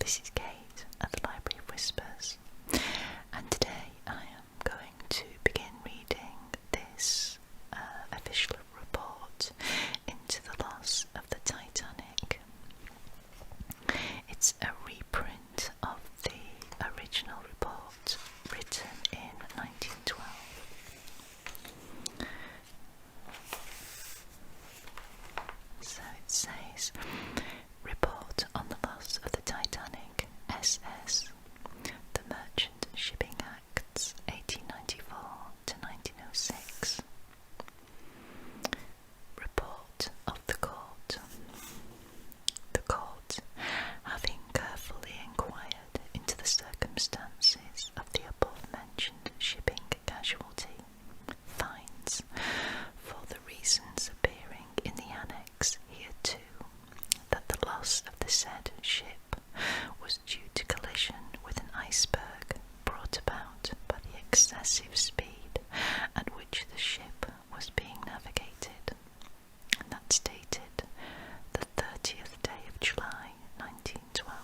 This is Kate at the Library of Whispers, and today I am going to begin reading this official report into the loss of the Titanic. It's a reprint of the original report written in 1912. So it says, Report on the loss of the Titanic, SS, the Merchant Shipping Acts, 1894 to 1906. Report of the Court. The Court, having carefully inquired into the circumstances of the above-mentioned shipping casualty, finds, for the reasons appearing in the annex hereto, that the loss of the said ship was due to collision with an iceberg brought about by the excessive speed at which the ship was being navigated, and that's dated the 30th day of July 1912.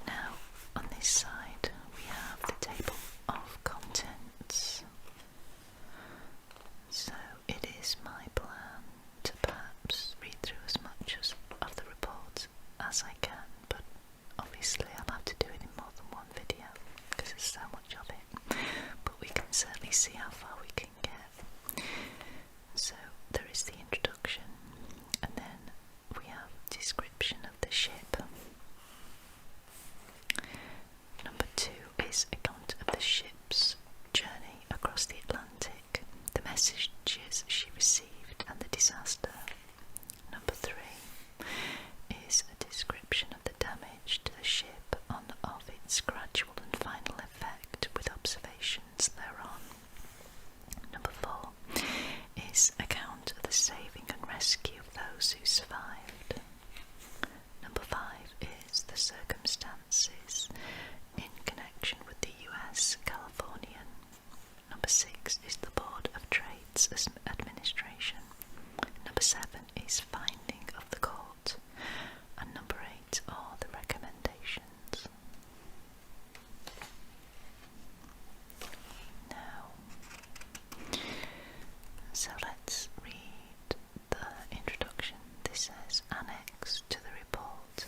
Now, on this side, we have the table of contents. So, it is my plan to perhaps read through as much of the report as I can, but obviously I'll have to do it in more than one video because there's so much of it. But we can certainly see how far we can get. So, there is the introduction, and then we have description of the ship. Number 2 is account of the ship's journey across the Atlantic, the messages she received and the disaster. Number 3 is a description of the damage to the ship and of its gradual and final effect with observations thereon. Number 4 is account of the saving and rescue of those who survived. Number 5 is the circumstances in connection with the US Californian. Number 6 is the Board of Trade's administration. Number 7 is finding of the court. And number 8 are the recommendations. Now, so let's read the introduction. This says, Annex to the report.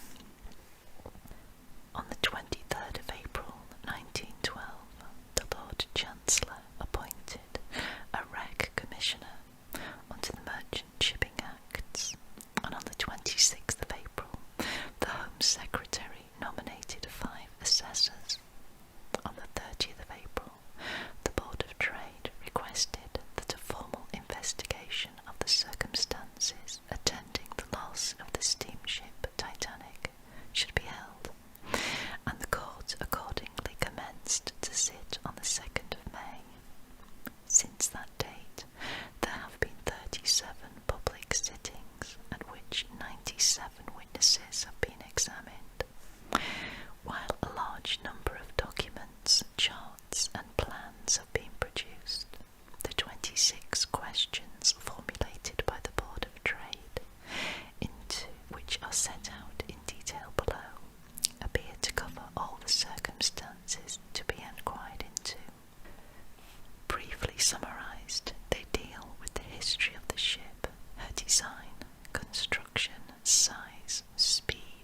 On the 23rd of April 1912, the Lord Chancellor appointed a Reg Commissioner unto the Merchant Shipping Acts, and on the 26th of April, the Home Secretary nominated 5 assessors. On the 30th of April, the Board of Trade requested that a formal investigation of the circumstances attending the loss of the steamship Titanic should be held, and the court accordingly commenced to sit on the 2nd of May. Since that date, there have been 37 public sittings at which 97 witnesses have been examined, while a large number of documents, charts and plans have been produced. The 26 questions formulated by the Board of Trade, into which are set out in detail below, appear to cover all the circumstances to be inquired into. Briefly summarised, they deal with the history of the ship, her design, construction, size, speed,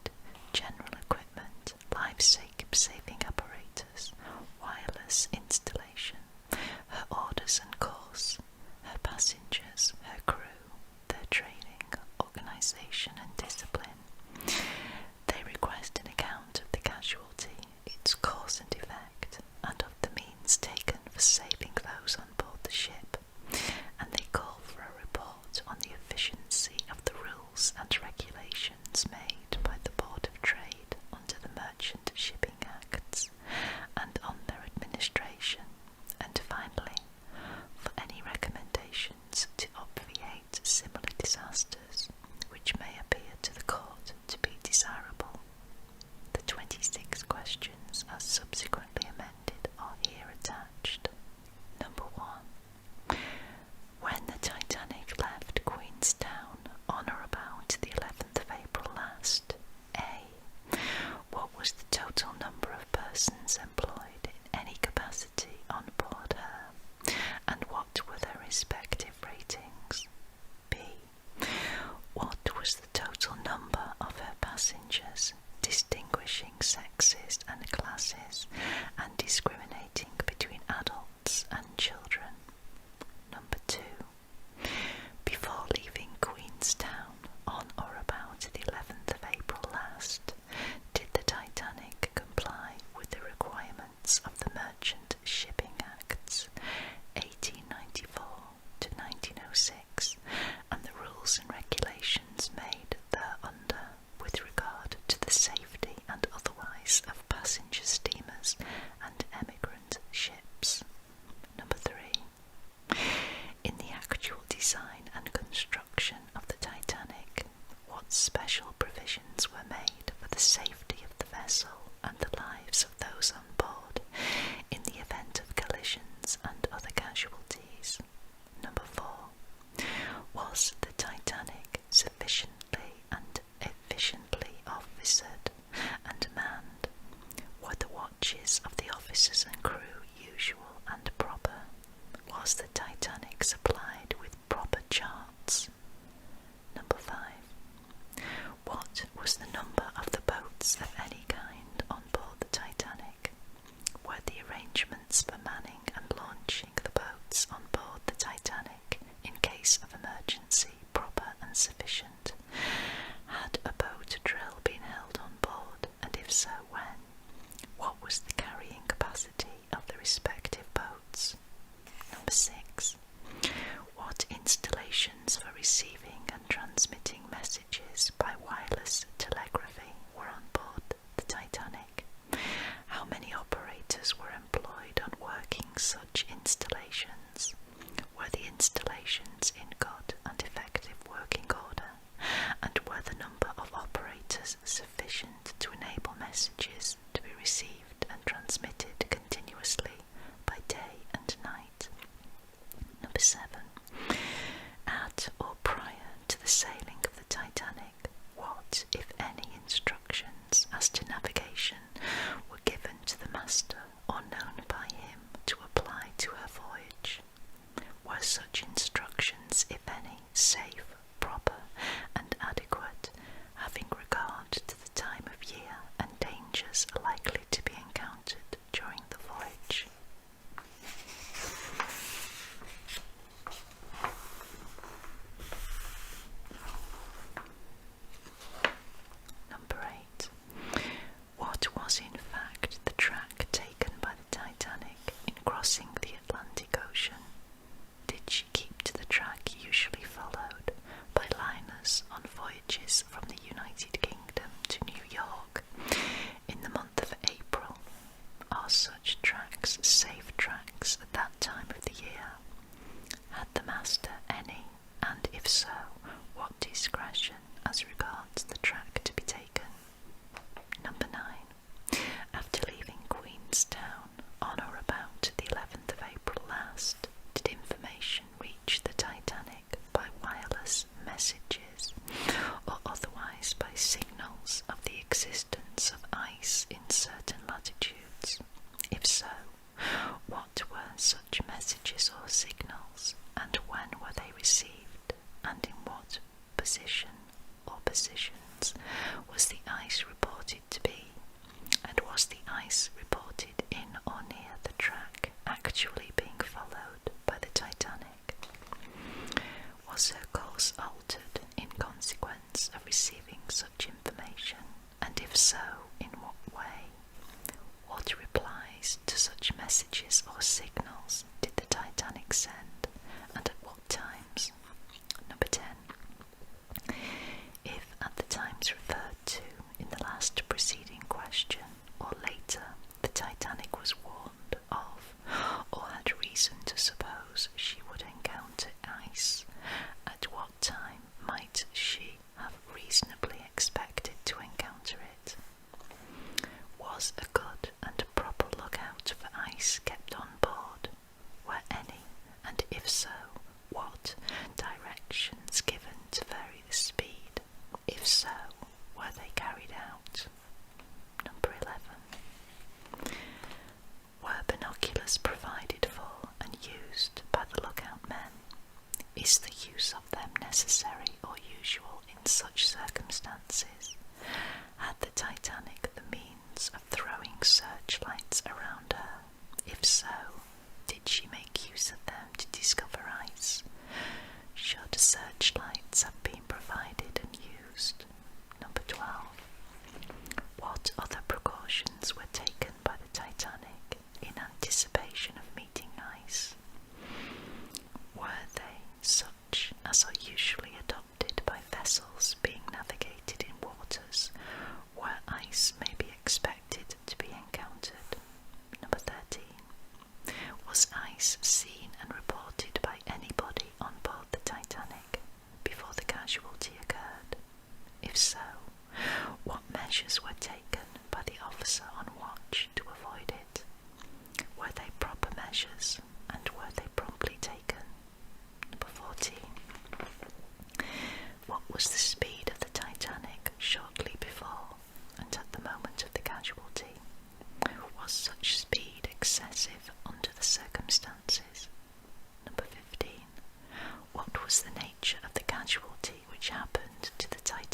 special provisions were made for the safety of the vessel and the lives of those on board in the event of collisions and other casualties. Number 4. Was the Titanic sufficiently and efficiently officered and manned? Were the watches of the officers and crew usual and proper? Was the Titanic supplied with proper charts? Number 5. What was the number of the boats of any kind on board the Titanic? Were the arrangements for manning and launching the boats on board the Titanic in case of emergency proper and sufficient? Had a boat drill been held on board, and if so, when? What was the carrying capacity of the respective boats? Number 6. What installations for receiving and transmitting messages by wireless telegraphy were on board the Titanic? How many operators were employed on working such installations? Were the installations in good and effective working order? And were the number of operators sufficient to enable messages to be received and transmitted continuously by day and night? Number 7. At or prior to the sailing of the Titanic, what, if any, instructions as to navigation were given to the master or known by him to apply to her voyage? Were such instructions, if any, safe, proper, and adequate, having regard to the time of year and dangers likely to be encountered during the voyage? Number 8. What was in fact the track taken by the Titanic in crossing the Atlantic Ocean? Did she keep to the track usually followed by liners on voyages from the United Kingdom to New York in the month of April? Are such tracks safe tracks at that time of the year? Had the master any, and if so, what discretion as regards the track to be taken? Number 9. After leaving Queenstown on or about the 11th of April last, did information reach the Titanic by wireless messages or otherwise by signals of the existence of ice in certain latitudes? If so, what were such messages or signals, and when were they received, and in what position or positions was the ice reported to be, and was the ice reported in or near the track actually being followed by the Titanic? Was her course altered in consequence of receiving such information, and if so, in what way? What replies to such messages or signals did the Titanic send, and at what times? Number 10. If at the times referred to in the last preceding question, or later, the Titanic was warned of, or had reason to suppose she would encounter ice, at what time might she have reasonably expected to encounter it? Was a good and proper lookout for ice kept on board? Were any, and if so, what, directions given to vary the speed? If so, were they carried out? Number 11. Were binoculars provided for and used by the lookout men? Is the use of them necessary or usual in such circumstances? Had the Titanic the means of throwing searchlights around her? If so, did she make use of them to discover ice? Should searchlights have been provided and used? Number 12. What other precautions were taken by the Titanic in anticipation of meeting ice? Were they such as are usually adopted by vessels being navigated in waters where ice may be expected to be encountered? Number 13. Was ice seen and reported by anybody on board the Titanic before the casualty occurred?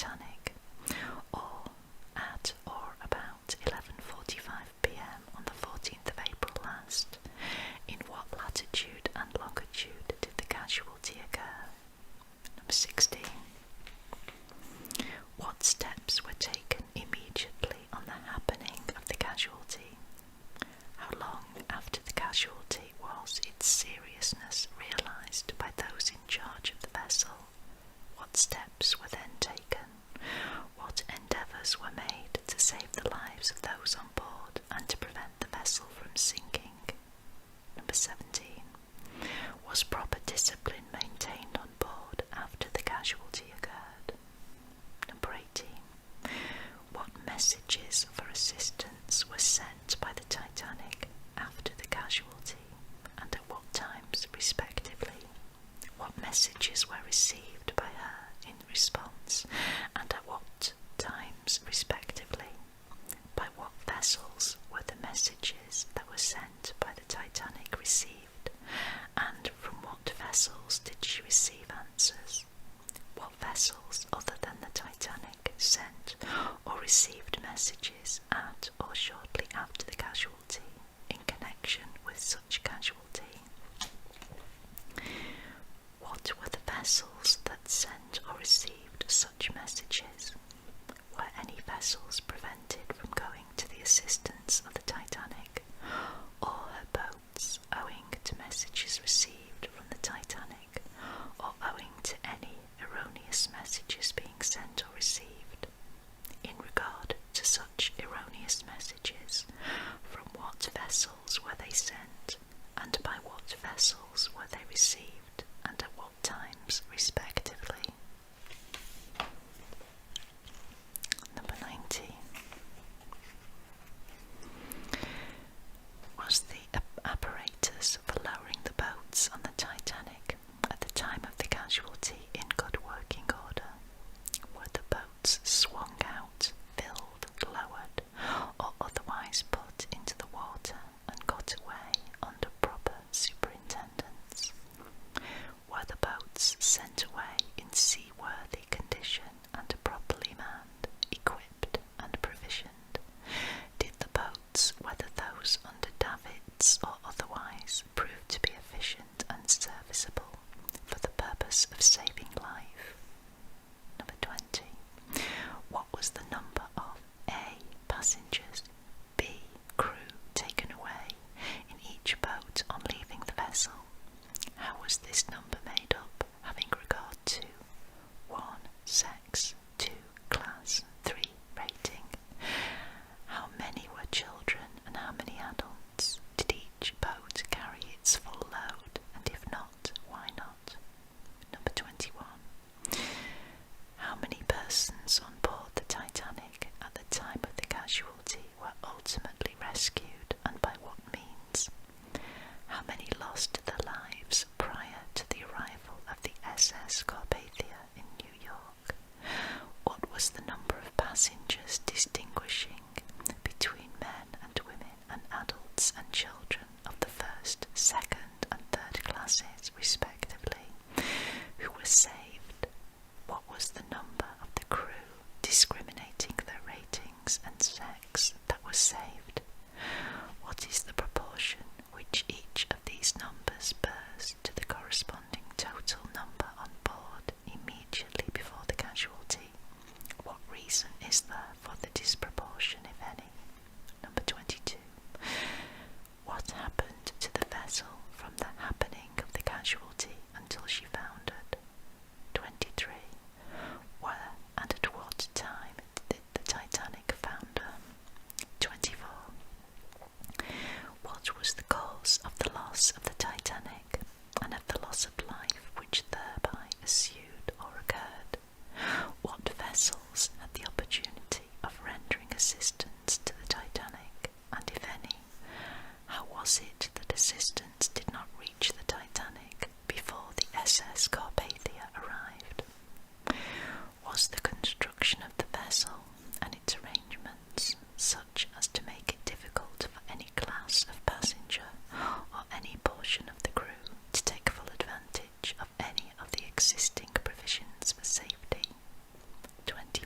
Titanic, or at or about 11:45 p.m. on the 14th of April last, in what latitude and longitude did the casualty occur? Number 16. What steps were taken immediately on the happening of the casualty? How long after the casualty was its seriousness realised by those in charge of the vessel? What steps were then taken? What endeavours were made to save the lives of those on board and to prevent the vessel from sinking? Number 17. Was proper discipline maintained on board after the casualty occurred? Number 18. What messages for assistance were sent by the Titanic after the casualty, and at what times respectively? What messages were received by her in response, and at what times respectively? By what vessels were the messages that were sent by the Titanic received, and from what vessels did she receive answers? What vessels other than the Titanic sent or received messages at or shortly after the casualty in connection with such casualty? What were the vessels that sent or received such messages? Were any vessels prevented from going to the assistance of the Titanic, or her boats, owing to messages received from the Titanic, or owing to any erroneous messages being sent or received? In regard to such erroneous messages, from what vessels were they sent, and by what vessels were they received, and at what times respectively? Number 19. Was the apparatus for lowering the boats on the Titanic at the time of the casualty in good working order? Were the boats swung out, filled, lowered, or otherwise put into the water and got away under proper superintendence? Were the boats sent away in seaworthy condition and properly manned, equipped and provisioned? Did the boats, whether those under davits or otherwise, prove to be efficient and serviceable for the purpose of saving life? Number 20. What was the number of A. passengers, B. crew taken away in each boat on leaving the vessel? How was this number made up, having regard to 1. sex, 2. class, 3. rating? How many were children and how many adults? Did each boat carry its full load, and if not, why not? Number 21. How many persons on board the Titanic at the time of the casualty were ultimately rescued, and by what means? How many lost their lives prior to the arrival of the SS Carpathia in New York? What was the number of passengers distinguishing between men and women and adults and children of the first, second and third classes respectively, who were saved? What was the number of the crew, discriminating their ratings and sex, that was saved? What is the proportion which each of these numbers bears to the corresponding total number on board immediately before the casualty? What reason is there for the disproportion, if any? Number 22. What happened to the vessel from the happening of the casualty until she foundered? 23. Where and at what time did the Titanic founder? 24. What was the cause of the loss of the Titanic, and of the loss of life which thereby ensued or occurred? What vessels had the opportunity of rendering assistance to the Titanic, and if any, how was it that assistance did not reach the Titanic before the SS Carpathia arrived? Was the construction of the vessel and its arrangements such as to make it difficult for any class of passenger or any portion of the crew to take full advantage of any of the existing provisions for safety? 25.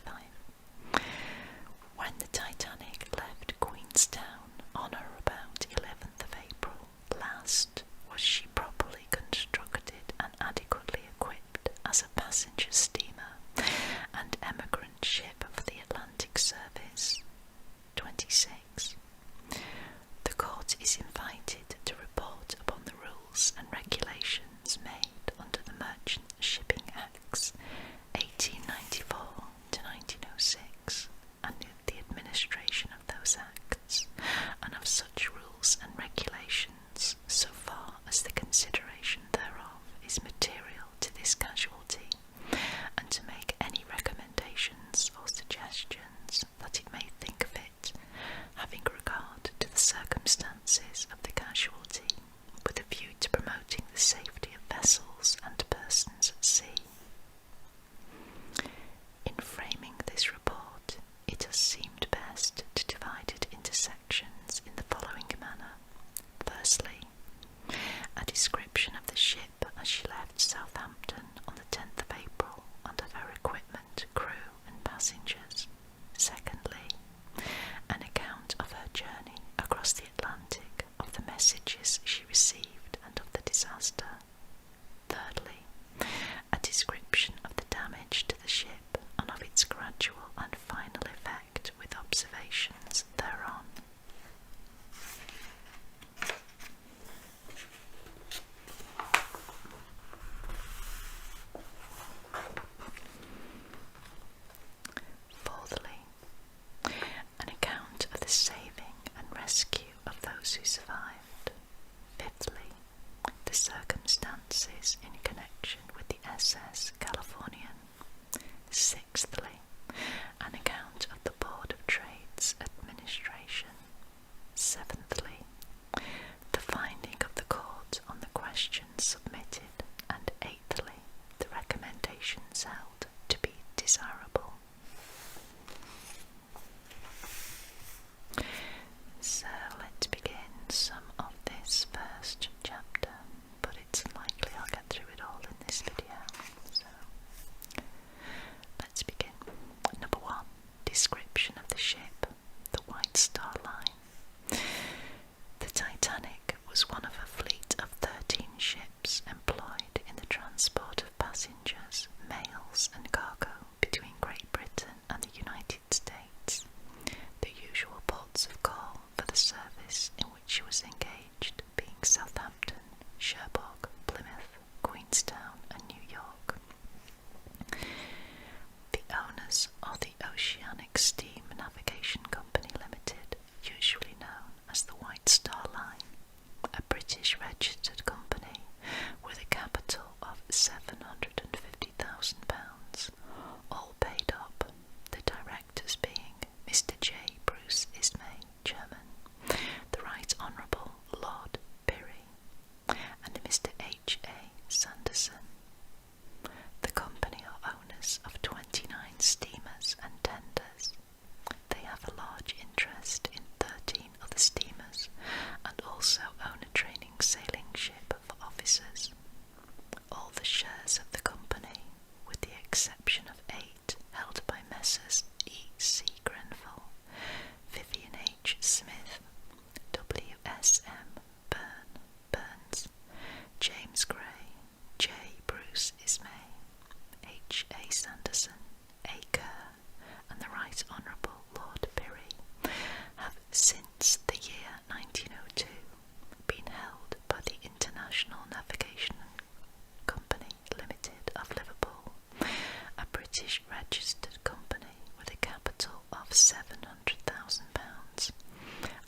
£700,000,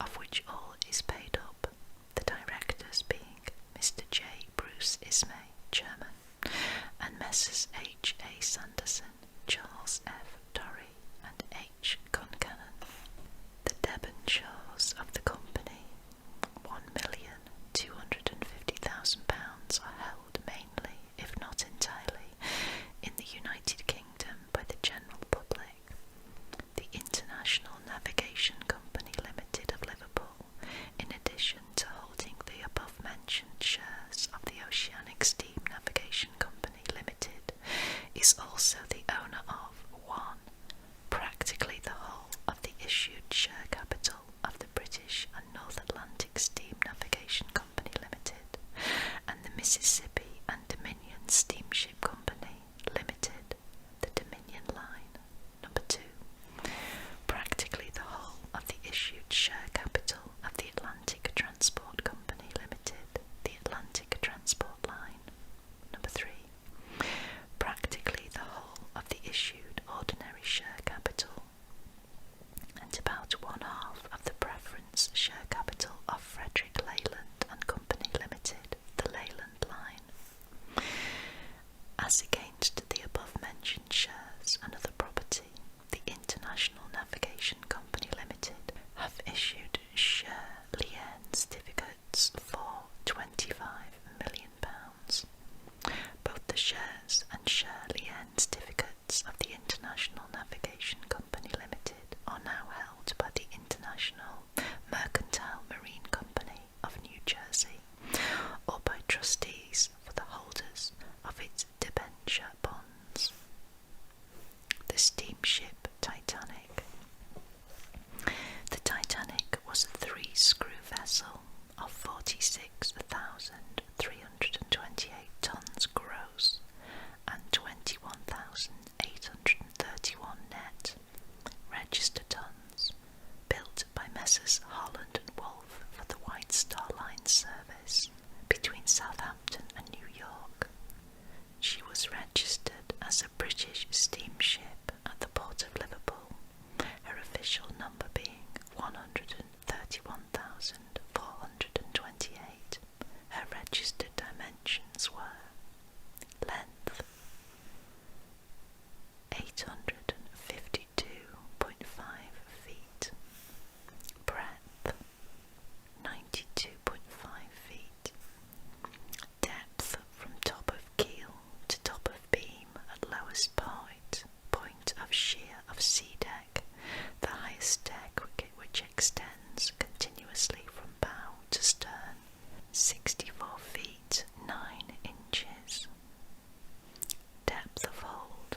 of which all is paid up, the directors being Mr. J. Bruce Ismay, Chairman, and Messrs. H. A. Sanderson, Charles F. Torrey, and H. Concannon. The debentures of the company, £1,250,000, are held mainly, if not entirely, in the United Kingdom by the general public. The International Navigation Company Limited of Liverpool, in addition to holding the above-mentioned shares of the Oceanic Steam Navigation Company Limited, is also the owner of 1. Practically the whole of the issued share capital of the British and North Atlantic Steam Navigation Company Limited, and the Mississippi and Dominion Steamship Company Limited, the Dominion Line. 2. Practically the whole of the issued share capital of the Atlantic Transport Company Limited, the Atlantic Transport Line. 3. Practically the whole of the issued ordinary share capital, and about 1/2 of the preference share capital of Frederick Leyland and Company Limited, the Leyland Line. As against the above-mentioned shares and other property, the International Navigation Company Limited have issued share lien certificates for £25 million. Both the shares and share lien certificates of the International Navigation Company Limited are now held by the International Mercantile Marine Company of New Jersey, or by trustees for the holders of its debenture bonds. The steamship Titanic. The Titanic was a 3-screw vessel of 46,328 tons gross and 21,831 net register tons, built by Messrs. Holland and Wolff for the White Star Line service between Southampton and New York. She was registered as a British steamship at the port of Liverpool, her official number being 131,428. Her registered dimensions were: length 852.5 feet, breadth 92.5 feet, depth from top of keel to top of beam at lowest point of shear of sea deck, the highest deck which extends continuously from bow to stern, 64 feet 9 inches. Depth of hold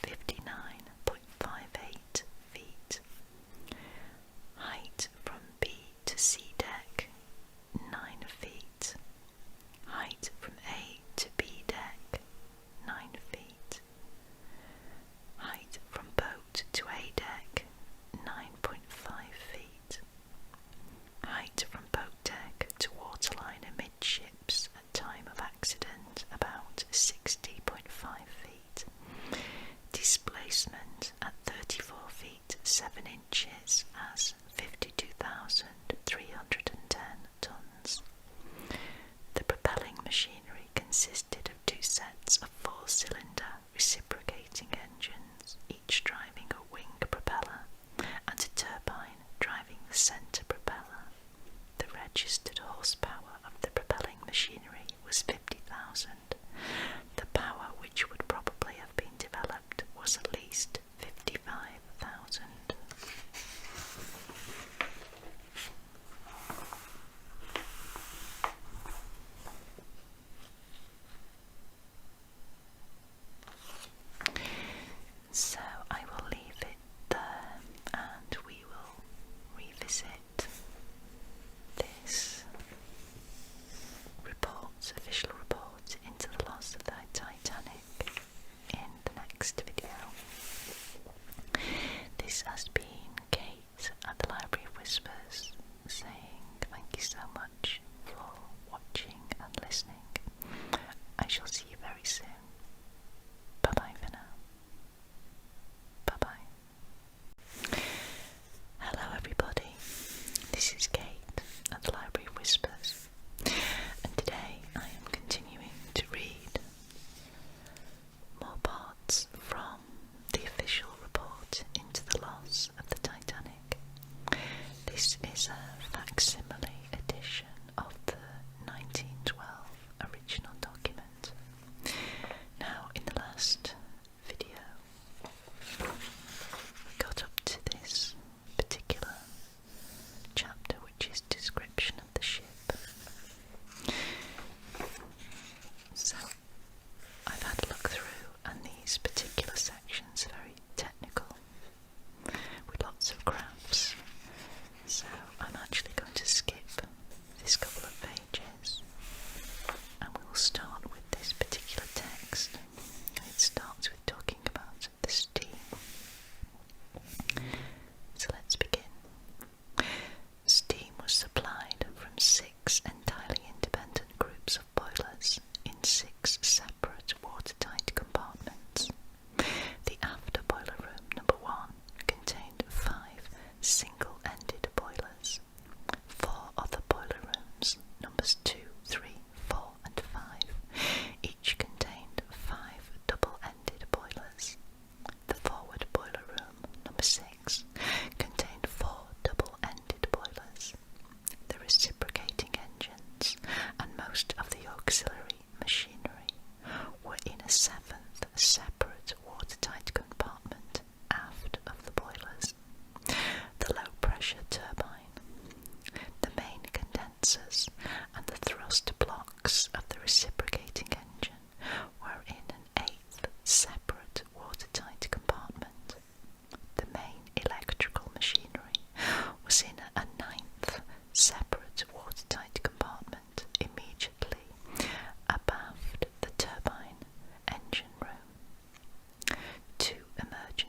59.58 feet. Height from B to C deck 9 feet. Height from A to B deck 9 feet. Height from boat to A deck 9.5 feet. Height from boat deck to waterline amidships at time of accident about 60.5 feet. Displacement at 34 feet 7 inches as 52,310 tons. The propelling machinery consisted of 2 sets of 4-cylinder reciprocating engines, each driving a wing propeller, and a turbine driving the centre propeller. The registered horsepower of the propelling machinery was 50,000. The power which would probably have been developed was at least 55,000. So I will leave it there, and we will revisit this official report into the loss of the Titanic in the next video. This has been Kate at the Library of Whispers saying thank you so much for watching and listening. I shall see you very soon. Bye bye for now. Bye bye.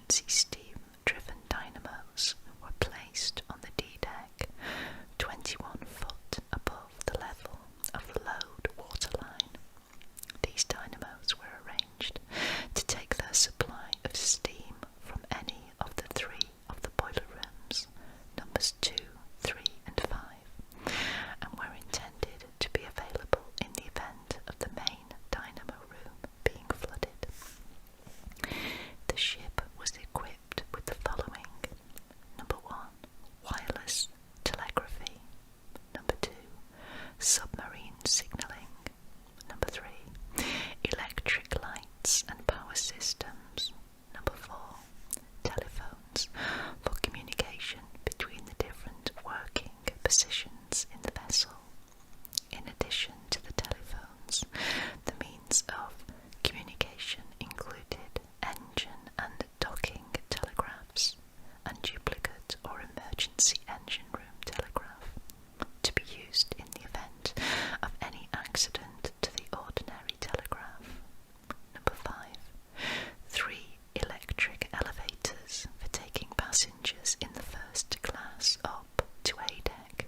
emergency steam-driven dynamos were placed on the D-deck, 21 foot above the level of the load waterline. These dynamos were arranged to take their supply of steam from any of the three of the boiler rooms, numbers 2, 3 and 5, and were intended to be available in the event of the main dynamo room being flooded. The ship was equipped with the following: number 1, wireless telegraphy; number 2, submarine signalling; number 3, electric lights and power systems; number 4, telephones for communication between the different working positions in the vessel. In addition to the telephones, the means of communication included engine and docking telegraphs and duplicate or emergency engine room telegraph, to be used in the event of any accident to the ordinary telegraph. Number 5, 3 electric elevators for taking passengers in the first class up to A deck,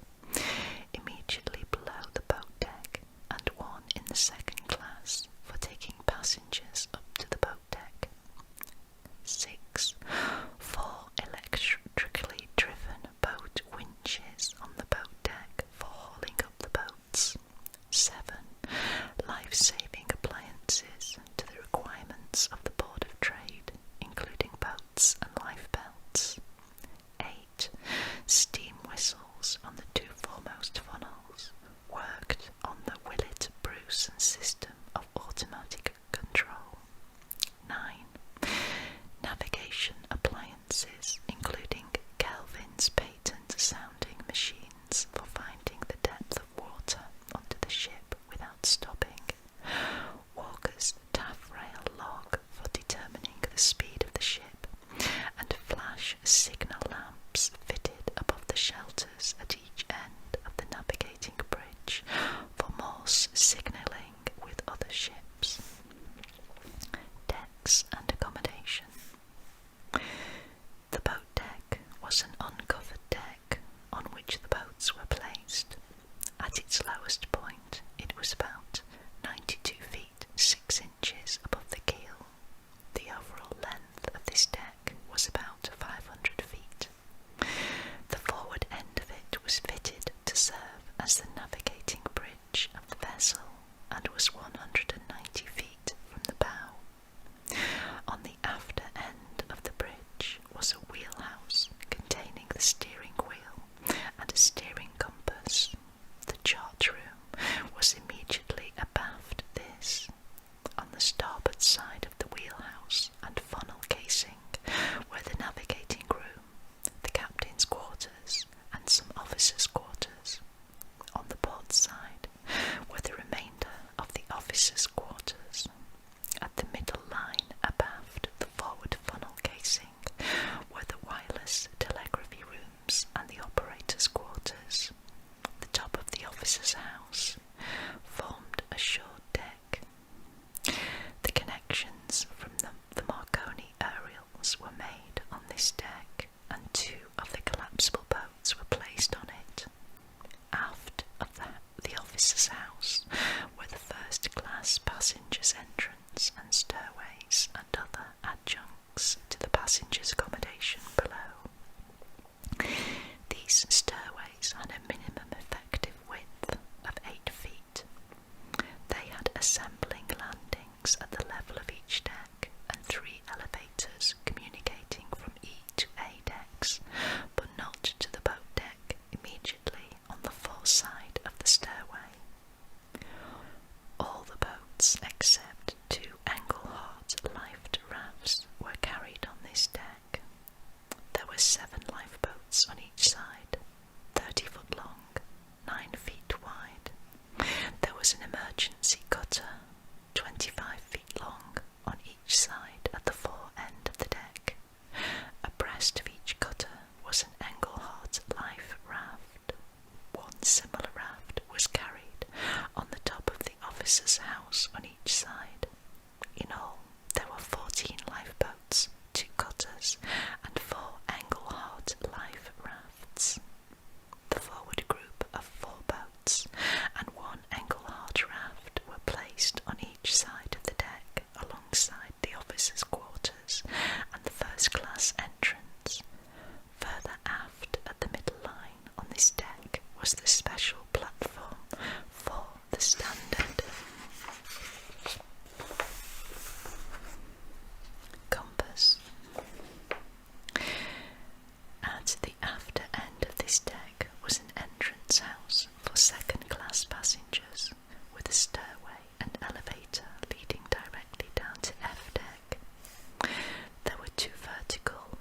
immediately below the boat deck, and 1 in the second class for taking passengers up to the boat deck. 6, 4 electrically driven boat winches on the boat deck for hauling up the boats. 7, life-saving appliances to the requirements of the Board of Trade, including boats and life belts. 8, steam whistles on the 2 foremost funnels, worked on the Willett-Bruce system of automatic control. 9, navigation appliances, including Kelvin's patent sounding machines for finding the depth of water under the ship without stopping, Walker's taffrail log for determining the speed of the ship, and flash signal lamps fitted above the shelters at each end of the navigating bridge for Morse signalling with other ships. Decks and accommodation. The boat deck was an uncovered deck on which the boats were placed. At its lowest point, it was about 92 feet 6 inches above the keel. The overall length of this deck was about 500 feet. The forward end of it was fitted to serve as the navigating bridge of the vessel and was 190 feet from the bow. On the after end of the bridge was a wheelhouse containing the steering wheel and a steering compass. The chart room was immediately abaft this. On the starboard side of the wheelhouse and funnel casing were the navigating room, the captain's quarters, and some officers' quarters. On the port side were the remainder of the officers' quarters. At the middle line abaft the forward funnel casing were the wireless telegraphy rooms and the operators' quarters. The top of the officers' house formed a short deck. The connections from the Marconi aerials were made on this deck, and 2 of the collapsible boats were placed on it. Aft of the officers' house were the first-class passengers' entrance and stairways and other adjuncts to the passengers' accommodation below. These stairways had a minimum effective width of 8 feet. They had assembling landings at the level of each deck and 3 elevators communicating from E to A decks, but not to the boat deck immediately on the fore side of the stairway. All the boats except 2 Engelhart life rafts were carried on this deck. class entrance. Further aft at the middle line on this deck was the special platform for the Standard. Compass. At the after end of this deck was an entrance house for second-class passengers, with a stairway and elevator leading directly down to F deck. There were 2 vertical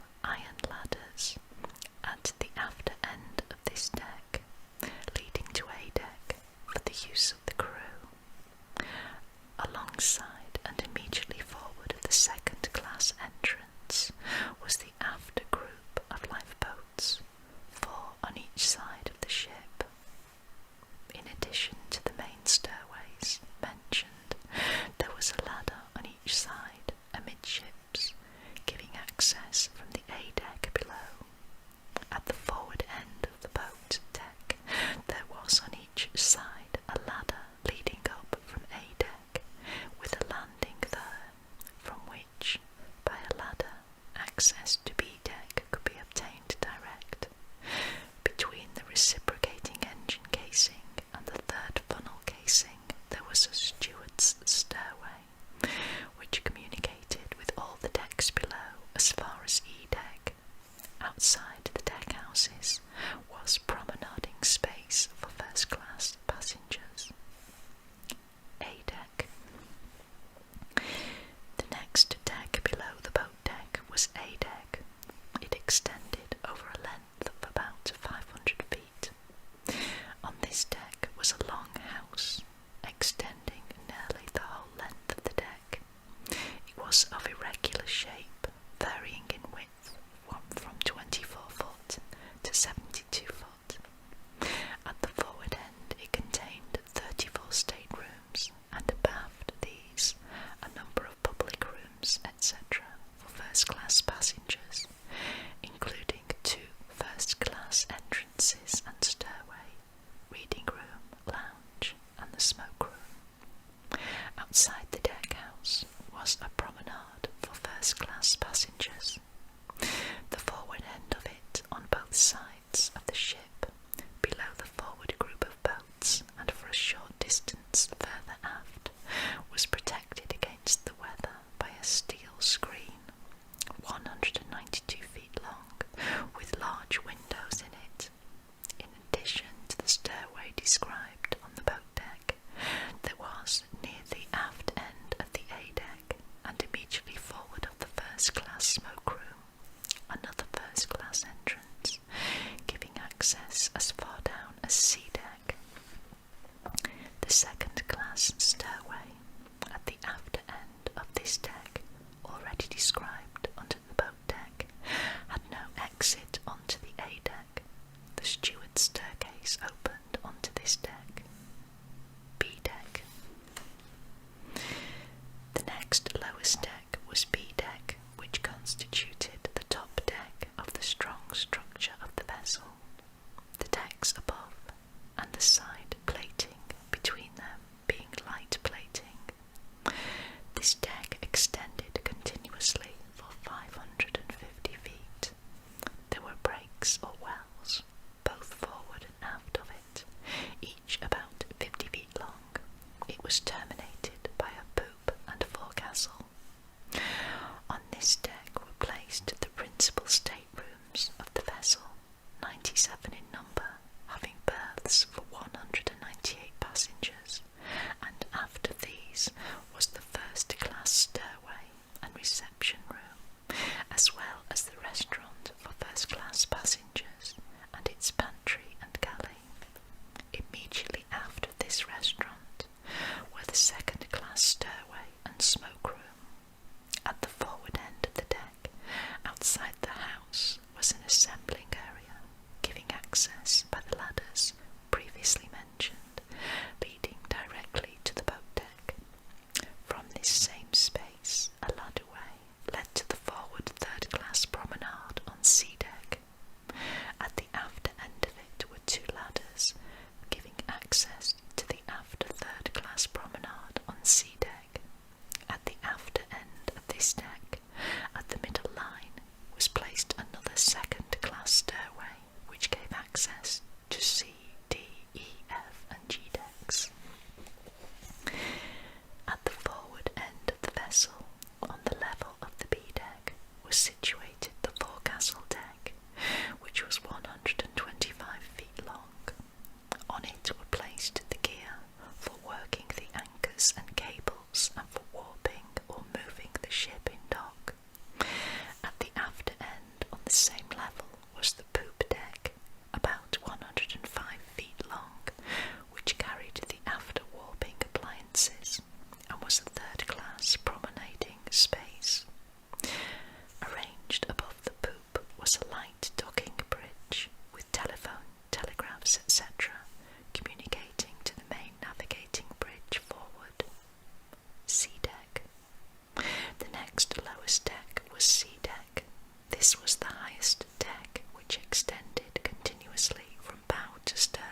This was the highest deck, which extended continuously from bow to stern.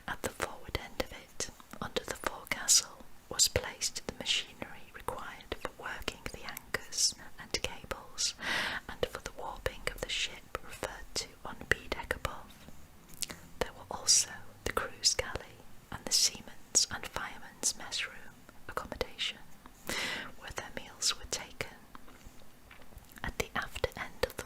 At the forward end of it, under the forecastle, was placed the machinery required for working the anchors and cables, and for the warping of the ship referred to on B deck above. There were also the crew's galley and the seamen's and fireman's mess room accommodation, where their meals were taken. At the after end of the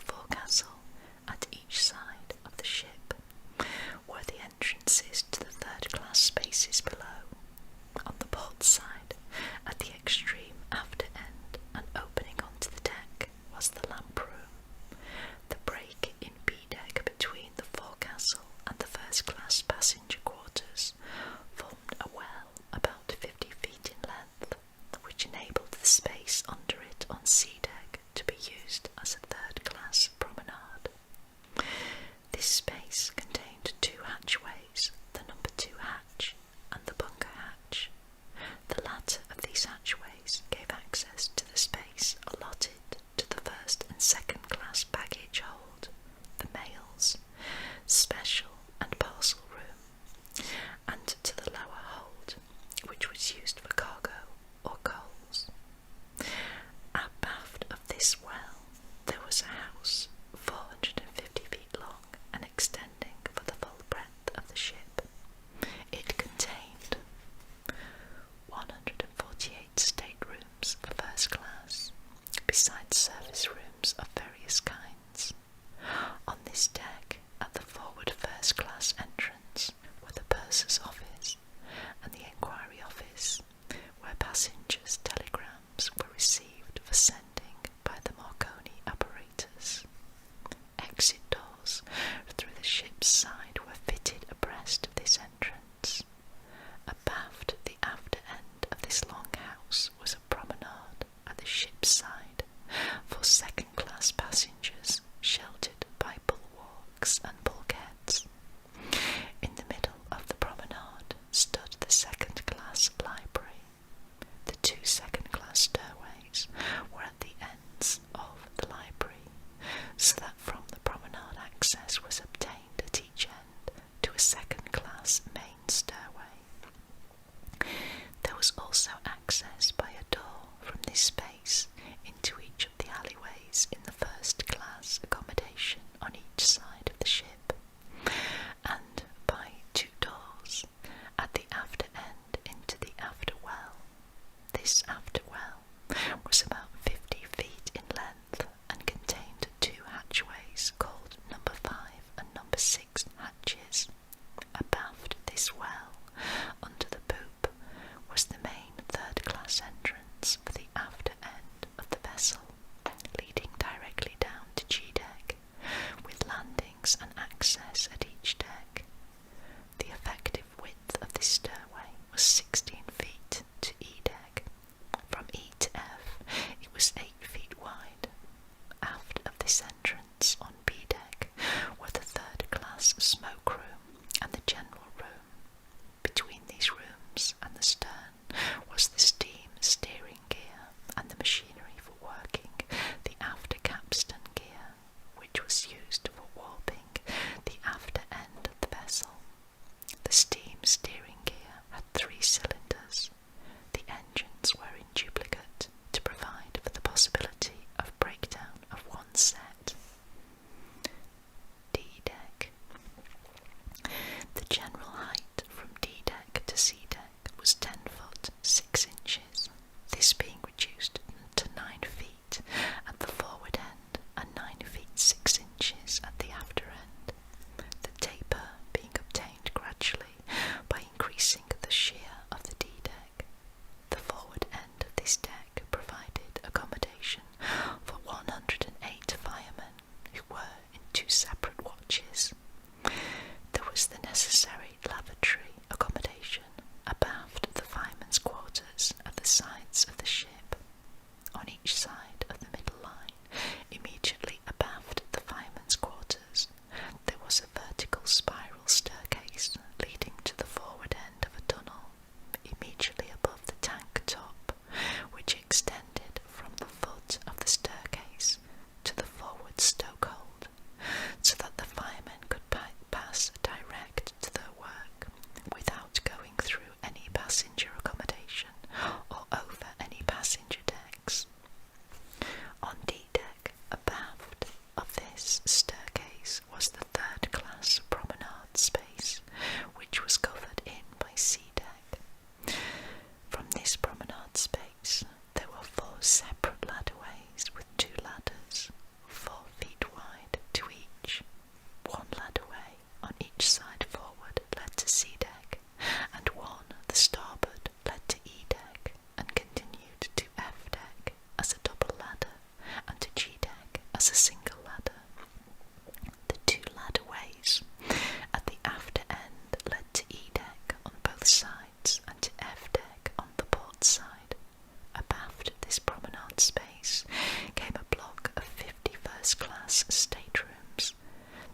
third-class staterooms.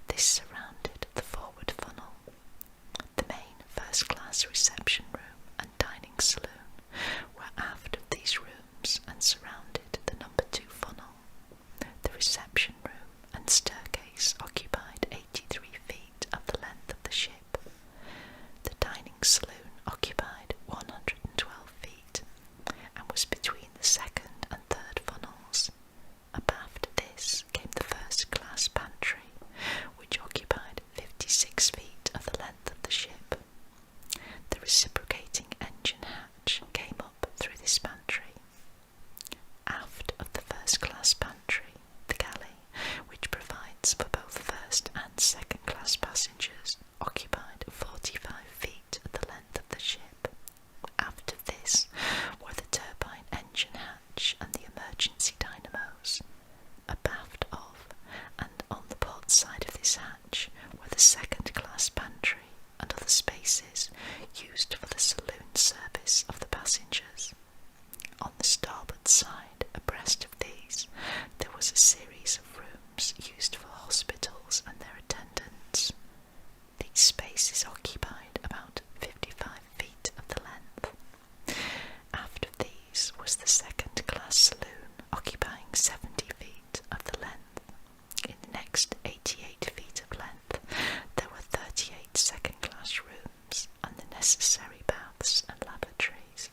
This surrounded the forward funnel. The main first-class reception room and dining saloon were aft of these rooms and surrounded the number 2 funnel. The reception room and staircase occupied 83 feet of the length of the ship. The dining saloon occupied 112 feet and was between the second and third funnels. Abaft this came the first-class pantry, which occupied 56 feet of the length of the ship. The reciprocating engine hatch came up through this pantry. Aft of the first-class pantry, the galley, which provides for both first and second-class passengers, occupied 45 feet of the length of the ship. Aft of this were the turbine engine hatch and the emergency dynamos. Abaft of and on the port side of this hatch were the second-class pantry and other spaces used for the saloon service of the passengers. On the starboard side, abreast of these, there was a series of rooms used for hospitals and their attendants. These spaces occupied about 55 feet of the length. Aft of these was the second-class saloon, occupying 70 feet of the length. In the next 88 feet of length, there were 38 second-class rooms and the necessary baths and lavatories.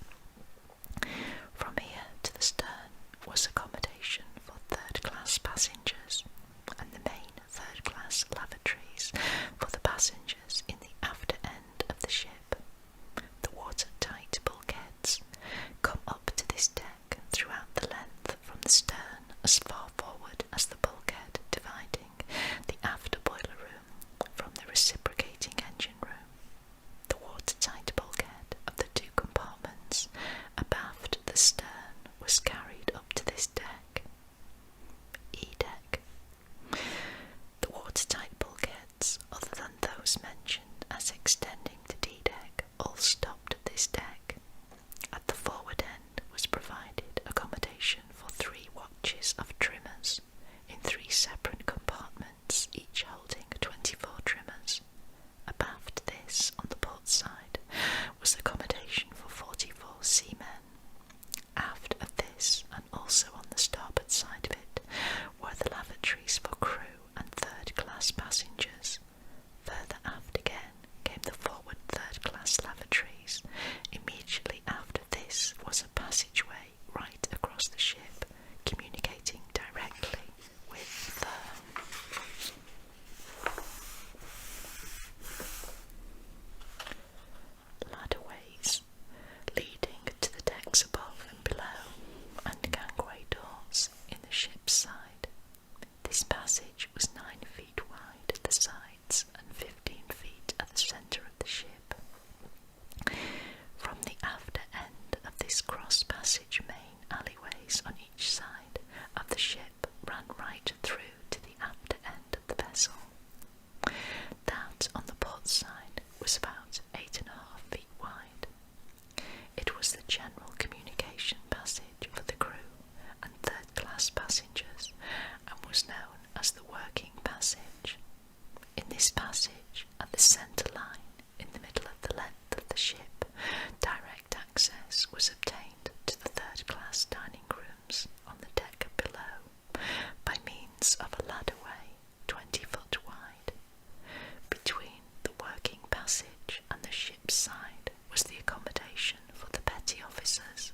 From here to the stern was accommodation for third-class passengers, and the main third-class lavatories for the passengers in the after end of the ship. The watertight bulkheads come up to this deck throughout the length from the stern as far forward as the bulkhead dividing the after boiler room from the reciprocating engine room. The watertight bulkhead of the 2 compartments abaft the stern was carried up to this deck. E-deck. The watertight bulkheads, other than those mentioned as extending to D-deck, all stopped at this deck. At the forward end was provided accommodation for 3 watches of trimmers in 3 separate compartments, each holding 24 trimmers. Abaft this, on the port side, was accommodation for 44 seamen. Aft of this, and also on the starboard side of it, were the lavatories for crew and third-class passengers. Further aft again came the forward third-class lavatories. Immediately after this was a passageway right across the ship, communicating directly with the ladderways leading to the decks above and below, and gangway doors in the ship's side. This passage was 9 feet wide at the sides and 15 feet at the centre of the ship. From the after end of this cross passage, main alleyways on each side of the ship ran right through to the after end of the vessel. That on the port side was about 8.5 feet wide. It was the general communication passage for the crew and third-class passengers, and was known as the working passage. In this passage, at the centre line, in the middle of the length of the ship, direct access was obtained to the third-class dining rooms on the deck below by means of a ladderway 20 foot wide. Between the working passage and the ship's side was the accommodation for the petty officers,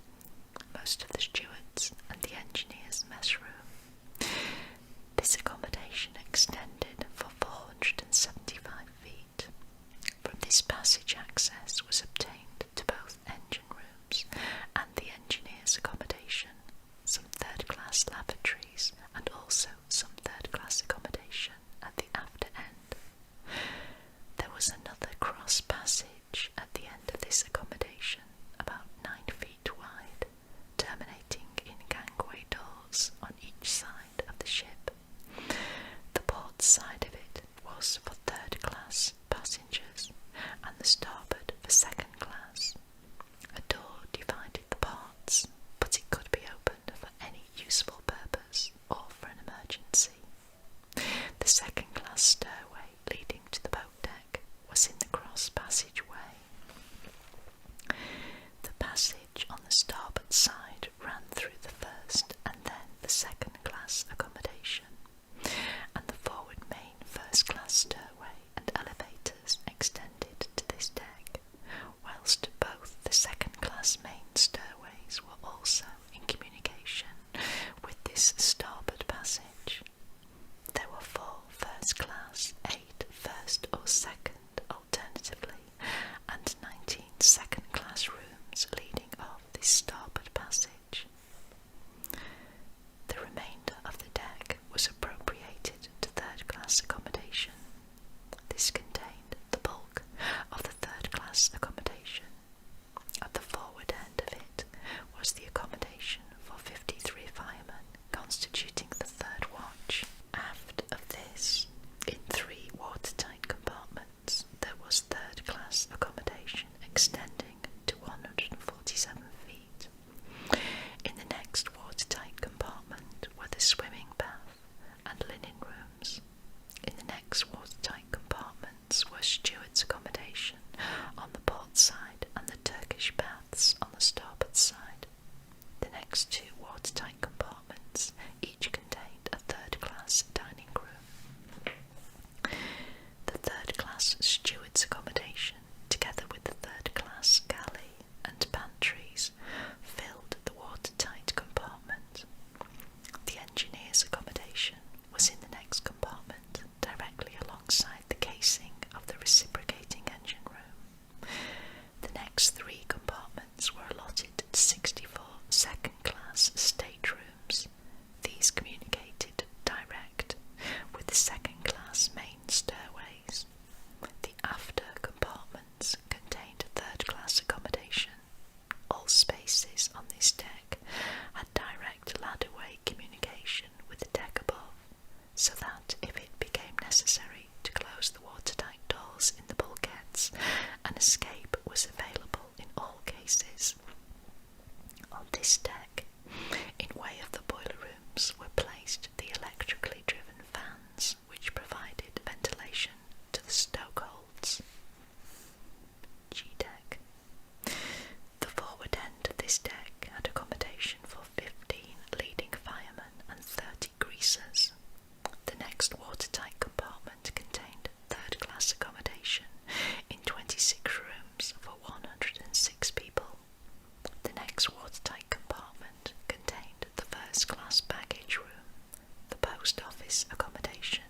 most of the stewards and the engineer's mess room. This accommodation extended for 475 feet. third-class stairway and elevators extended to this deck, whilst both the second-class main stairways were also in communication with this starboard passage. There were 4 first-class, 8 first or second alternatively, and 19 second-class rooms leading off this starboard passage. The remainder of the deck was appropriated to third-class accommodation. This contained the bulk of the third-class accommodation. At the forward end of it was the accommodation for 53 firemen, constituting the third watch. Aft of this, in 3 watertight compartments, there was third-class accommodation extending to 147 feet. In the next watertight compartment were the swimming bath and linen rooms. In the next watertight compartments were steward's accommodation on the port side and the Turkish baths on the starboard side. The next 2 watertight compartments each contained a third-class dining room. The third-class steward's accommodation, together with the third-class galley and pantries, filled the watertight compartment. The engineer's accommodation was in the next compartment, directly alongside the casing of the reciprocating engine room. The next 3 compartments were allotted to 64 second-class staterooms. These communicated direct with the second-class main stairways. The after compartments contained third-class accommodation. All spaces on this deck had direct ladderway communication with the deck above, so that if it became necessary to close the watertight doors in the bulkheads, an escape was available in all cases. On this deck, in way of the boiler rooms, were placed the electrically driven fans which provided ventilation to the stokeholds. G-deck. The forward end of this deck had accommodation for 15 leading firemen and 30 greasers. The next watertight compartment contained third-class accommodation in 26 rooms for 106 people. The next watertight compartment contained the first-class baggage room, the post office accommodation,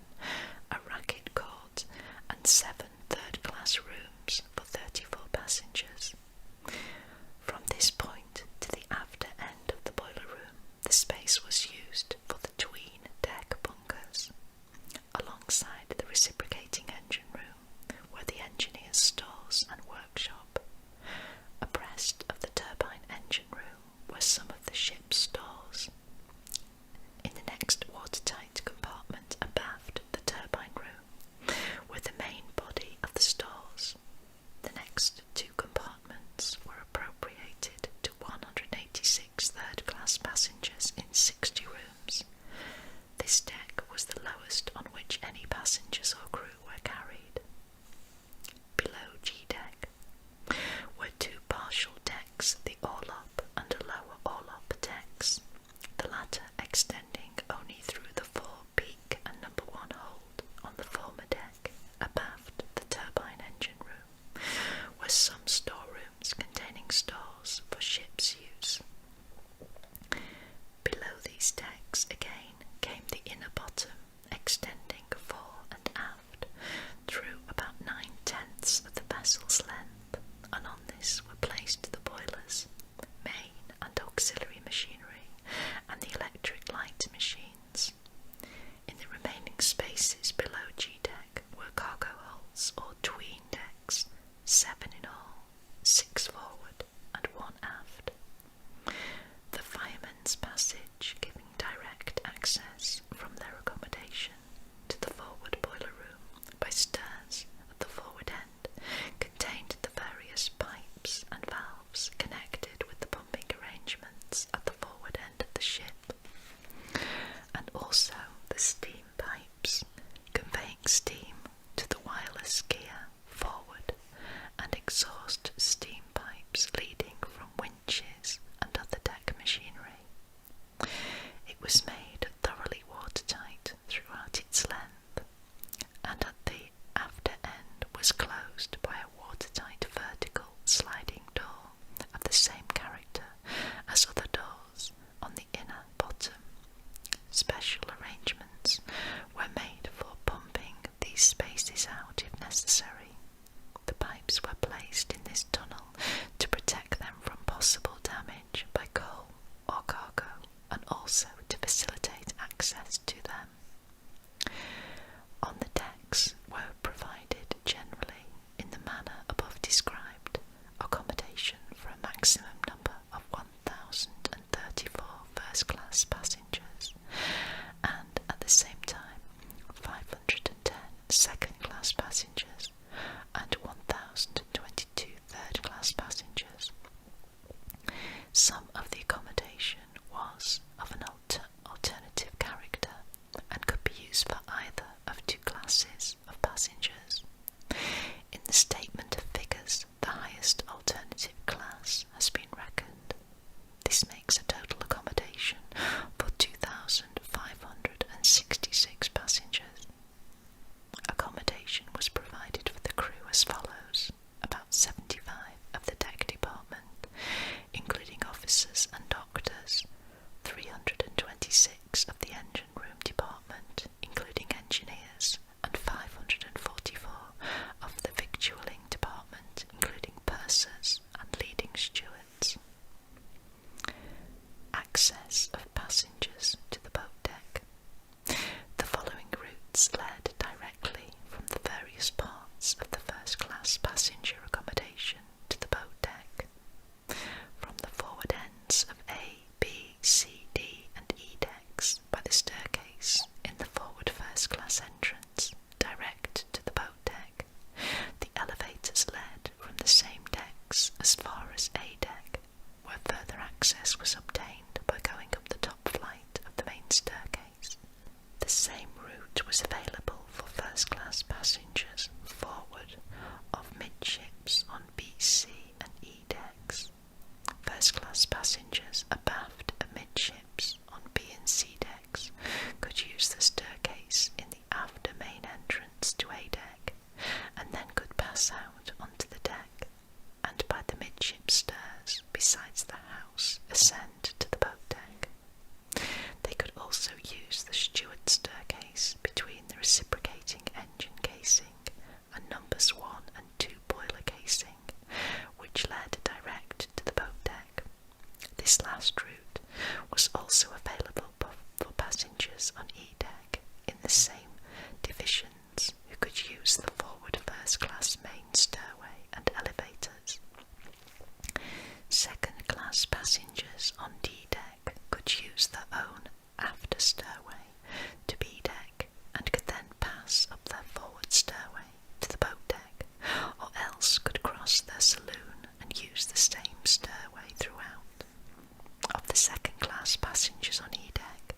a racket court, and 7 third-class rooms for 34 passengers. From this point to the after end of the boiler room, the space was used for the tween-deck bunkers. Alongside the reciprocating engine room were the engineer's stores and workshop. Abreast of the turbine engine room were some of the ship's stores. In the next watertight compartment abaft the turbine room were the main body of the stores. The next 2 compartments were appropriated to 186 third-class passengers in 60 rooms. This deck was the lowest on which any passengers or crew were carried. Below G-deck were 2 partial decks, the orlop and a lower orlop decks, the latter extending only through the 4 peak and number 1 hold on the former deck. Abaft the turbine engine room were some storerooms containing stores for ship's use. Below these decks again came the inner bottom, extending fore and aft through about 9/10 of the vessel's length, and on this were placed the boilers, main and auxiliary machinery, and the electric light machines. In the remaining spaces below G-deck were cargo holds or tween decks, 7 in all, 6 forward and 1 aft. The firemen's passage, giving direct access from their accommodation to the forward boiler room by stairs at the forward end, contained the various pipes and valves connected with the pumping arrangements at the forward end of the ship, and also the steam pipes conveying steam to the wireless gear forward, and exhaust steam pipes leading from winches and other deck machinery. It was made thoroughly watertight throughout its length, and at the these spaces out if necessary. The pipes were placed in this tunnel to protect them from possible damage by coal or cargo, and also to facilitate access to them. On the decks were provided, generally in the manner above described, accommodation for a maximum number of 1,034 first-class passengers, and at the same time 510 second-class passengers and 1,022 third-class passengers. Some of the accommodation was of an alternative character and could be used for either of two classes of passengers. In the statement of figures, the highest alternative class has been reckoned. This makes a total accommodation for 2,566 passengers. Accommodation was provided for the crew as follows: about 75 of the deck department, including officers and doctors, 326 of the engine room department, including engineers, and 544 of the victualling department, including pursers and leading stewards. Access of passengers to the boat deck. The following routes led directly from the various parts of the first-class passenger accommodation to the boat deck. From the forward ends of A, B, C, D and E decks by the staircase in the forward first-class entrance direct to the boat deck. The elevators led from the same decks as far as A deck, where further access was obtained by going up the top flight of the main staircase. The same route was available for first-class passengers forward of midships on B, C and E decks. First-class passengers abaft amidships on B and C decks could use the staircase in the after main entrance to A deck, and then could pass out onto the deck, and by the midship stairs besides the house ascend to the boat deck. They could also use the steward staircase between the reciprocating engine casing and numbers 1 and 2 boiler casing, which led direct to the boat deck. This last route was also available for passengers on E deck in the same divisions who could use the forward first-class main stairway and elevators. Second-class passengers on D deck could use their own after stairway to B deck and could then pass up their forward stairway to the boat deck, or else could cross their saloon and use the same stairway throughout. Of the second-class passengers on E deck,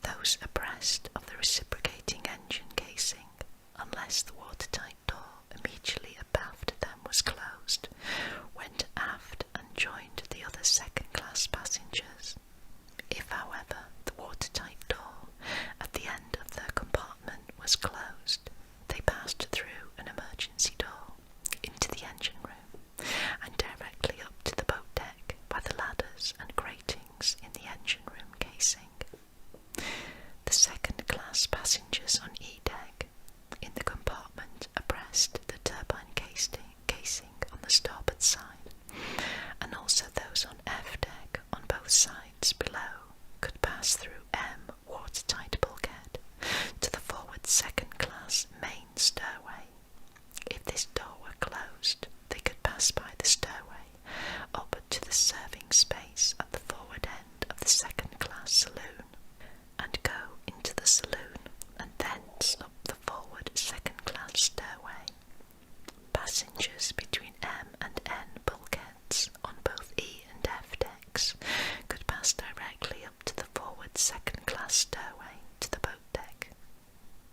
those abreast of the reciprocating engine casing, unless the watertight door immediately abaft them was closed, went aft and joined the other second-class passengers. If, however, the watertight door at the end of their compartment was closed, they passed through an emergency door into the engine room and directly up to the boat deck by the ladders and gratings in the engine room casing. The second-class passengers on E deck, in the compartment abreast the turbine casing on the starboard side, and also those on F deck on both sides below, could pass through M watertight bulkhead to the forward second-class main stairway. If this door were closed, they could pass by the stairway up to the serving space at the forward end of the second-class saloon, and go into the saloon and thence up the forward second-class stairway. Passengers between M and N bulkheads on both E and F decks could pass directly up to the forward second-class stairway to the boat deck.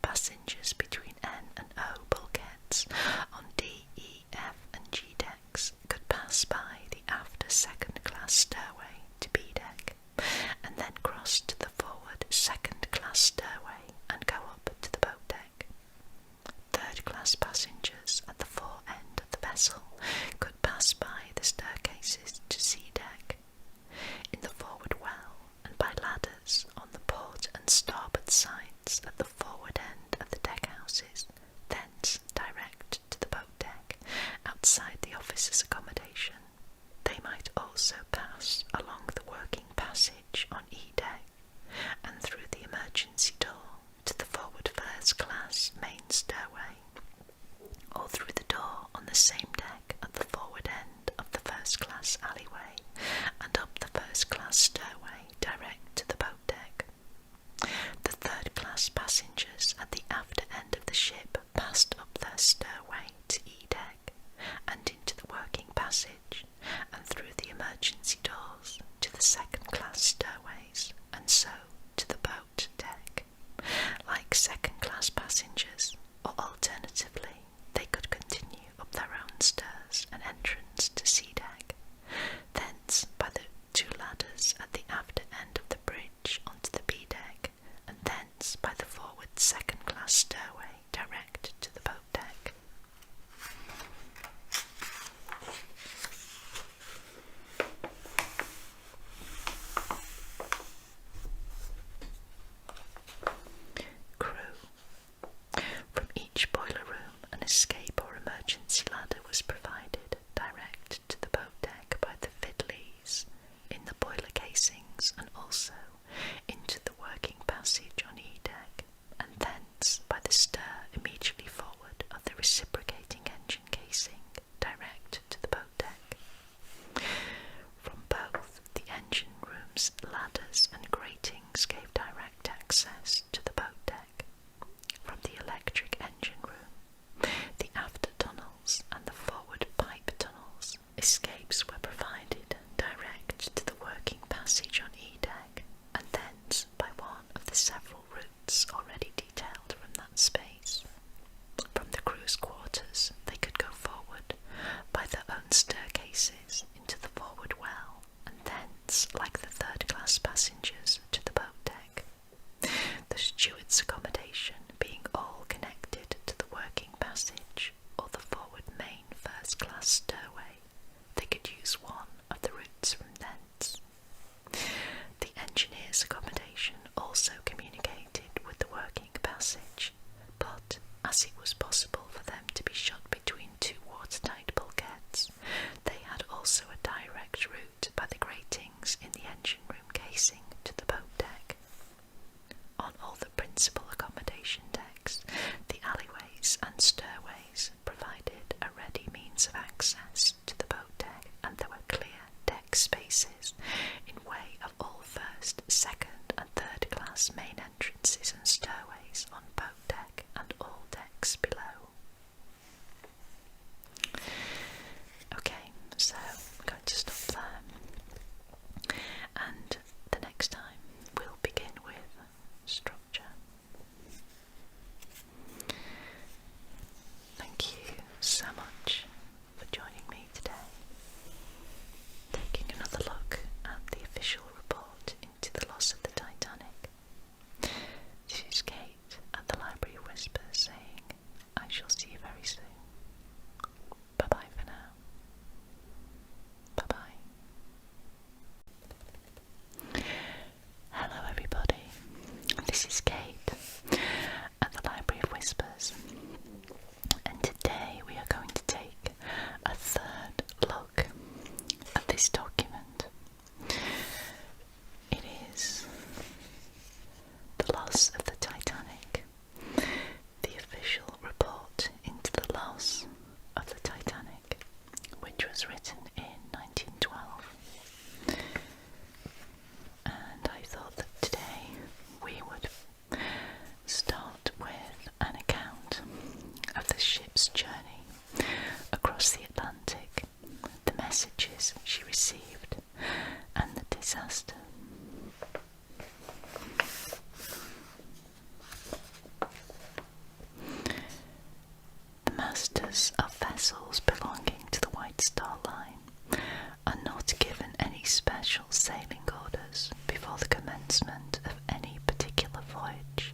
Passengers between N and O bulkheads on D, E, F and G decks could pass by the after second-class stairway to B deck, and then cross to the forward second-class stairway and go up to the boat deck. Third-class passengers at the fore end of the vessel could pass by the staircases to C deck. In the forward well and by ladders on the port and starboard sides at the forward end of the deck houses, class main stairway, or through the door on the same deck at the forward end of the first class alleyway, and up the first class stairway direct to the boat deck. The third class passengers at the after end of the ship passed up their stairway to E deck and into the working passage, and through the emergency doors to the second class stairways, and so to the boat deck. Like second class passengers, or alternatively, they could continue up their own stairs and entrance to C deck, thence by the two ladders at the after end of the bridge onto the B deck, and thence by the forward second class stairway direct to the boat deck. Crew. From each boiler room, an escape or emergency ladder was provided direct to the boat deck by the fiddlies in the boiler casings, and also into the working passage on E deck, and thence by the stair immediately forward of the reciprocating engine casing direct to the boat deck. From both the engine rooms, ladders and gratings gave direct access to the boat deck. From the electric engine room, the after tunnels and the forward pipe tunnels, escapes were provided direct to the working passage on E deck, and thence by one of the several routes already detailed from that space. From the crew's quarters, they could go forward by their own staircases into the forward well, and thence, like the third class passengers, to the boat deck. The steward's accommodation being all connected to the working passage or the forward main first class stairway, they could use one of the routes from thence. The engineer's accommodation also communicated with the working passage, but as it was possible for them to be shut between two watertight bulkheads, they had also a direct route by the gratings in the engine room casing to the boat deck. On all the principal accommodation decks, the alleyways and stairways provided a ready means of access to the boat deck, and there were clear deck spaces in way of all first, second and third class main entrances and stairways on boat deck and all decks below. Okay, so I'm going to stop there, and the next time we'll begin with structure. Thank you so much for joining me today, taking another look at the official report into the loss of the Titanic. This is Kate at the Library of Whispers saying, I shall see you very soon. Bye bye for now. Bye bye. Hello everybody, this is Kate at the Library of Whispers, and today we are going to take a third look at this document. It is The Loss of the Titanic, the official report into the loss of the Titanic, which was written in 1912. And I thought that today we would start with an account of the ship's journey across the Atlantic, the messages she received, and the disaster. The masters of vessels belonging to the White Star Line are not given any special sailing orders before the commencement of any particular voyage.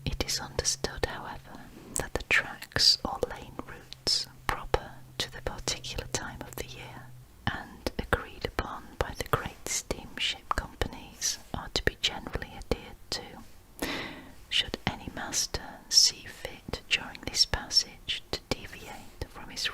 It is understood, however, that the tracks or lane routes proper to the particular time of the year and agreed upon by the great steamship companies are to be generally adhered to, should any master see fit during this passage to deviate from his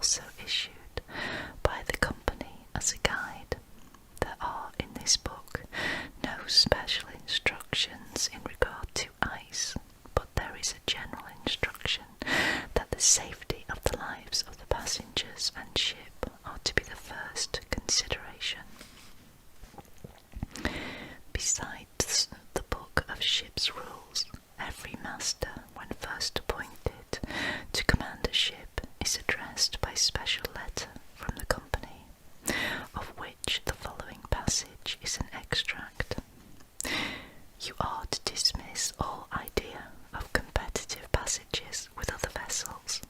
also issued by the company as a guide. There are in this book no special instructions in regard to ice, but there is a general instruction that the safety of the lives of the passengers and ship are to be the first consideration. Besides the book of ship's rules, every master, when first appointed to command a ship, is addressed by special letter from the company, of which the following passage is an extract. You are to dismiss all idea of competitive passages with other vessels,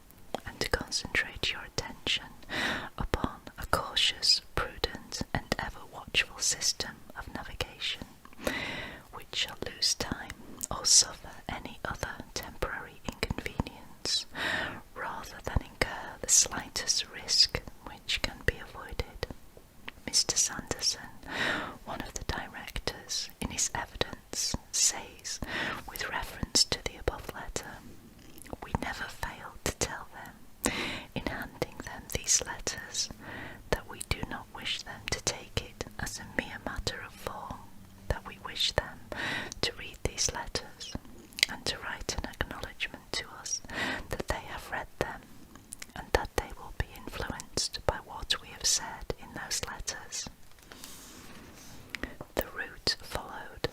and to concentrate your attention upon a cautious, prudent, and ever watchful system of navigation, which shall lose time or suffer any other temporary inconvenience, rather than incur the slightest risk which can be avoided. Mr. Sanderson, one of the directors, in his evidence, says, with reference to the above letter, we never failed to tell them, in handing them these letters, that we do not wish them to take it as a mere matter of form, that we wish them to read these letters, and to write an acknowledgment to us that they have read them, and that they will be influenced by what we have said in those letters. The route followed.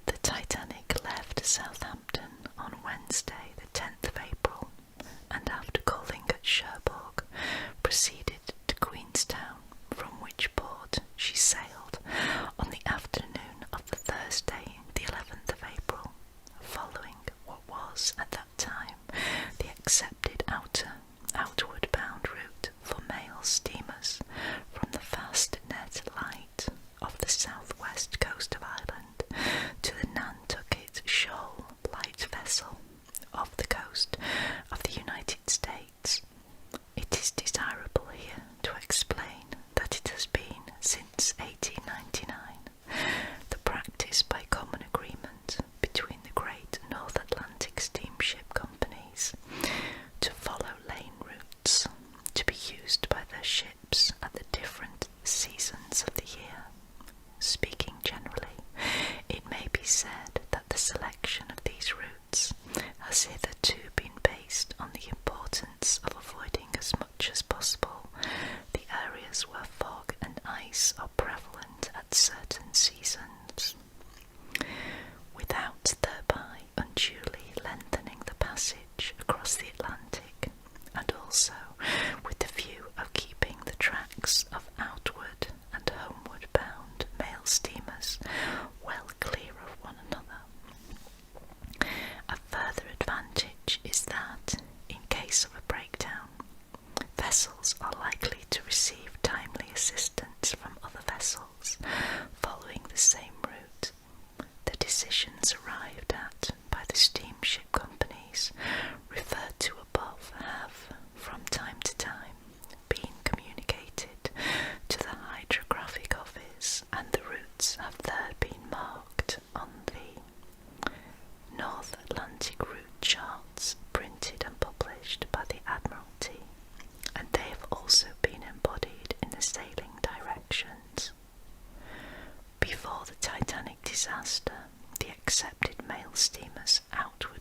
The Titanic left Southampton on Wednesday the 10th of April, and after calling at Cherbourg, proceeded to Queenstown, from which port she sailed on the afternoon of the Thursday, the 11th of April, following what was at that time the accepted outward bound route for mail steamers from the fast net light of the southwest coast of Ireland to the Nantucket Shoal light vessel off the coast of the United States. It is desirable here to explain that it has been since 1899 the practice by common agreement between the great North Atlantic steamship companies to follow lane routes to be used by their ships at the different seasons of the year. Speaking generally, it may be said that the selection of these routes has hitherto been based on the importance of avoiding as much as possible the areas where fog and ice are prevalent at certain seasons, without thereby unduly lengthening the passage across the Atlantic, and also with the view of keeping the tracks of outward and homeward bound mail steamers well clear of one another. A further advantage is that, in case of a breakdown, vessels are likely to receive timely assistance from other vessels following the same route. The decisions arrived at by the steamship companies referred to above have, from time to time, been communicated to the Hydrographic Office, and the routes have there been marked on the North Atlantic route charts printed and published by the Admiralty, and they have also been embodied in the sailing directions. Before the Titanic disaster, the accepted mail steamers outward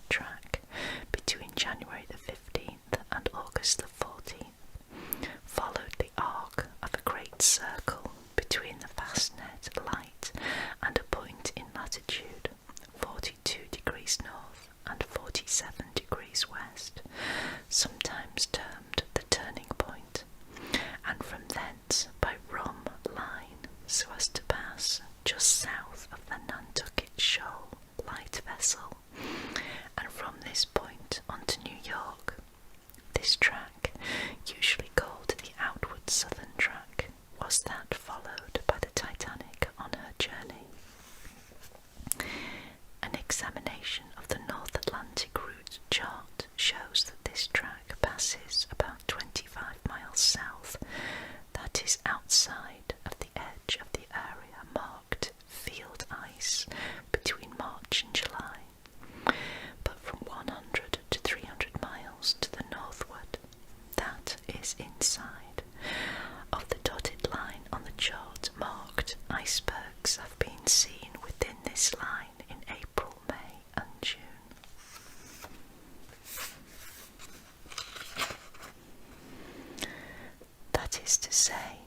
to say,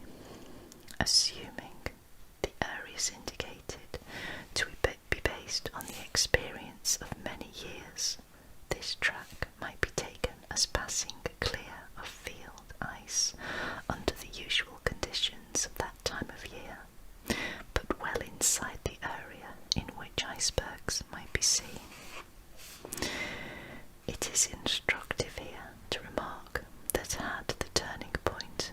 assuming the areas indicated to be based on the experience of many years, this track might be taken as passing clear of field ice under the usual conditions of that time of year, but well inside the area in which icebergs might be seen. It is instructive here to remark that had the turning point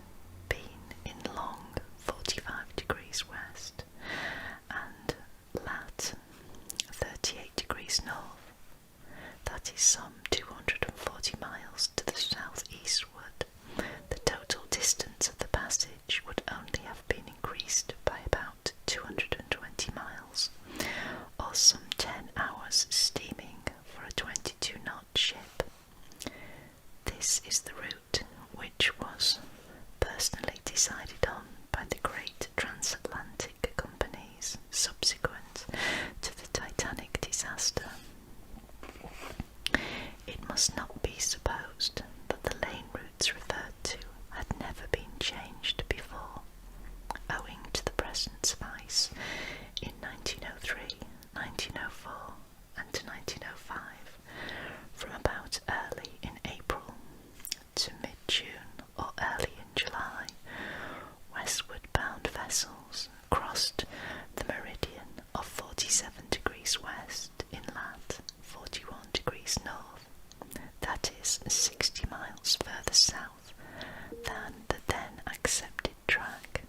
been in long 45 degrees west and lat 38 degrees north, that is some 240 miles to the southeastward, the total distance of the passage would only have been increased by about 220 miles, or some 10 hours steaming for a 22-knot ship. This is the route which was personally decided on by the great transatlantic companies subsequent to the Titanic disaster. It must not be supposed that the lane routes referred to had never been changed before, owing to the presence of ice in 1903, 1904 and 1905, from about early in April to mid-June or early in July. Westward bound vessels crossed the meridian of 47 degrees west in lat 41 degrees north, that is 60 miles further south than the then accepted track.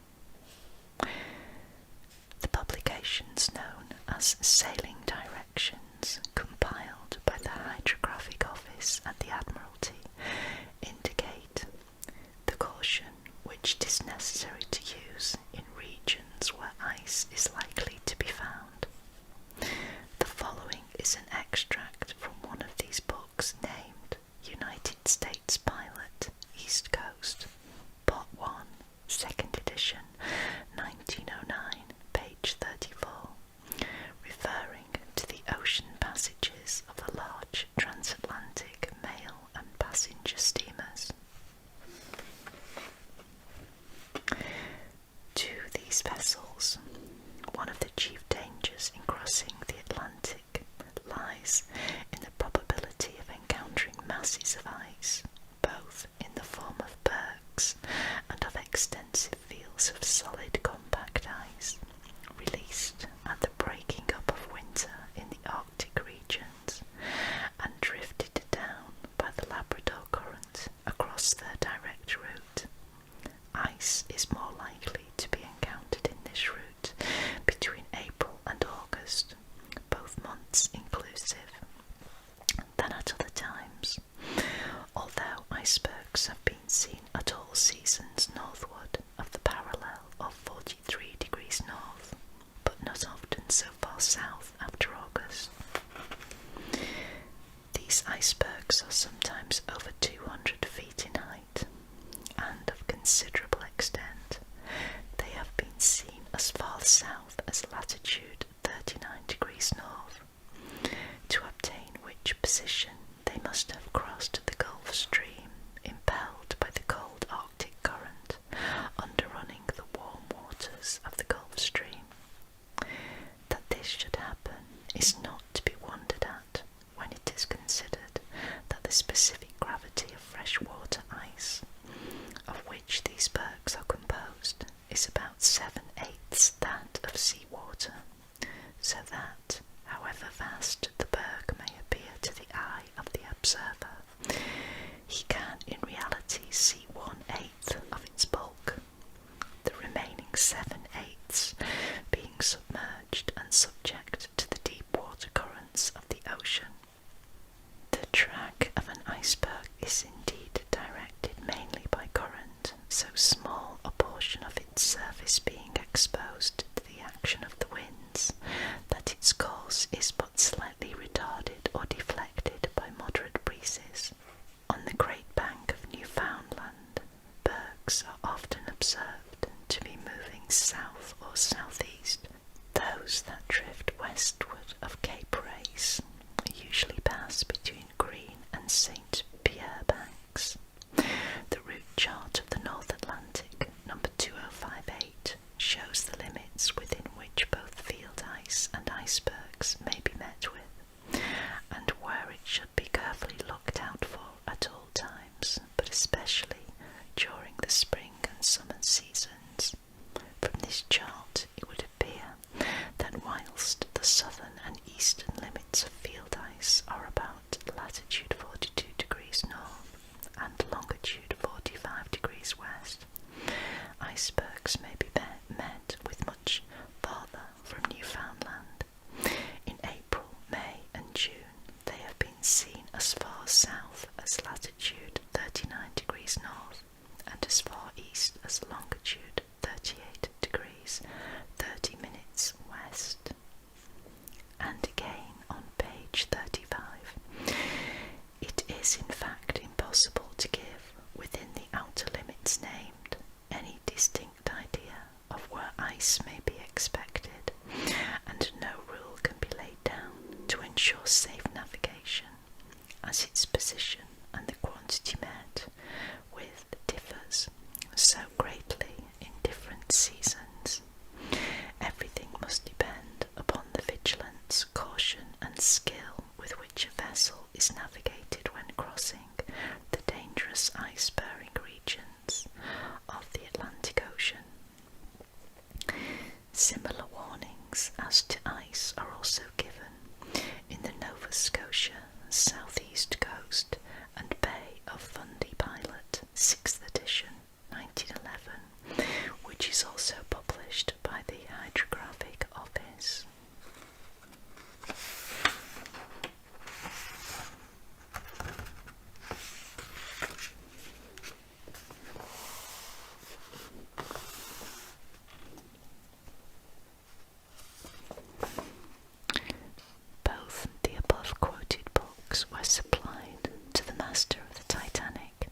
The publications known as Sailing Directions, compiled by the Hydrographic Office at the Admiralty, indicate the caution which it is necessary to use in regions where ice is likely to be found. The following is an extract from one of these books named United States Pilot, East Coast, Part 1, 2nd edition, 1909, page 34, referring to the ocean passages of the large transatlantic mail and passenger steamers. To these vessels, one of the chief dangers in crossing the Atlantic lies in the probability of encountering masses of ice, both in the form of bergs and of extensive fields of solid compact ice, released at the breaking up of winter in the Arctic regions, and drifted down by the Labrador Current across their direct route. Ice is more likely to be encountered in this route between April and August, both months inclusive, than at other times, although icebergs have been seen at all seasons northward of the parallel of 43 degrees north, but not often so far south after August. These icebergs are sometimes over 200 feet in height, and of considerable extent. They have been seen as far south as latitude 39 degrees north, to obtain which position they must have crossed the Gulf Stream, impelled by the cold Arctic current, underrunning the warm waters of the Gulf Stream. That this should happen is not to be wondered at when it is considered that the specific gravity of freshwater ice, of which these bergs are composed, is about 7/8 that of sea water, so that, however vast the berg may appear to the eye of the observer, he can in reality see 1/8 of its bulk, the remaining 7/8 being submerged and subject to the deep water currents of the ocean. The track of an iceberg is indeed directed mainly by current, so small a portion of its surface being exposed to the action of the winds, that its course is but slightly retarded or deflected by moderate breezes. On the Great Bank of Newfoundland, bergs are often observed to be moving south or southeast. Those that drift westward of Cape Race usually pass between Green and St. Pierre banks. The route chart of the North Atlantic, No. especially during the spring and summer seasons. From this chart it would appear that whilst the southern and eastern limits of field ice are about latitude 42 degrees north and longitude 45 degrees west, icebergs may be met with much farther from Newfoundland. In April, May and June they have been seen as far south as latitude 39 degrees north and as far east as longitude 38 degrees 30 minutes west. And again on page 35, it is in fact impossible to give, within the outer limits named, any distinct idea of where ice may be expected, and no rule can be laid down to ensure safe navigation, as its position and the quantity met with differs so greatly in different seasons. Everything must depend upon the vigilance, caution and skill with which a vessel is navigated when crossing the dangerous ice-bearing regions of the Atlantic Ocean. Similar warnings as to ice are also given in the Nova Scotia southeast coast and Bay of Fundy Pilot, 6th edition, 1911, which is also published by the Hydrographic Office. Both the above quoted books were supplied to the master of the Titanic,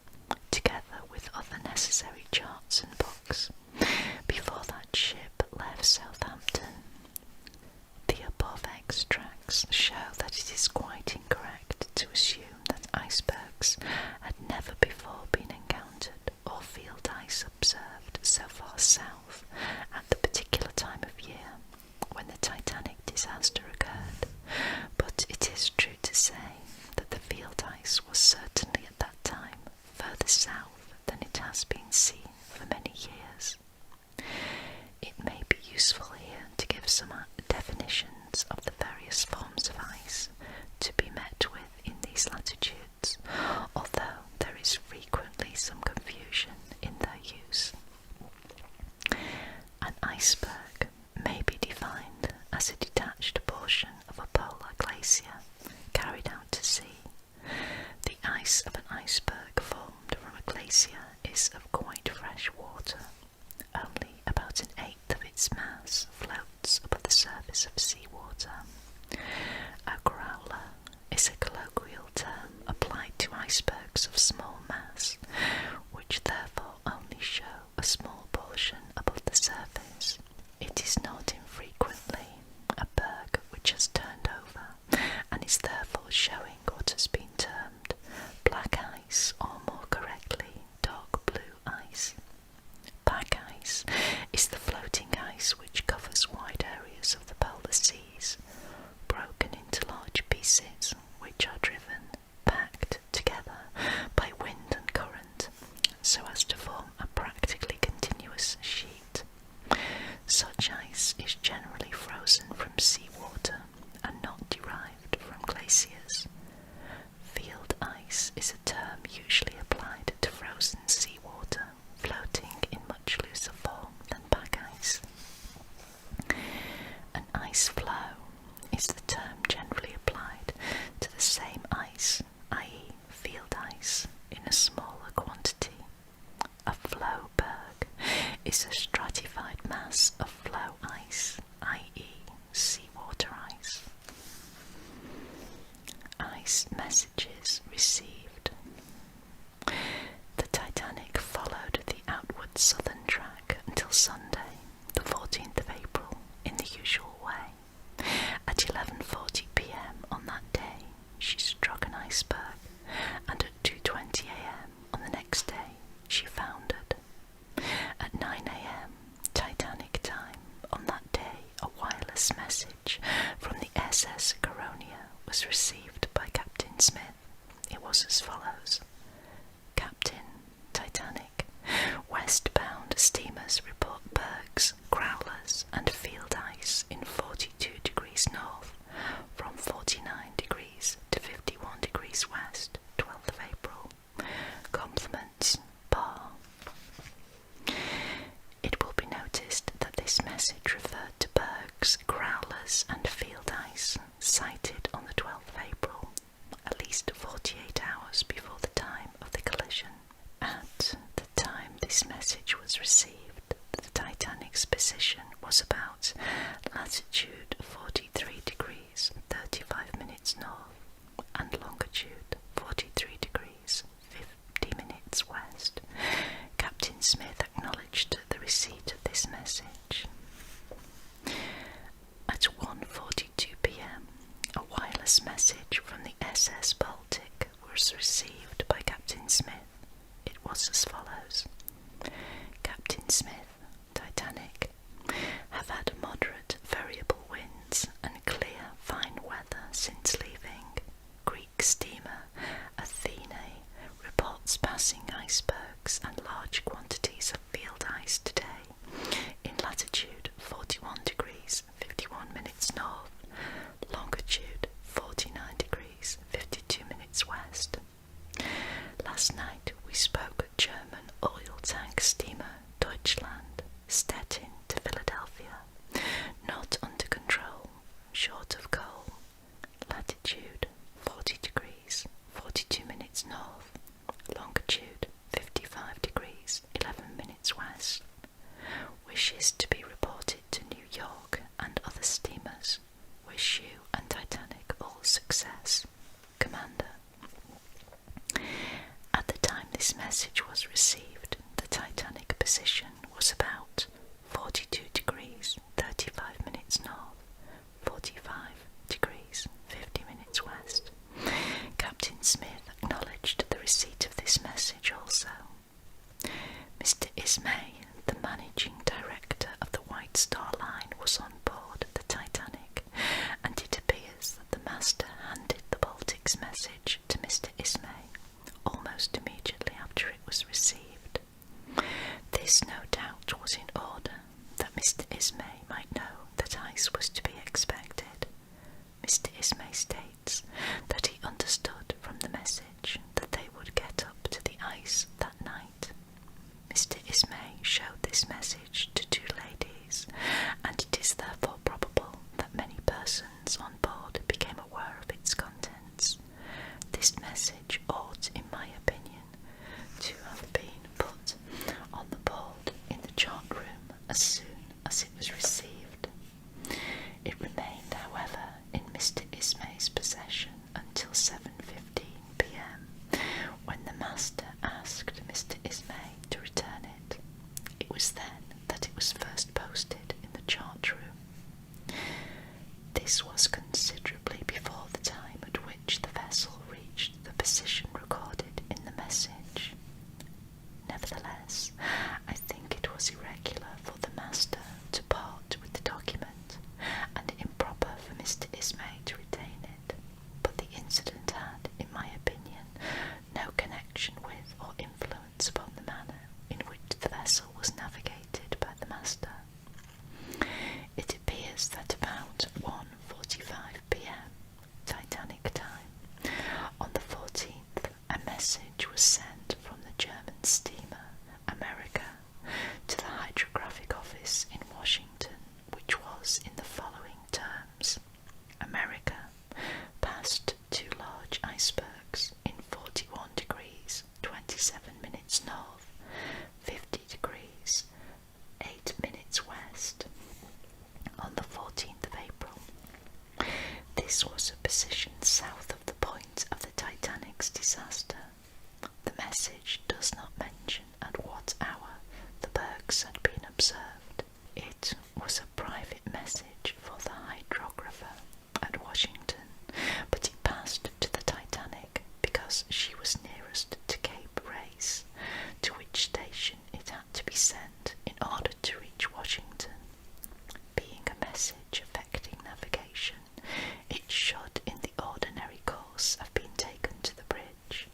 together with other necessary charts and books, before that ship left Southampton. The above extracts show that it is quite incorrect to assume that icebergs had never before been encountered or field ice observed so far south at the particular time of year when the Titanic disaster occurred, but it is true to say that the field ice was certainly at that time further south than it has been seen for many years. It may be useful here to give some definitions of the various forms of ice to be met with in these latitudes, although there is frequently some confusion in their use. An iceberg may be defined as a detached portion of a polar glacier carried out to sea. The ice of an iceberg formed from a glacier is of quite fresh water. Only about an eighth of its mass floats above the surface of seawater. A growler is a colloquial term applied to icebergs of small mass, which therefore only show a small portion above the surface. It is not infrequently a berg which has turned over and is therefore showing what has been termed black ice, or more correctly dark blue ice. Pack ice is the floating ice which covers wide areas of the polar seas, broken into large pieces which are driven, packed together by wind and current, so as to form a practically continuous sheet. Such ice is generally frozen from seawater and not derived from glaciers. Field ice is a term usually applied to frozen seawater floating in much looser form than pack ice. An ice flow is the term generally applied to the same ice, i.e. field ice, in a smaller quantity. A flow berg is a stratified mass of flow ice, i.e. seawater ice. Ice messages received. The Titanic followed the outward southern track until Sunday, the 14th of April, in the usual way. At 11:40 p.m. on that day, she struck an iceberg, and at 2:20 a.m. on the next day, she foundered. At 9 a.m. Titanic time on that day, a wireless message from the SS Caronia was received by Captain Smith. It was as follows: Captain, was as follows. Captain Smith, Titanic, have had moderate variable winds and clear fine weather since leaving. Greek steamer Athene reports passing icebergs and large quantities of field ice today in latitude 41 degrees 51 minutes north, longitude 49 degrees 52 minutes west. Last night we spoke German oil tank steamer Deutschland, Stettin to Philadelphia, not under control, short of coal, latitude 40 degrees 42 minutes north, longitude 55 degrees 11 minutes west. Wishes to be reported to New York and other steamers. Wish you and Titanic all success. Commander. At the time this message was received, the Titanic position was about 42 degrees 35 minutes north, 45 degrees 50 minutes west. Captain Smith acknowledged the receipt of this message also. Mr. Ismay, the managing director of the White Star Line, was on board the Titanic, and it appears that the master handed the Baltic's message to Mr. Ismay almost immediately after it was received. This no doubt was in order that Mr. Ismay might know that ice was to be expected. Mr. Ismay states that he understood from the message that they would get up to the ice that night. Mr. Ismay showed this message to two ladies, and it is therefore probable that many persons on board became aware of its contents. This message ought, in my opinion, to have been put on the board in the chart room as soon as it was received. It remained, however, in Mr. Ismay's possession until 7:15 p.m, when the master asked Mr. Ismay to return it. It was then that it was first posted in the chart room. This was considerably before the time at which the vessel reached the position recorded in the message. Nevertheless, I think it was irregular for the master to part with the document, and improper for Mr. Ismay to retain it, but the incident had, in my opinion, no connection with or influence upon the manner in which the vessel was navigated by the master. It appears that about 1:45 p.m. Titanic time, on the 14th, a message was sent from the German steamer America to the hydrographic office in Washington, which was in the following terms. America passed two large icebergs in 41 degrees 27 minutes north, 50 degrees 8 minutes west, on the 14th of April. This was a position south of the point of the Titanic's disaster. The message does not mention at what hour the bergs had been observed. It was a private message for the hydrographer at Washington, but it passed to the Titanic because she was nearest to Cape Race, to which station it had to be sent in order to reach Washington. Being a message affecting navigation, it should in the ordinary course have been taken to the bridge.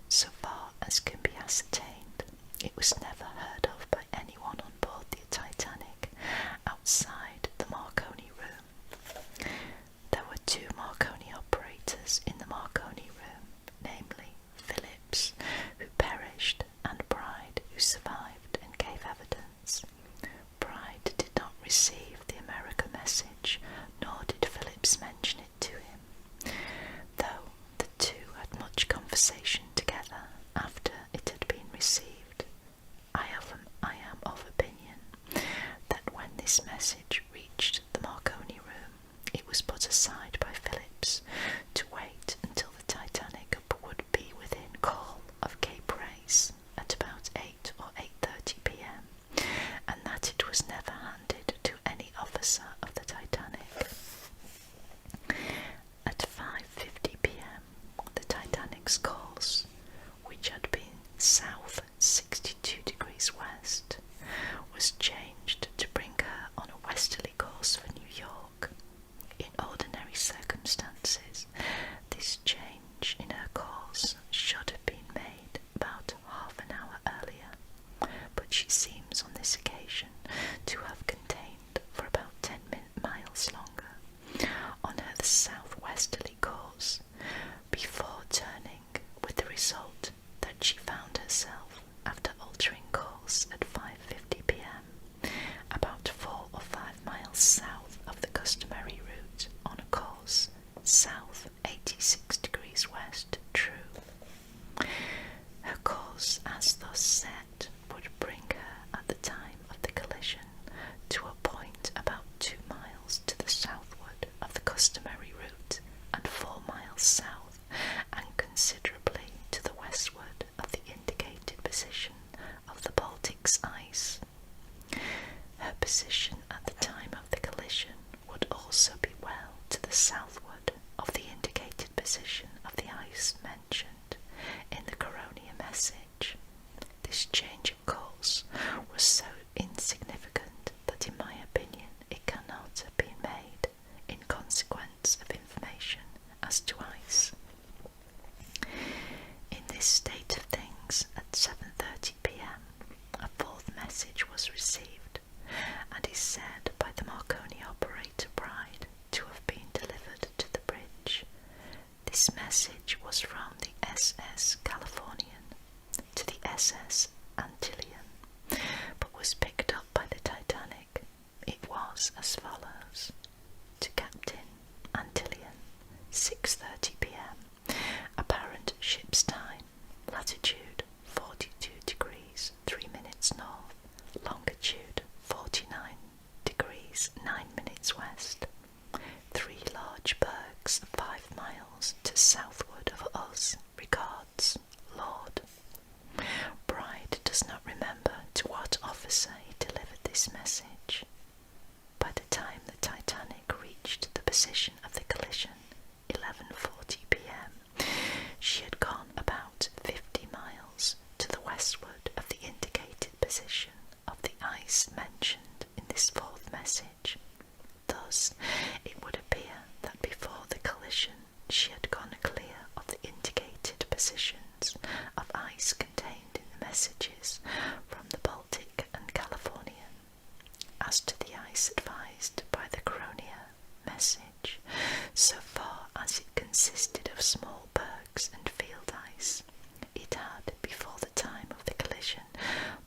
So far as can be ascertained, it was never heard of by anyone on board the Titanic outside the Marconi room. There were two Marconi operators in the Marconi room, namely Phillips, who perished, and Bride, who survived and gave evidence. Bride did not receive the America message, nor did Phillips mention it to him, though the two had much conversation together after it had been received. I am of opinion that when this message reached the Marconi room, it was put aside by Phillips to wait until the Titanic would be within call of Cape Race at about 8 or 8:30 p.m, and that it was never handed to any was changed to bring her on a westerly course for New York. In ordinary circumstances, this change in her course should have been made about half an hour earlier, but she seems on this occasion to have contained for about 10 miles longer on her southwesterly course before turning, with the result that she found herself, after altering course at 5:50 p.m, about 4 or 5 miles south of the customary route on a course south 86 degrees west true. Her course, as thus set, would bring her at the time of the collision to a point about 2 miles to the southward of the customary route and 4 miles south and considerably to the westward of the indicated position of the Baltic's ice. Her position at the time of the collision would also be well to the southward of the indicated position of the ice mentioned in the Coronia message. This change of course was so insignificant that in my opinion it cannot have been made in consequence of information as to ice. In this state of things, at 7:30 p.m, a fourth message was received, and is said by the Marconi operator Bride to have been delivered to the bridge. This message was from the SS Californian to the SS Antillean, but was picked up by the Titanic. It was as follows: to Captain Antillean, 6:30 p.m, apparent ship's time, latitude 42 degrees 3 minutes north, longitude 49 degrees 9 minutes west. 3 large bergs 5 miles to southward of us. Regards, Lord. Bride does not remember to what officer he delivered this message. By the time the Titanic reached the position of the collision, 11:40 p.m, she had gone about 50 miles to the westward of the indicated position of the ice mentioned in this fourth message. Thus, it would appear that before the collision she had gone clear of the indicated positions of ice contained in the messages from the Baltic and Californian. As to the ice advised by the Coronia message, so far as it consisted of small bergs and field ice, it had, before the time of the collision,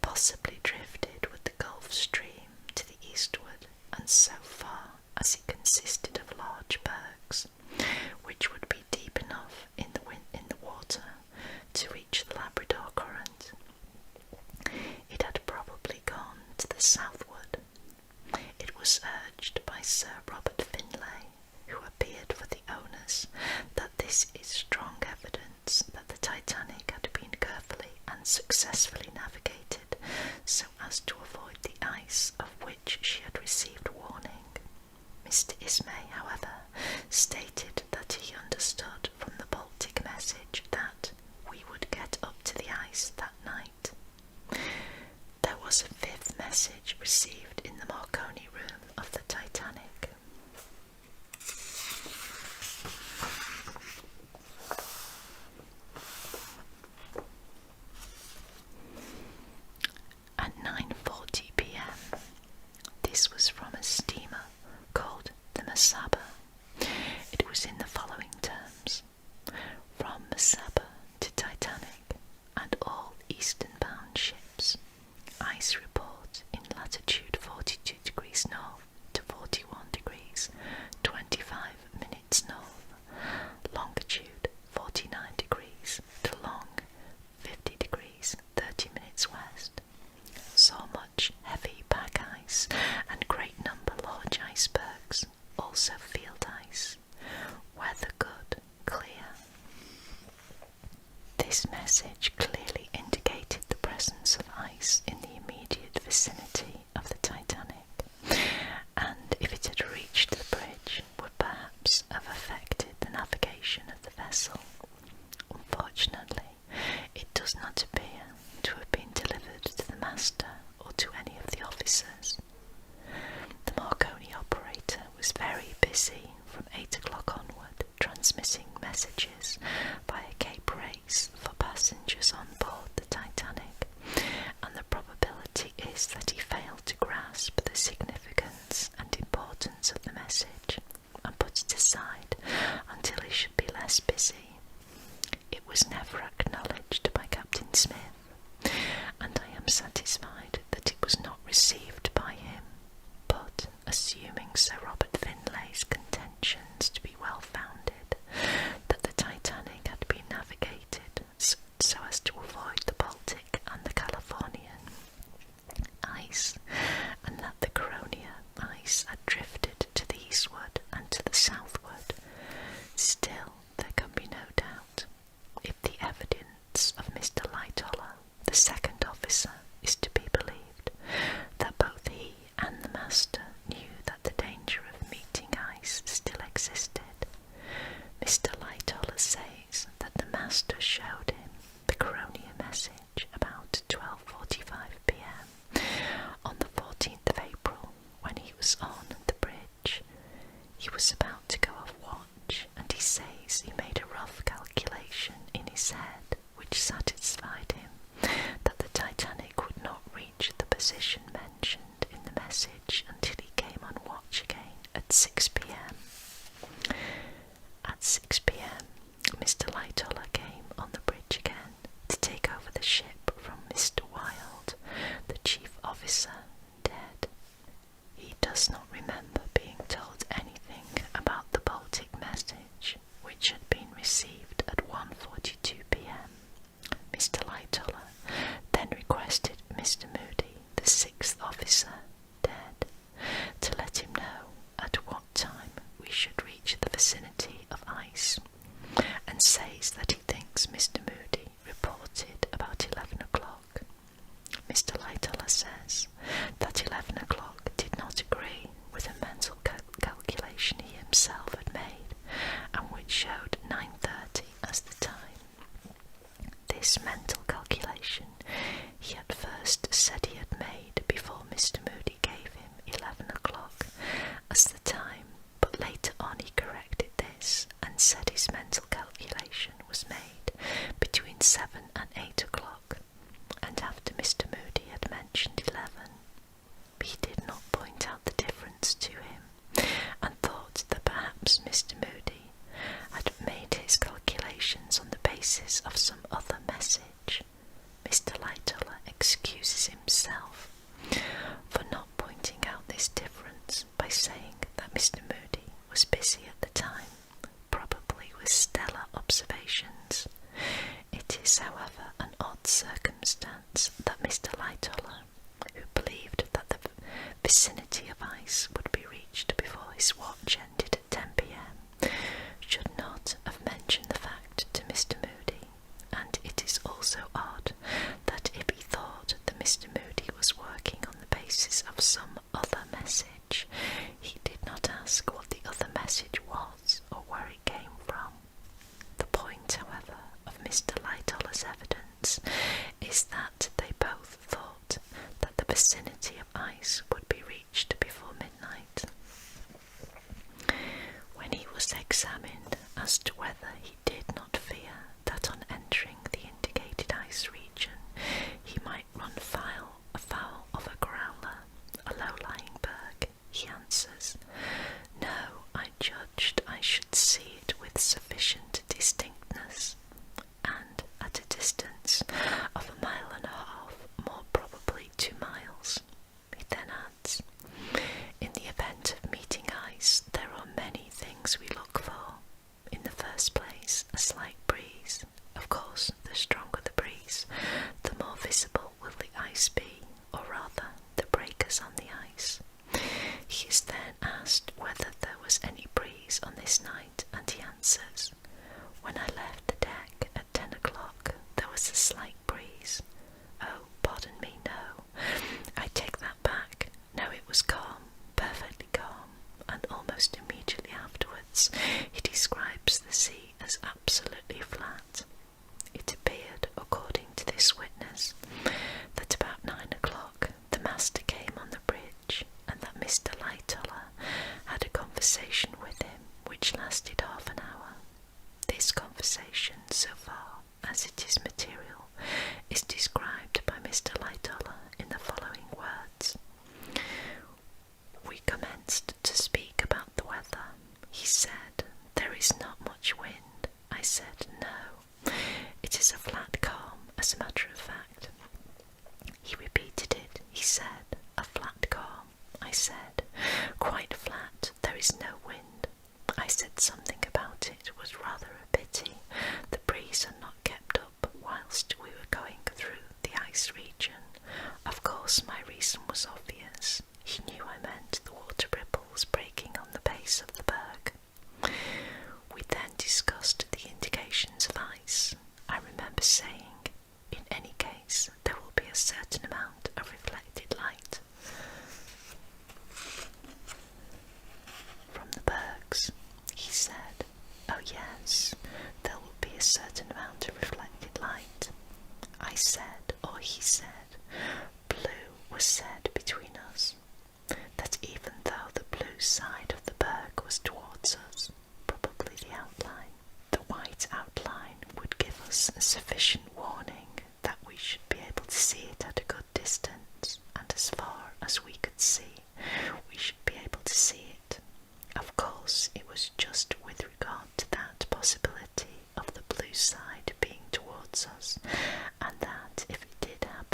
possibly drifted with the Gulf Stream to the eastward, and so far as it consisted of large bergs, which would be deep enough in the water to reach the Labrador Current, it had probably gone to the southward. It was urged by Sir Robert Finlay, who appeared for the owners, that this is strong evidence that the Titanic had been carefully and successfully navigated so as to avoid the ice of which she had received warning. Mr. Ismay, however, stated that he understood from the Baltic message that we would get up to the ice that night. There was a fifth message received in the Marconi room of the Titanic. At 9:40 p.m, this was from a steamer called the Mesaba. It was in the following terms: from Mesaba to Titanic and all eastern-bound ships, ice report in latitude 42 degrees north to 41 degrees 25 minutes north, longitude 49 degrees to long 50 degrees 30 minutes west. So much heavy pack ice and great number large icebergs, also field ice. Weather good, clear. This message clearly indicated the presence of ice in the immediate vicinity of the Titanic, and if it had reached the bridge, would perhaps have affected the navigation of the vessel. Unfortunately, it does not appear to have been delivered to the master or to any of the officers Mr. Wilde, the chief officer, dead. He does not remember being told anything about the Baltic message, which had been received at 1:42 p.m. Mr. Lightoller then requested Mr. Moody, the sixth officer, dead, to let him know at what time we should reach the vicinity of ice, and says that he thinks Mr. Moody reported about 11 o'clock. Mr. Lightoller says that 11 o'clock did not agree with a mental calculation he himself had made, and which showed 9:30 as the time. This mental calculation he at first said he had made before Mr. Moody gave him 11 o'clock as the time, but later on he corrected this and said his mental calculation was made between 7 and 8 o'clock, and after Mr. Moody had mentioned 11, he did not point out the difference to him, and thought that perhaps Mr. Moody had made his calculations on the basis of some other message. Mr. Lightoller excuses himself for not pointing out this difference by saying that Mr. Moody was busy at the time, probably with stellar observations. It is, however, an odd circumstance that Mr. Lightoller, who believed that the vicinity of ice would be reached before his watch ended at 10 p.m, should not have mentioned the fact to Mr. Moody, and it is also odd that if he thought that Mr. Moody was working on the basis of some other message, he did not ask what the other message was or where it came from. The point, however, of Mr. Lightoller's evidence is that they both thought that the vicinity of ice would be reached before midnight. When he was examined as to whether he did not fear that on entering the indicated ice region he might run afoul of a growler, a low-lying berg, he answers, "No, I judged I should see it with sufficient distinctness, and at a distance of 1.5 miles, more probably 2 miles. He then adds, "In the event of meeting ice, there are many things we look for. In the first place, a slight breeze. Of course, the stronger the breeze, the more visible will the ice be, or rather, the breakers on the ice." He is then asked whether there was any breeze on this night, and he answers, "When I left the deck at 10 o'clock, there was a slight breeze. Oh, pardon me, no. I take that back. No, it was calm, perfectly calm, and almost immediately afterwards he describes the sea as absolutely flat. It appeared, according to this witness, that about 9 o'clock the master came on the bridge, and that Mr. Lightoller had a conversation with him which lasted half an hour. This conversation, so far as it is material, is described by Mr. Lightoller in the following words. We commenced to speak about the weather. He said, "There is not much wind." I said, "No, it is a flat calm, as a matter of fact." He repeated it. He said, "A flat calm." I said, "Quite flat, there is no wind." I said something about it was rather a pity the breeze had not kept up whilst we were going through the ice region. Of course my reason was obvious. He knew I meant the water ripples breaking on the base of the berg. We then discussed the indications of ice. I remember saying, "In any case, there will be a certain amount of reflected light from the bergs." He said, "Oh yes, there will be a certain amount of reflected light." I said, or he said, blue was said between us, that even though the blue side of the berg was towards us, probably the outline, the white outline would give us sufficient warning that we should be able to see it at a good distance, and as far as we could see, we should be able to see it. Of course, it was just with regard to that possibility of the blue side being towards us, and that if it did happen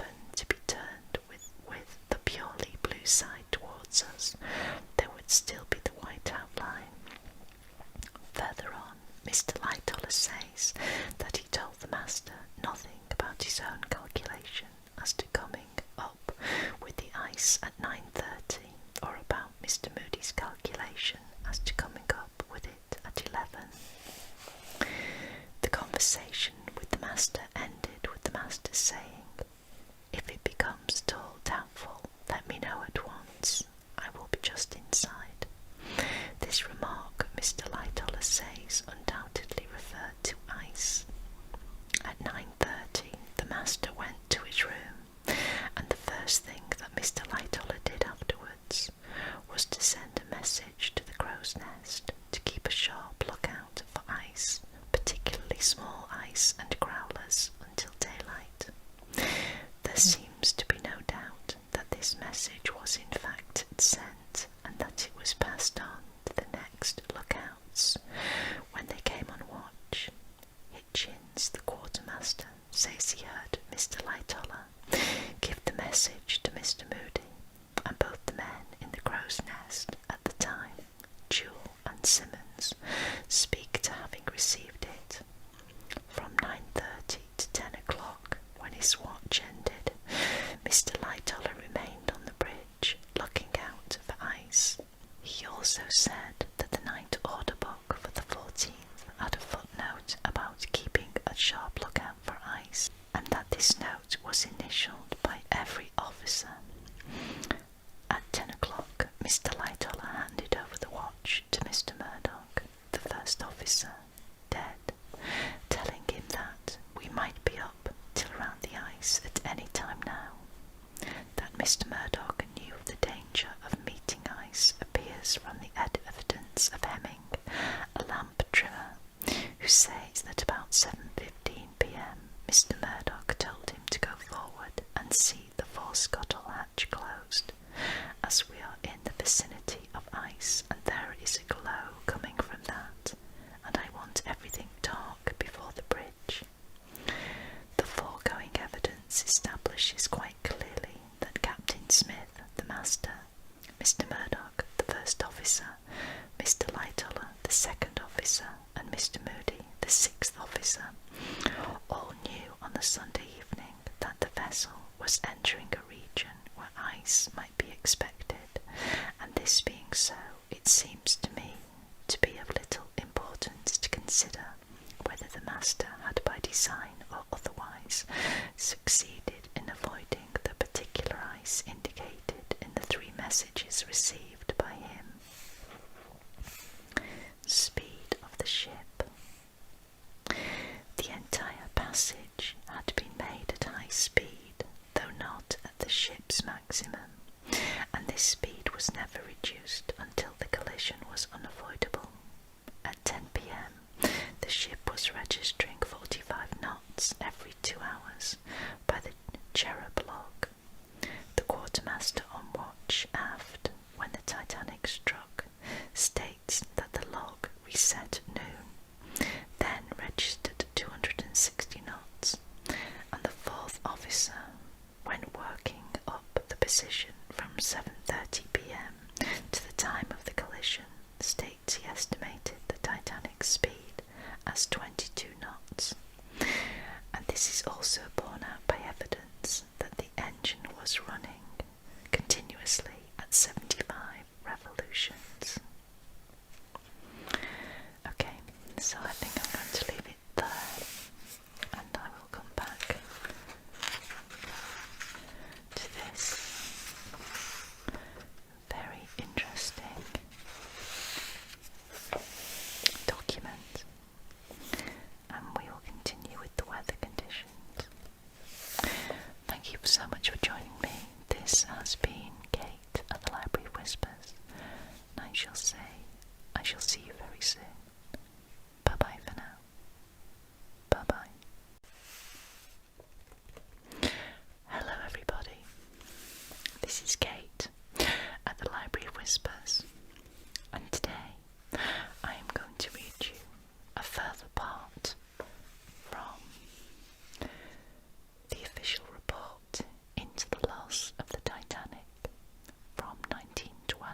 still be the white outline. Further on, Mr. Lightoller says that he told the master nothing about his own calculation as to coming up with the ice at 9:30, or about Mr. Moody's calculation as to coming up with it at 11. The conversation with the master ended with the master saying, "If it becomes at all doubtful, let me know at once. I will be just inside." This remark, Mr. Lightoller says, undoubtedly referred to ice. At 9:30, the master went to his room, and the first thing that Mr. Lightoller did afterwards was to send a message to the crow's nest to keep a sharp lookout for ice, particularly small ice and growlers, until daylight. There seems to be no doubt that this message was in fact sent, and that it was passed on to the next lookouts. When they came on watch, Hitchins, the quartermaster, says he heard Mr. Lightoller give the message to Mr. Moody, and both the men in the crow's nest at the time, Jewell and Simmons, speak to having received it. From 9:30 to 10 o'clock, when his watch ended, Mr. Lightoller remained on the bridge, looking out for ice. He also said that the night order book for the 14th had a footnote about keeping a sharp lookout for ice, and that this note was initialed by every officer. At 10 o'clock, Mr. Lightoller handed over the watch to Mr. Murdoch, the first officer, dead, telling him that we might be up till around the ice at any time now. That Mr. Murdoch knew of the danger of meeting ice appears from the evidence of Hemming, a lamp trimmer, who says that about 7:15 p.m. Mr. Murdoch told him to go forward and see the fore-scuttle hatch closed, as we are in the vicinity of ice and there is a glow coming from that, and I want everything dark before the bridge. The foregoing evidence establishes quite clearly that Captain Smith, the master, Mr. Murdoch, the first officer, Mr. Lightoller, the second officer, and Mr. Moody, the sixth officer, all knew on the Sunday evening that the vessel was entering a region where ice might be expected, and this being so, it seems to me to be of little importance to consider whether the master had by design or otherwise succeeded in avoiding the particular ice indicated in the 3 messages received by him. Speed of the ship. The entire passage had been made at high speed, though not at the ship's maximum, and this speed was never reduced until the collision was unavoidable. At 10 p.m. the ship was registering 45 knots every 2 hours by the Cherub log. The quartermaster on watch aft when the Titanic struck states that the log reset at noon, then registered 260 knots, and the 4th officer, when working up the position from 7:30 p.m. to the time of the collision, states he estimated the Titanic's speed as 22 knots, and this is also borne out by evidence that the engine was running continuously at 75 revolutions. Okay, so I think I'm going to leave it there, and I will come back to this very interesting document, and we will continue with the weather conditions. Thank you so much for joining me. This has been Kate at the Library of Whispers, and I shall see you very soon. Bye bye for now. Bye bye. Hello everybody. This is Kate at the Library of Whispers, and today I am going to read you a further part from the official report into the loss of the Titanic from 1912.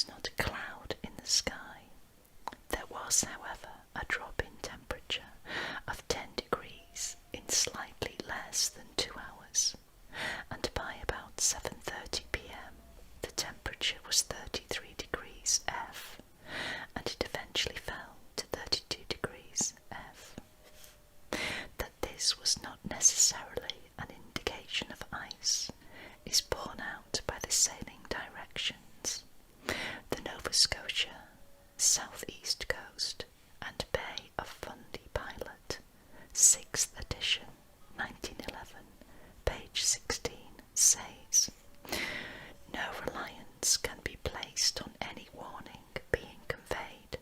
was not a cloud in the sky. There was, however, a drop in temperature of 10 degrees in slightly less than 2 hours, and by about 7:30 p.m. the temperature was 33 degrees F, and it eventually fell to 32 degrees F. That this was not necessarily an indication of ice is borne out by the sailing directions. The Nova Scotia, Southeast Coast and Bay of Fundy Pilot, 6th edition, 1911, page 16, says, "No reliance can be placed on any warning being conveyed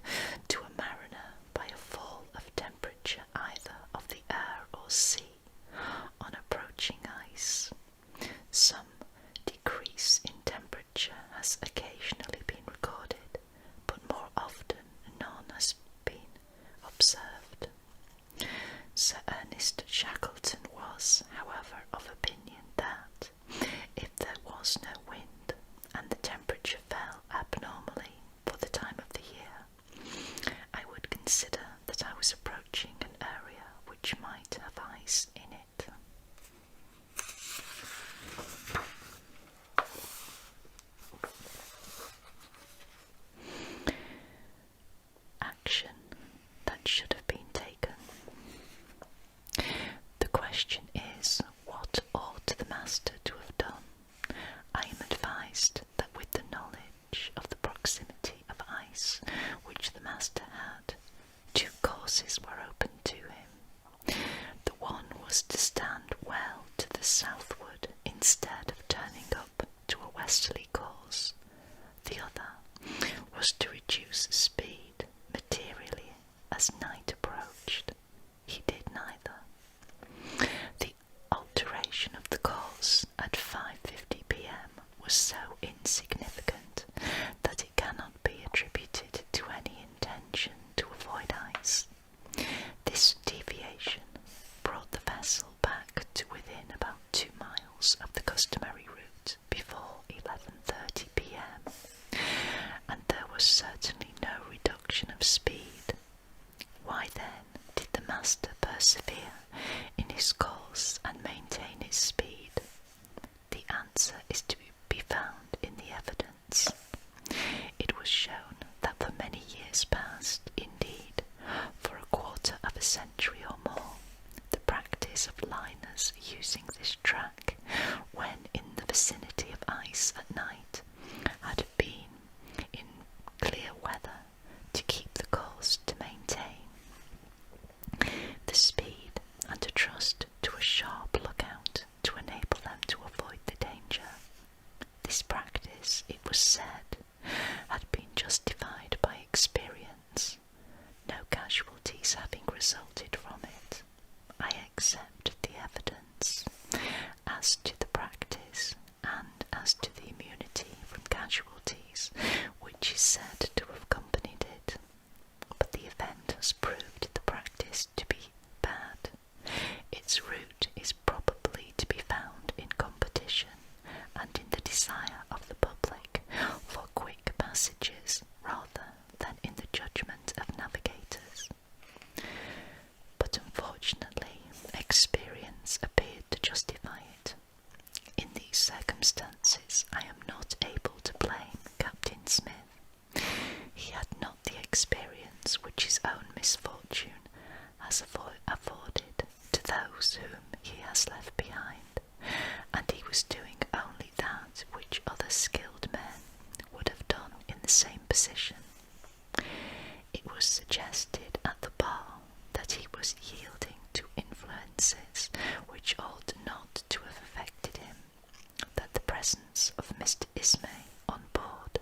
to a mariner by a fall of temperature either of the air or sea on approaching ice. Some decrease in temperature has occasionally been recorded, but more often none has been observed." Sir Ernest Shackleton was, however, of opinion that, if there was no wind and the temperature fell abnormally for the time of the year, I would consider that I was approaching an area which might have ice in it. Action that should have been taken. The question is, what ought the master to have done? I am advised that with the knowledge of the proximity of ice which the master had, 2 courses were open to him. The one was to stand well to the southward instead of turning up to a westerly course. The other was to reduce speed materially as night approached. He did neither. The alteration of the course at 5:50 p.m. was so insignificant that it cannot be attributed to any intention to avoid ice. This deviation brought the vessel back to within about 2 miles of the customary route before 11:30 p.m, and there was certainly no reduction of speed. Why then did the master persevere in his course and maintain his speed? The answer is to be found in the evidence. It was shown that for many years past, indeed, for a quarter of a century or more, the practice of liners using this track when in the vicinity of ice at night had been, in clear weather, to keep the course to maintain the speed and to trust to a sharp lookout to enable them to avoid the danger. This practice, it was said, had been justified by experience, no casualties having resulted from it. I accept the evidence as to the practice and as to the immunity from casualties which is said to have accompanied it, but the event has proved the practice to be bad. Its root is probably to be found in competition and in the desire of the public for quick passages rather than in the judgment of navigators. But unfortunately, experience appeared to justify it. In these circumstances, I am not able to blame Captain Smith. He had not the experience which his own misfortune has afforded to those whom he has left behind, and he was doing only that which other skilled men would have done in the same position. It was suggested at the bar that he was yielding to influences which ought not to have affected him, that the presence of Mr. Ismay on board,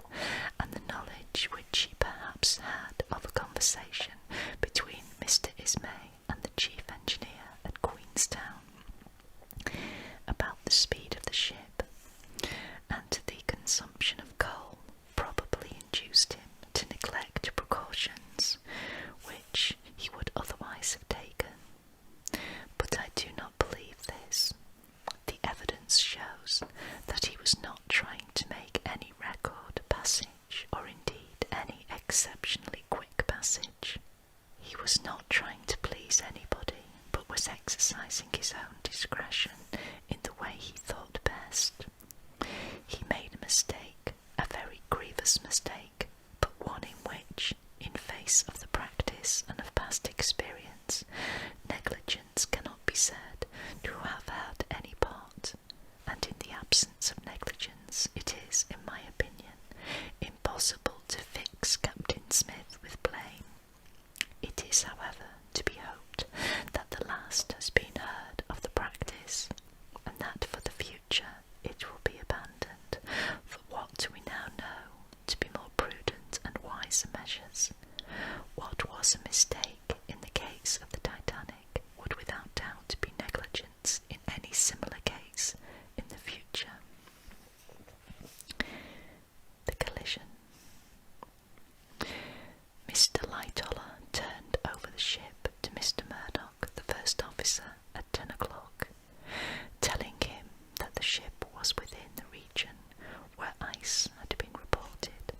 and the knowledge which he perhaps had of a conversation between Mr. Ismay and the chief engineer at Queenstown about the speed of the ship, and the consumption of coal, probably induced him to neglect precautions which he would otherwise have taken. But I do not believe this. The evidence shows that he was not trying to make any record passage or mistake, a very grievous mistake, but one in which, in face of the practice and of past experience, negligence cannot be said to have had any part, and in the absence of negligence it is, in my opinion, impossible to fix Captain Smith with blame. It is, however, to be hoped that the last has been heard of the practice, and that for the future it will be abandoned for what we now know to be more prudent and wiser measures. What was a mistake in the case of the Titanic would without doubt be negligence in any similar case in the future. The collision. Mr. Lightoller turned over the ship to Mr. Murdoch, the first officer, at 10 o'clock, telling him that the ship was within the region where ice had been reported.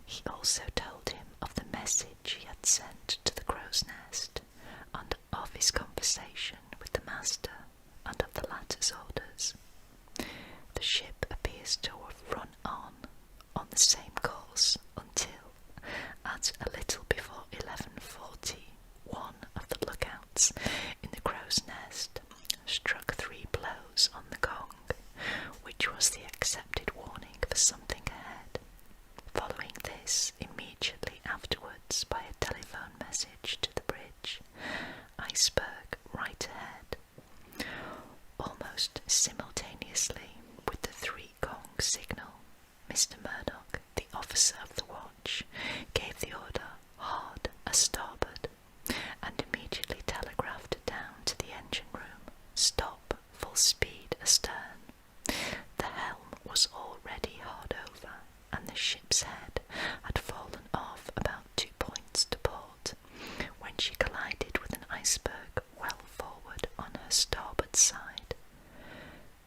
He also told him of the message he had sent to the Crow's Nest, and of his conversation with the master, and of the latter's orders. The ship appears to have run on the same course until, at a little before 11:40, one of the lookouts in the Crow's Nest struck 3 blows on the gong, which was the accepted warning for something ahead. Following this, immediately afterwards, by a telephone message to the bridge, iceberg right ahead. Almost simultaneously with the 3-gong signal, Mr. Murdoch, the officer of the watch, gave the order hard a starboard, and immediately telegraphed down to the engine room, stop, full speed astern. The helm was already hard over, and the ship's head had fallen off about 2 points to port, when she collided with an iceberg well forward on her starboard side.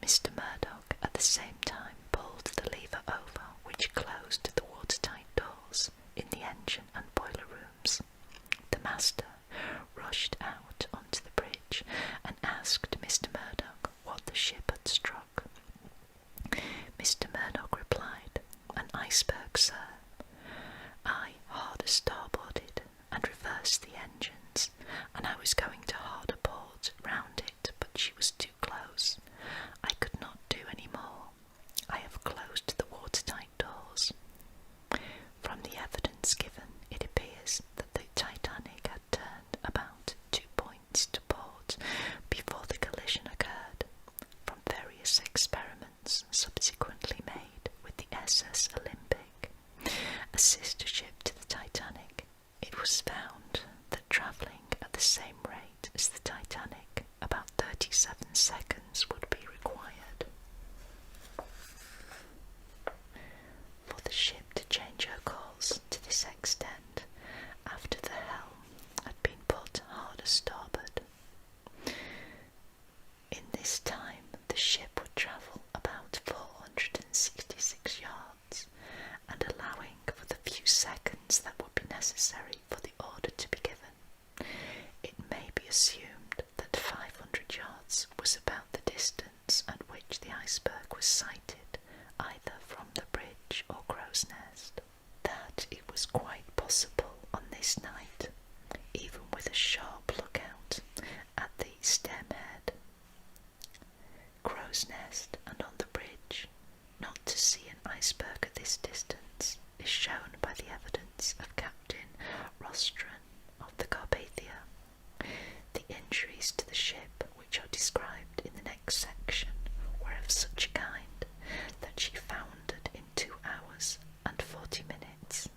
Mr. Murdoch at the same time pulled the lever over which closed the watertight doors in the engine and boiler rooms. The master rushed out onto the bridge and asked Mr. Murdoch what the ship had struck. Mr. Murdoch replied, "An iceberg, sir." I hard starboarded and reversed the engines, and I was going to hard a port round it, but she was too close. I could not do any more. I have closed the watertight doors. From the evidence given, it appears that the Titanic had turned about 2 points to port before the collision occurred. From various experiments subsequently made with the SS Olympic, a sister ship to the Titanic, it was found that travelling at the same rate as the Titanic, about 37 seconds would be required. For the ship to change her course to this extent after the helm had been put hard a starboard. In this time the ship would travel about 466 yards, and allowing for the few seconds that would be necessary for the order to be given, it may be assumed that 500 yards was about the distance at which the iceberg was sighted, either from the bridge or Crow's Nest. That it was quite possible on this night, even with a sharp lookout at the stem head, Crow's Nest, and on the bridge, not to see an iceberg at this distance is shown by the evidence of Captain Rostron of the Carpathia. The injuries to the ship, which are described in the next section, were of such a kind that she foundered in 2 hours and 40 minutes.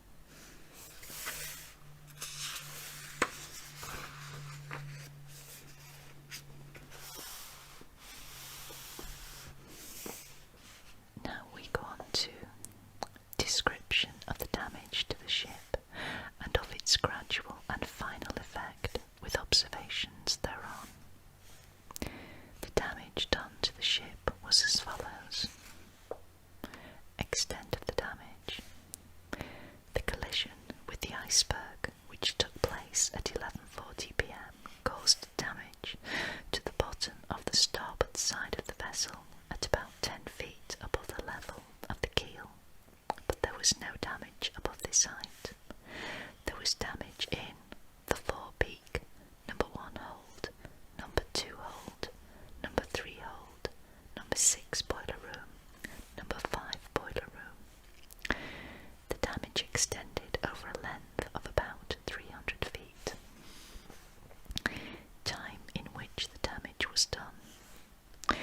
Now we go on to description of the damage to the ship and of its gradual was no damage above this height. There was damage in the forepeak, number 1 hold, number 2 hold, number 3 hold, number 6 boiler room, number 5 boiler room. The damage extended over a length of about 300 feet. Time in which the damage was done.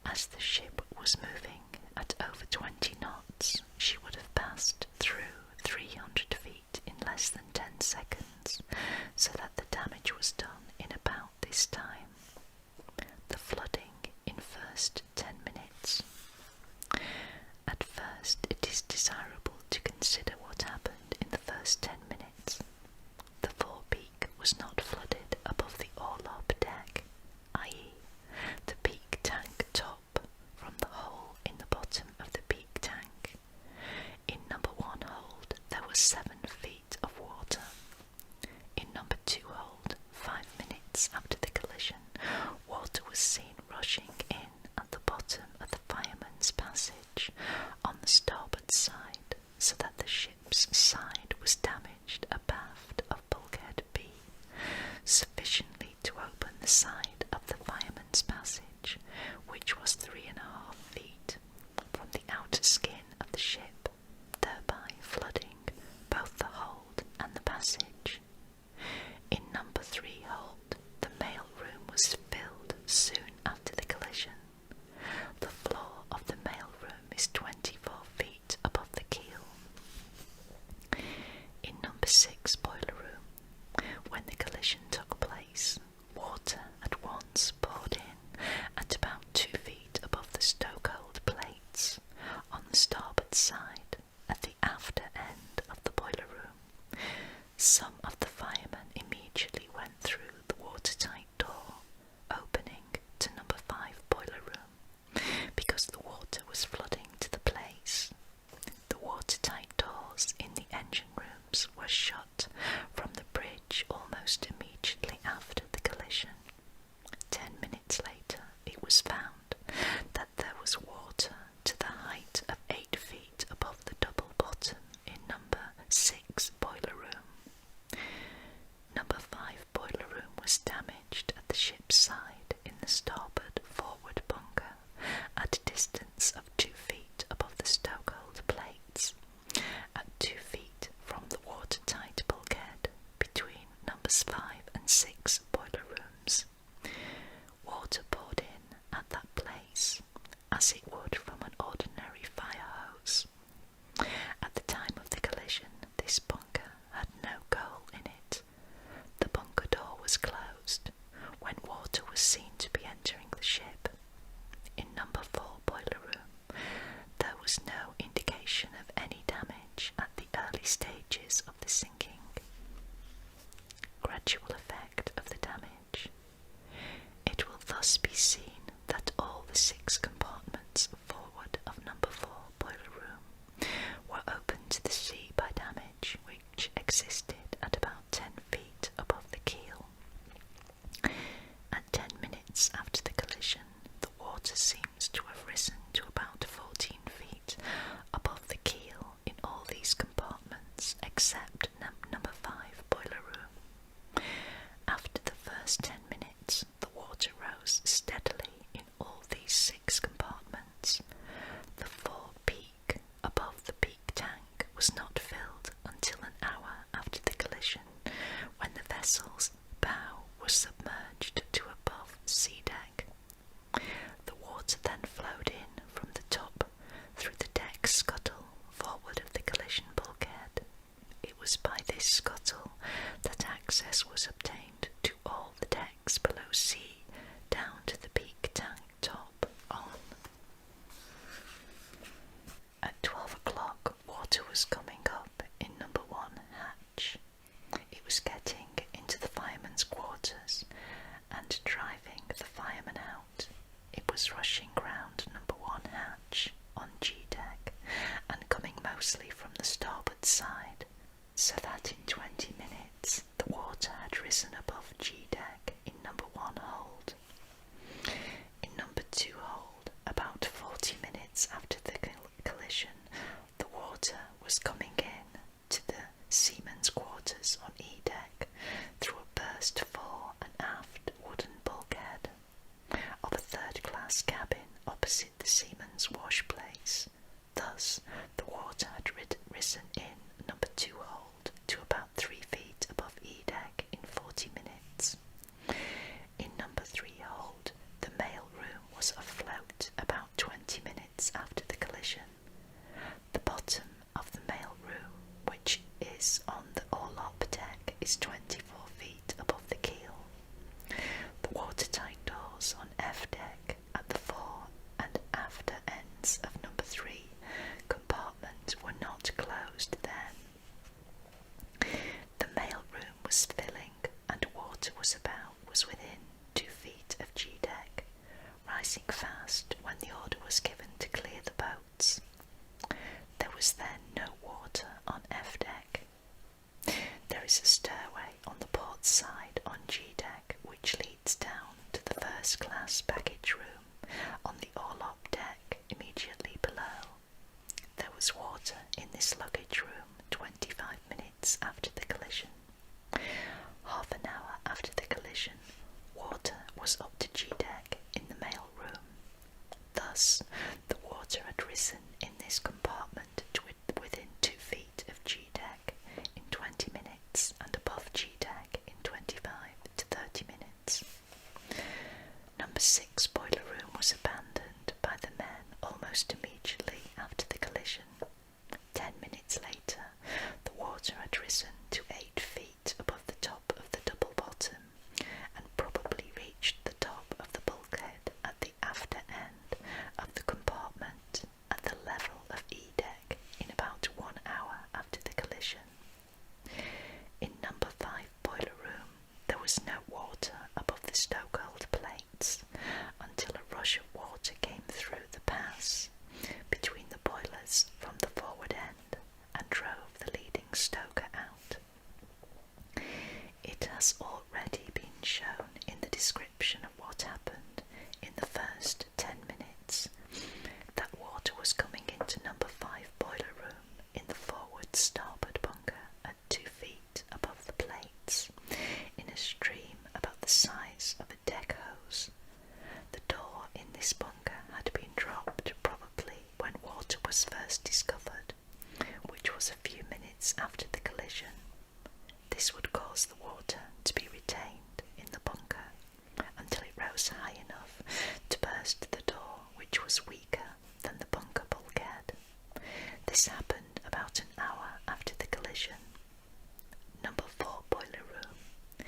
As the ship was moving at over 20 knots, she would have passed through 300 feet in less than 10 seconds, so that the damage was done in about this time. The flooding in first 10 minutes. At first, it is desirable to consider what happened in the first 10 minutes. The forepeak was not flooded above the orlop deck, i.e., the peak tank top, from the hole in the bottom of the peak tank. In number 1 hold, there was 7 feet of water. In number 2 hold, 5 minutes after the collision, water was seen rushing in at the bottom of the fireman's passage on the starboard side, so that the ship's side was damaged abaft of bulkhead B, sufficiently to open the side of the fireman's passage, which was 3.5 feet from the outer skin of the ship, thereby flooding both the hold and the passage. In number 3 hold, the mail room was filled soon after the collision. The floor of the mail room is 24 feet above the keel. In number 6 boiler room, when the collision took place, water at once poured in at about 2 feet above the stokehold plates on the starboard side at the after end of the boiler room. Some of the firemen immediately went through the watertight door opening to number 5 boiler room, because the water was flooding to the place. The watertight doors in the engine rooms were shut from the bridge almost immediately after the collision. 10 minutes later, it was found that there was water to the height of 8 feet above the double bottom in number 6 boiler room. Number 5 boiler room was damaged at the ship's side in the starboard forward bunker at a distance of 2 feet above the stokehold plates, at 2 feet from the watertight bulkhead between numbers 5 and 6 boiler rooms. Water poured in at that place, as it would from an ordinary fire hose. At the time of the collision, this bunker had no coal in it. The bunker door was closed when water was seen to be entering the ship. In number 4 boiler room, there was no indication of any damage at the early stages of the sinking. Gradual effect of the damage. It will thus be seen that all the 6 compartments forward of number 4 boiler room were open to the sea by damage which existed at about 10 feet above the keel. At 10 minutes after the collision, the water seems to have risen to about 14 feet above the keel in all these compartments except number 5 boiler room. After the first 10 minutes, the water rose steadily in all these 6 compartments. The forepeak above the peak tank was not filled until an hour after the collision, when the vessel's bow was submerged to above sea deck. The water then flowed in from the top through the deck scuttle forward of the collision bulkhead. It was by this scuttle that access was obtained to all the decks below sea, down to the peak tank top on. At 12 o'clock, water was coming up in number 1 hatch. It was getting into the fireman's quarters and driving the fireman out. It was rushing round number 1 hatch on G deck and coming mostly from the starboard side, so that in 20 minutes the water had risen above G deck in number 1 hold. In number 2 hold, about 40 minutes after the collision, the water was coming in to the seamen's quarters on E deck through a burst fore and aft wooden bulkhead of a third-class cabin opposite the seamen's wash place. Thus, the water had risen in number 2 hold to about 3 feet above E deck in 40 minutes. In number 3 hold, the mail room was afloat about 20 minutes after the collision. The bottom of the mail room, which is on the orlop deck, is 24 feet above the keel. The watertight doors on F deck at the fore and after ends of number 3 compartment were not closed then. The mail room was filling and water was within 2 feet of G deck, rising fast when the order was given to clear the boats. There was then no water on F deck. There is a stairway on the port side on G deck which leads down to the first-class baggage room on the orlop deck immediately below. There was water in this luggage room 25 minutes after the collision. Half an hour after the collision, water was up to G deck in the mail room. Thus, the water had risen in this compartment to within 2 feet of G deck in 20 minutes and above G deck in 25 to 30 minutes. Number 6 boiler room was abandoned by the men almost immediately after the collision. 10 minutes later, the water had risen to 8 feet above the top of the double bottom and probably reached the top of the bulkhead at the after end of the compartment at the level of E deck in about 1 hour after the collision. In number 5 boiler room, there was no water above the stokehold plates until a rush of water came through the pass between the boilers from the forward end and drove the leading stoker out. It has already been shown in the description of what happened in the first 10 minutes that water was coming into number 5 boiler room in the forward starboard bunker at 2 feet above the plates, in a stream about the size of a deck hose. The door in this bunker had been dropped probably when water was first discovered, which was a few minutes after the collision. This would cause the water to be retained in the bunker until it rose high enough to burst the door, which was weaker than the bunker bulkhead. This happened about an hour after the collision. Number 4 boiler room.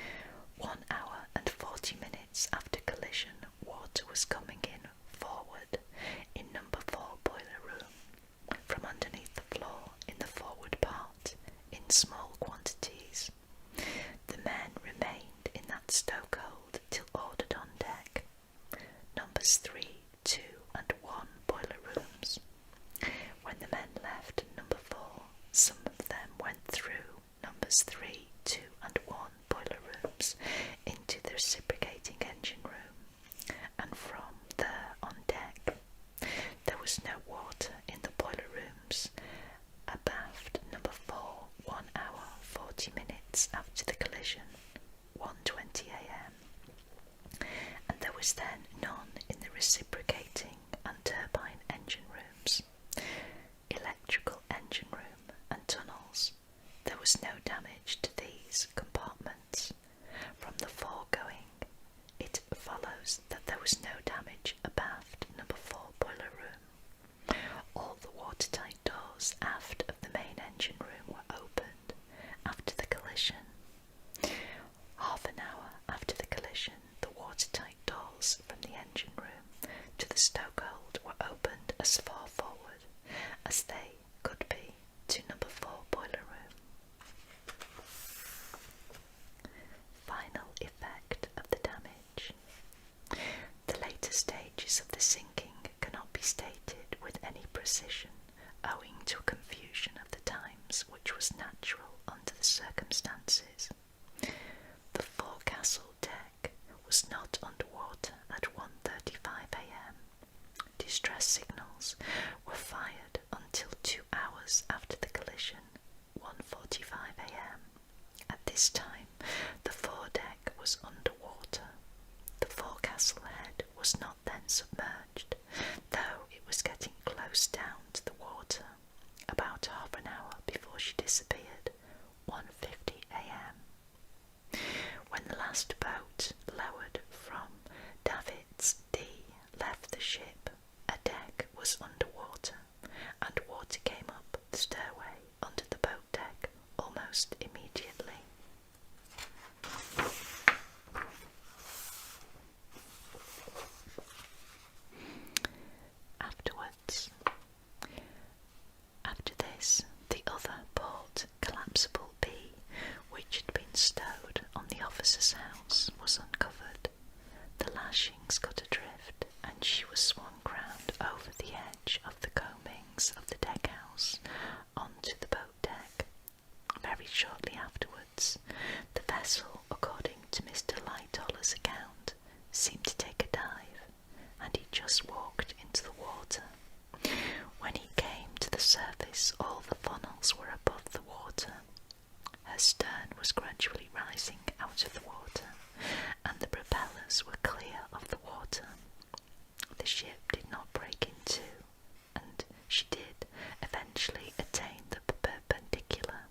1 hour and 40 minutes after collision, water was coming in forward in number 4 boiler room from underneath the floor in the forward part in small quantities. The men remained in that stokehold till ordered on deck. Numbers 3, 2 and 1 boiler rooms. When the men left number 4, some of them went through numbers 3, 2 and 1 boiler rooms into the reciprocating engine room, and from there on deck. There was no water in the boiler rooms. Abaft number 4, 1 hour 40 minutes after the collision, 1:20 a.m. And there was then none in the reciprocating and turbine engine rooms, electrical engine room and tunnels. There was no damage to these compartments. From the foregoing, it follows that there was no damage abaft number 4 boiler room. All the watertight doors aft of the main engine room were opened after the collision. Half an hour after the collision, the watertight doors from the engine room to the stokehold were opened as far forward as they could be to number 4 boiler room. Final effect of the damage. The later stages of the sinking cannot be stated with any precision, owing to a confusion of the times which was natural under the circumstances. The forecastle deck was not under water at 1:35 a.m. Distress signals were fired until 2 hours after the collision. This time, the foredeck was underwater. The forecastle head was not then submerged, though it was getting close down to the water, about half an hour before she disappeared, 1:50 a.m. When the last boat, lowered from David's D, left the ship, a deck was underwater, and water came up the stairway under the boat deck almost immediately. After this, the other port collapsible B, which had been stowed on the officer's house, was uncovered. The lashings got adrift, and she was swung round over the edge of the combings of the deckhouse onto the boat deck. Very shortly afterwards, the vessel, according to Mr. Lightoller's account, seemed to take a dive, and he just walked into the water. When he came to the surface, all the funnels were above the water. Her stern was gradually rising out of the water, and the propellers were clear of the water. The ship did not break in two, and she did eventually attain the perpendicular.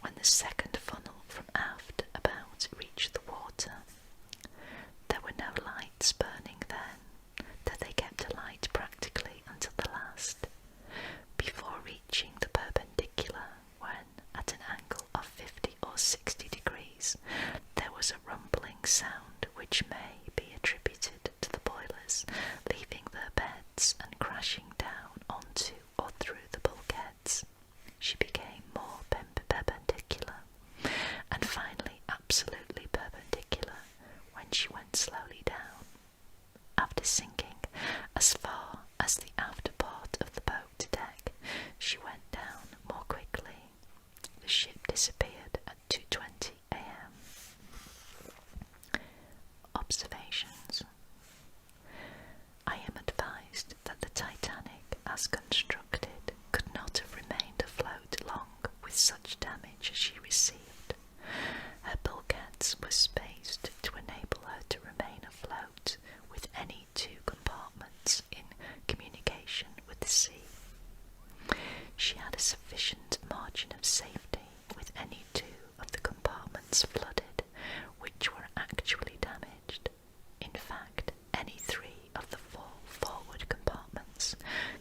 When the second funnel from aft about reached the water, there were no lights burning then, though they kept alight practically until the last, before reaching the perpendicular, when, at an angle of 50 or 60 degrees, there was a rumbling sound which may be attributed to the boilers leaving their beds and crashing down onto or through the bulkheads. She became more perpendicular, and finally absolutely perpendicular when she went slowly down. After sinking as far as the after part of the boat deck, she went down more quickly. The ship disappeared at 2:20 a.m. Observations. I am advised that the Titanic, as constructed, could not have remained afloat long with such damage as she received. Her bulkheads were spaced to enable her to remain afloat with any two compartments in communication with the sea. She had a sufficient margin of safety with any two of the compartments flooded which were actually damaged. In fact, any three of the four forward compartments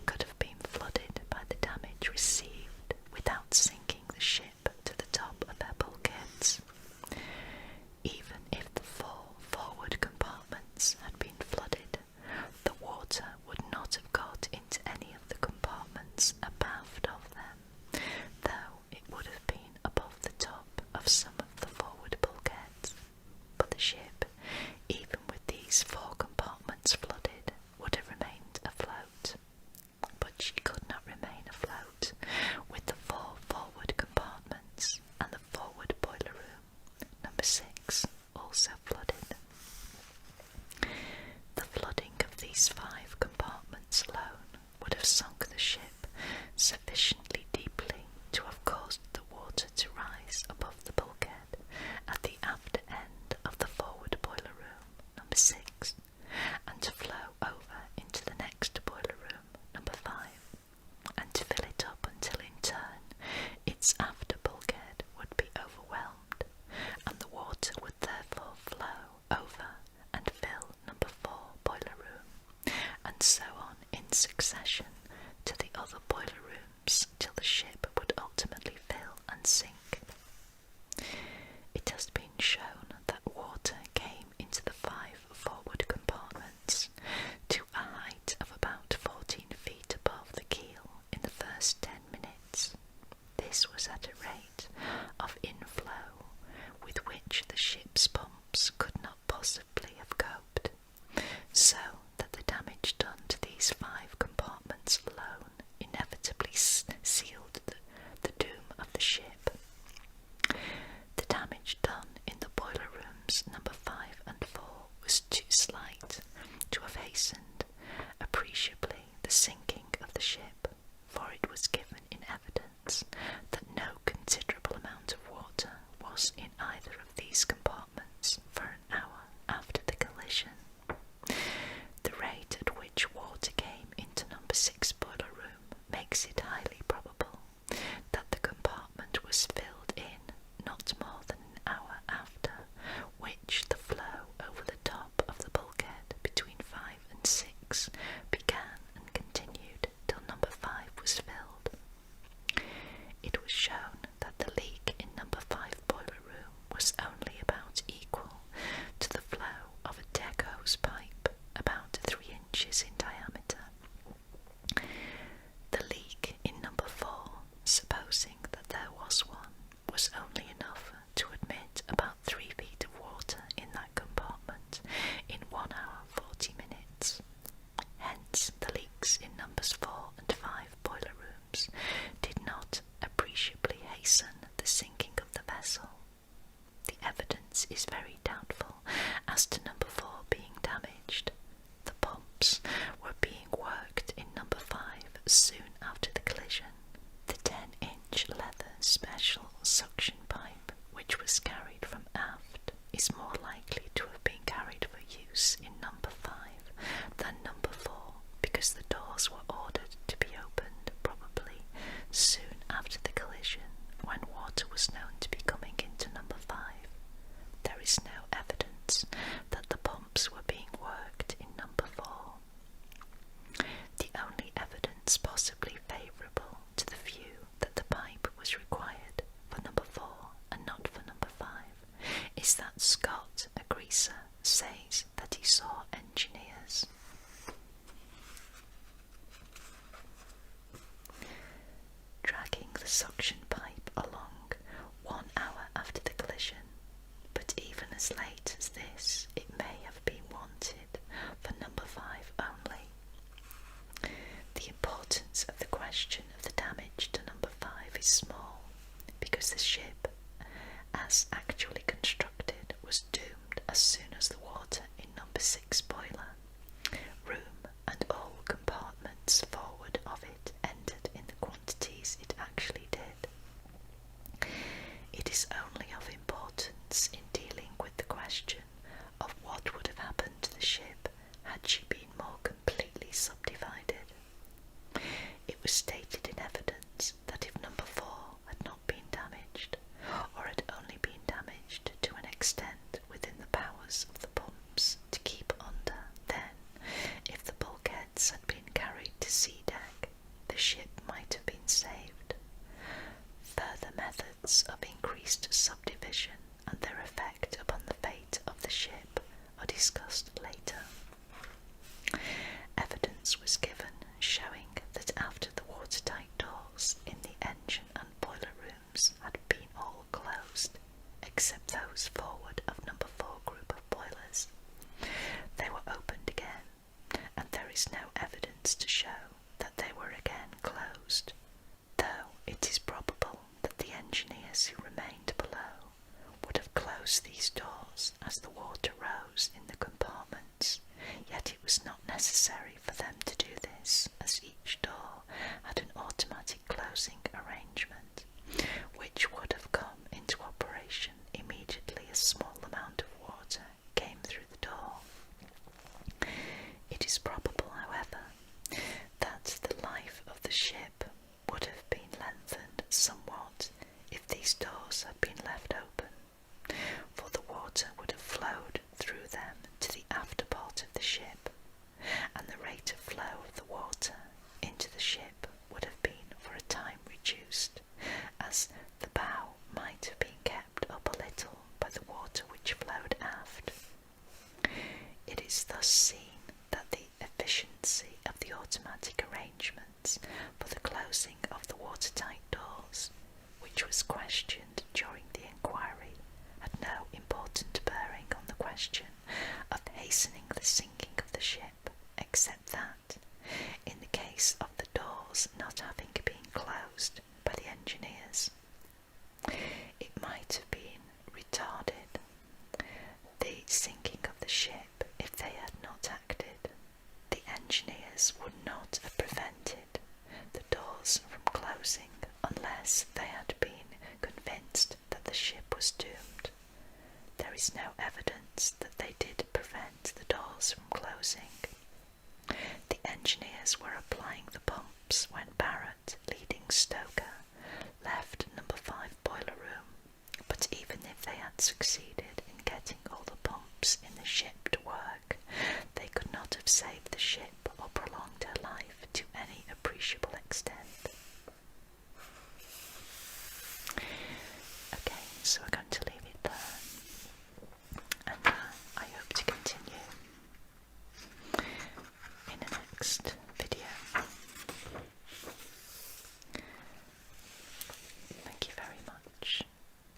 could have been flooded by the damage received without sinking the ship to the top of her bulkheads. Even if the four forward compartments had been flooded, the water would not have got into any of the compartments abaft of them, though it would have been above the top of some of the forward bulkheads. But the ship, even with these four compartments flooded, would have remained afloat. But she could not remain afloat with the four forward compartments and the forward boiler room, number 6, also flooded. The flooding of these 5 compartments alone would have sunk the ship sufficiently deeply to have caused the water to rise above the bulkhead at the after end of the forward boiler room, number 6, and to flow over into the next boiler room, number 5, and to fill it up until in turn its after bulkhead would be overwhelmed, and the water would therefore flow over and fill number 4 boiler room, and so on in succession to the other boiler rooms till the ship would ultimately fill and sink. It has been shown that water came into the 5 forward compartments to a height of about 14 feet above the keel in the first 10 minutes. This was at a rate of inflow with which the ship's pumps could not possibly have coped, so that the damage done to these 5 compartments alone inevitably sealed the doom of the ship. The damage done in the boiler rooms number 5 and 4 was too slight to have hastened appreciably the sinking of the ship, for it was given in evidence that no considerable amount of water is very doubtful as to number 4 being damaged. The pumps were being worked in number 5 soon after the collision. The 10-inch leather special suction pipe, which was carried from aft, is more likely to have been carried for use in number 5 than number 4, because the doors were ordered to be opened probably soon after the collision, when water was known to be coming into number 5. There is no evidence that the pumps were being worked in number 4. The only evidence possibly favourable to the view that the pipe was required for number 4 and not for number 5 is that Scott, a greaser, says that he saw engineers dragging the suction pipe along 1 hour after the collision, but even as late as this it may have been wanted for number 5 only. The importance of the question of the damage to number 5 is small, because the ship, as actually constructed, was doomed as soon as the water in number 6 boiler room and all compartments forward of it entered in the quantities it actually did. It is only of importance in dealing with the question of what would have happened to the ship had she been more completely subdivided. It was stated in evidence that if number 4 had not been damaged, or had only been damaged to an extent within the powers of the pumps to keep under, then, if the bulkheads had been carried to sea deck, the ship might have been saved. Further methods of increased subdivision and their effect upon the fate of the ship are discussed later. Evidence was given showing that after the watertight doors in the engine and boiler rooms had been all closed, except those forward of number 4 group of boilers, they were opened again, and there is no evidence to show that they were again closed, though it is probable that the engineers who remained below would have closed these doors as the water rose in the compartments, yet it was not necessary for them to do this, as each door had an automatic closing arrangement, which would have come into operation immediately a small amount of water came through the door. It is probable, however, that the life of the ship would have been lengthened somewhat if these doors had been left open, for the water would have flowed through them to the after part of the ship, and the rate of flow of the water into the ship would have been for a time reduced, as the bow might have been kept up a little by the water which flowed aft. It is thus seen that the efficiency of the automatic arrangements for the closing of the watertight doors, which was questioned during the inquiry, had no important bearing on the question of hastening the sinking of the ship, except that, in the case of the doors not having been closed by the engineers, it might have been retarded the sinking of the ship if they had not acted. The engineers would not have prevented the doors from closing unless they had been convinced that the ship was doomed. There is no evidence that they did prevent the doors from closing. The engineers were applying the pumps when Barrett, leading stoker, left number 5 boiler room, but even if they had succeeded in getting all the pumps in the ship to work, they could not have saved the ship or prolonged her life to any appreciable extent. Okay, so we're going to leave it there, and I hope to continue in the next video. Thank you very much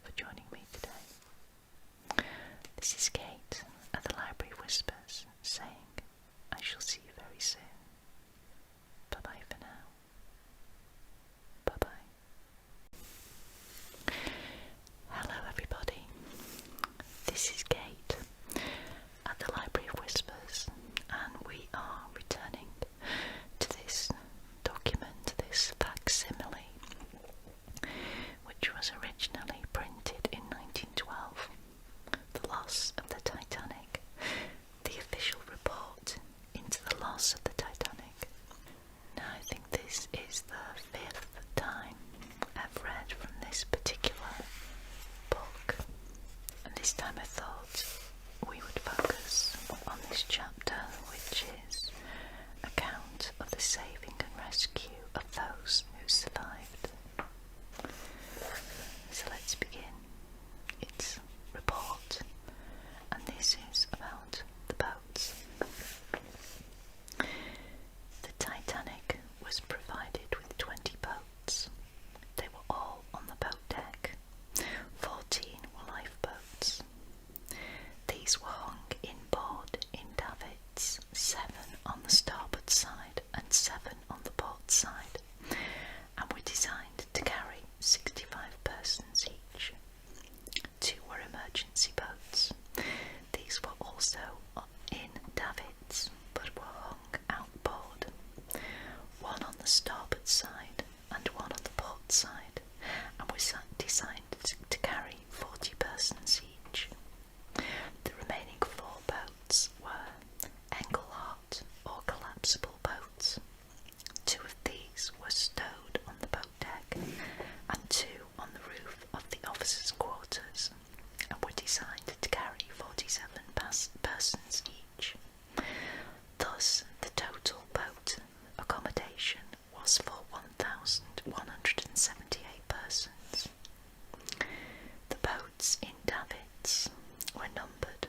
for joining me today. This is Kate at the Library Whispers saying I shall see you very soon. Bye bye for now. which was originally printed in 1912, The Loss of the Titanic, the official report into the loss of the Titanic. Now I think this is the 5th time I've read from this particular book, and this time I thought we would focus on this chapter, which is account of the saving and rescue of those who survived. So let's begin. It's report, and this is about the boats. The Titanic was provided with 20 boats. They were all on the boat deck. 14 were lifeboats. These were hung in board in davits, 7 on the starboard side and 7 on the port side, and were designed to carry 65 persons each. 2 were emergency boats. These were also in davits, but were hung outboard. 1 on the starboard side and 1 on the port side, and were designed to carry 40 persons each. The remaining 4 boats were Engelhart or collapsible boats. 2 of these were stowed on the boat deck and 2 on the roof of the officers' quarters, and were designed to carry 47 persons each. Thus, the total boat accommodation was for 1,178 persons. The boats in davits were numbered,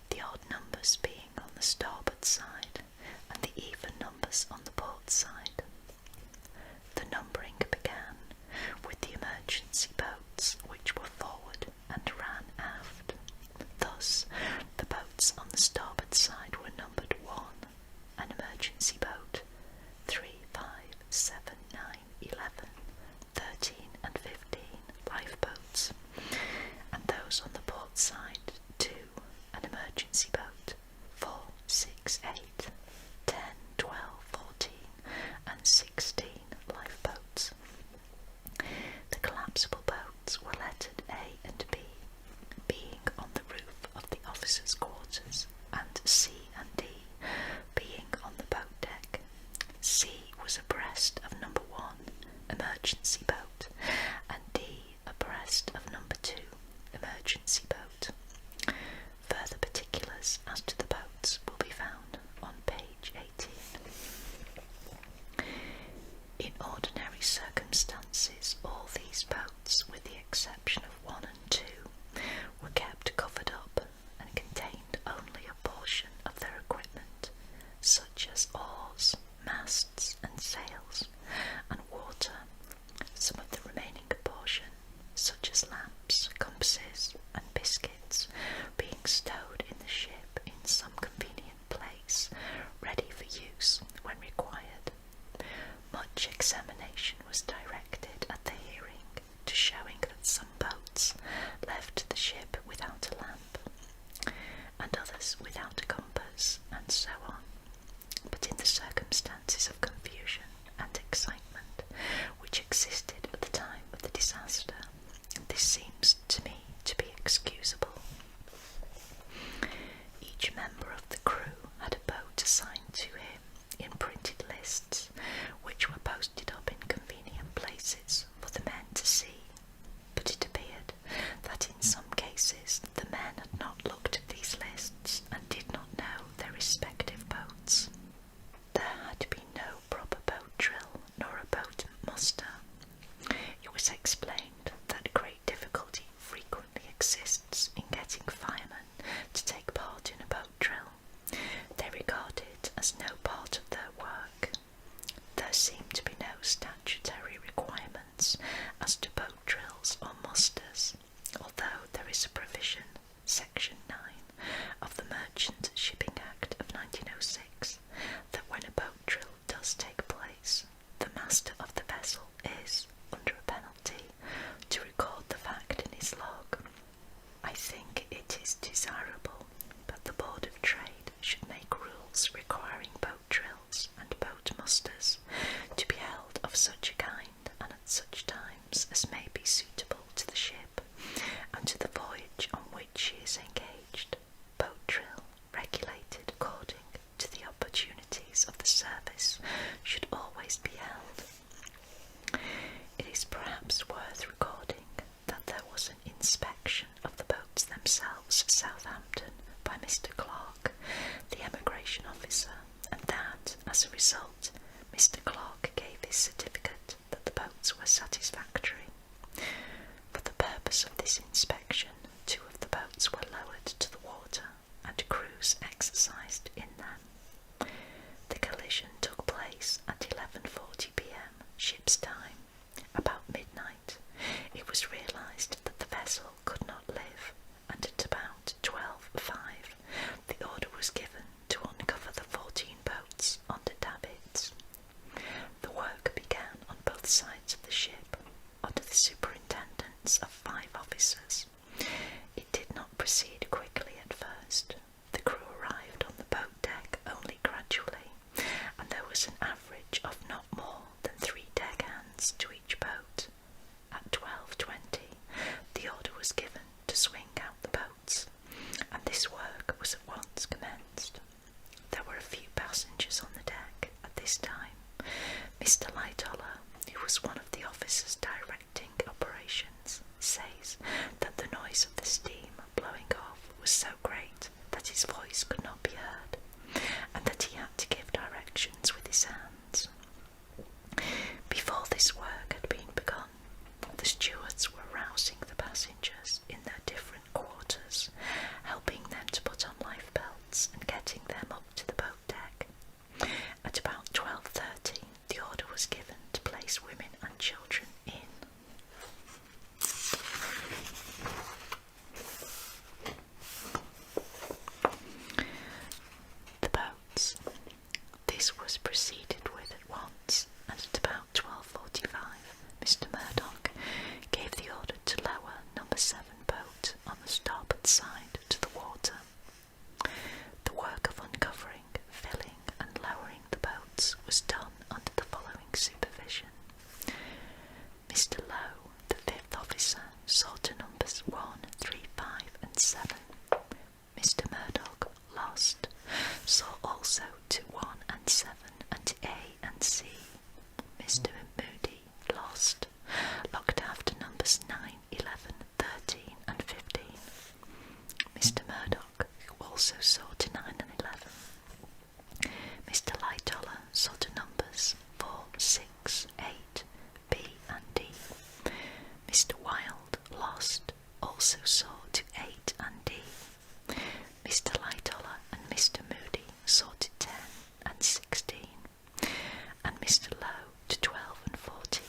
the odd numbers being on the starboard side and the even numbers on the port side. The numbering began with the emergency boats, which were forward and ran aft. Thus, the boats on the starboard side were numbered 1, an emergency boat, 3, 5, 7, 9, 11, 13 and 15 lifeboats, and those on the port side 2, an emergency boat, 4, 6, 8, 10, 12, 14 and 16 lifeboats. The collapsible boats were lettered A and B, being on the roof of the officers' quarters, and C and D being on the boat deck. C was abreast of number 1, emergency boat, and D abreast of number 2, emergency boat. Further particulars as to the boats will be found on page 18. In ordinary circumstances, all these boats, with the exception of 1 and 2, were kept covered up and contained only a portion of their equipment, such as oars, masts and sails, and water. Some of the remaining portion, such as lamps, compasses and biscuits, being stowed in the ship in some convenient place, ready for use when required. Much examination was directed at the hearing to showing that some boats left the ship without a lamp, and others without a compass, and so on. But in the circumstances of confusion and excitement which existed at the time of the disaster, this seems to me to be excusable. Each member of the crew had a boat assigned to him in printed lists, which were posted up in convenient places for the men to see, but it appeared that in some cases the men had not looked at these lists and did not know their respective boats. There had been no proper boat drill nor a boat muster. It was explained that great difficulty frequently exists in getting firemen to take part in a boat drill. They regard it as no part of their work. There seem to be no statutory requirements as to boat drills or musters, although there is a provision, Section 9 of the Merchant Shipping Act of 1906, that when a boat drill does take place, the master of the vessel perhaps worth recording that there was an inspection of the boats themselves at Southampton by Mr. Clark, the emigration officer, and that, as a result, Mr. Clark gave his certificate that the boats were satisfactory. For the purpose of this inspection, 2 of the boats were lowered to the water and crews exercised in them. The collision took place at 11:40 p.m. ship's time. About midnight, it was realised that the vessel could not live, and at about 12:05 the order was given to uncover the 14 boats under davits. The work began on both sides of the ship, under the superintendence of 5 officers. It did not proceed quickly at first. The crew arrived on the boat deck only gradually, and there was an average of not more than 3 deck hands to each boat. At 12:20, the order was given to swing out the boats, and this work was at once commenced. There were a few passengers on the deck at this time. Mr. Lightoller, who was one of the officers directing operations, says that the noise of the steam blowing off was so great that his voice could not be heard, and that he had to give directions with his hands. Before this work had been begun, the stewards were rousing the passengers in their different quarters, helping them to put on life belts and getting them up to the boat deck. At about 12:30, the order was given to place women and children in. The boats. This was proceeded with at once, and at about 12:45, Mr. Murdoch gave the order to lower number 7 boat on the starboard side to the water. The work of uncovering, filling and lowering the boats was done under the following supervision. Mr. Lowe, the 5th officer, saw to numbers 1, 3, 5 and 7. Mr. Murdoch, lost, saw also to 1 and 7 and to A and C. Mr. Moody, lost, looked after numbers 9, 11, 13 and 15. Mr. Murdoch, who also saw to 9 and 11. Mr. Lightoller saw to numbers 4, 6, 8, B and D. Mr. Wilde, lost, also saw to 8 and D. Mr. Lightoller and Mr. Moody saw to 10 and 16, and Mr. Lowe to 12 and 14.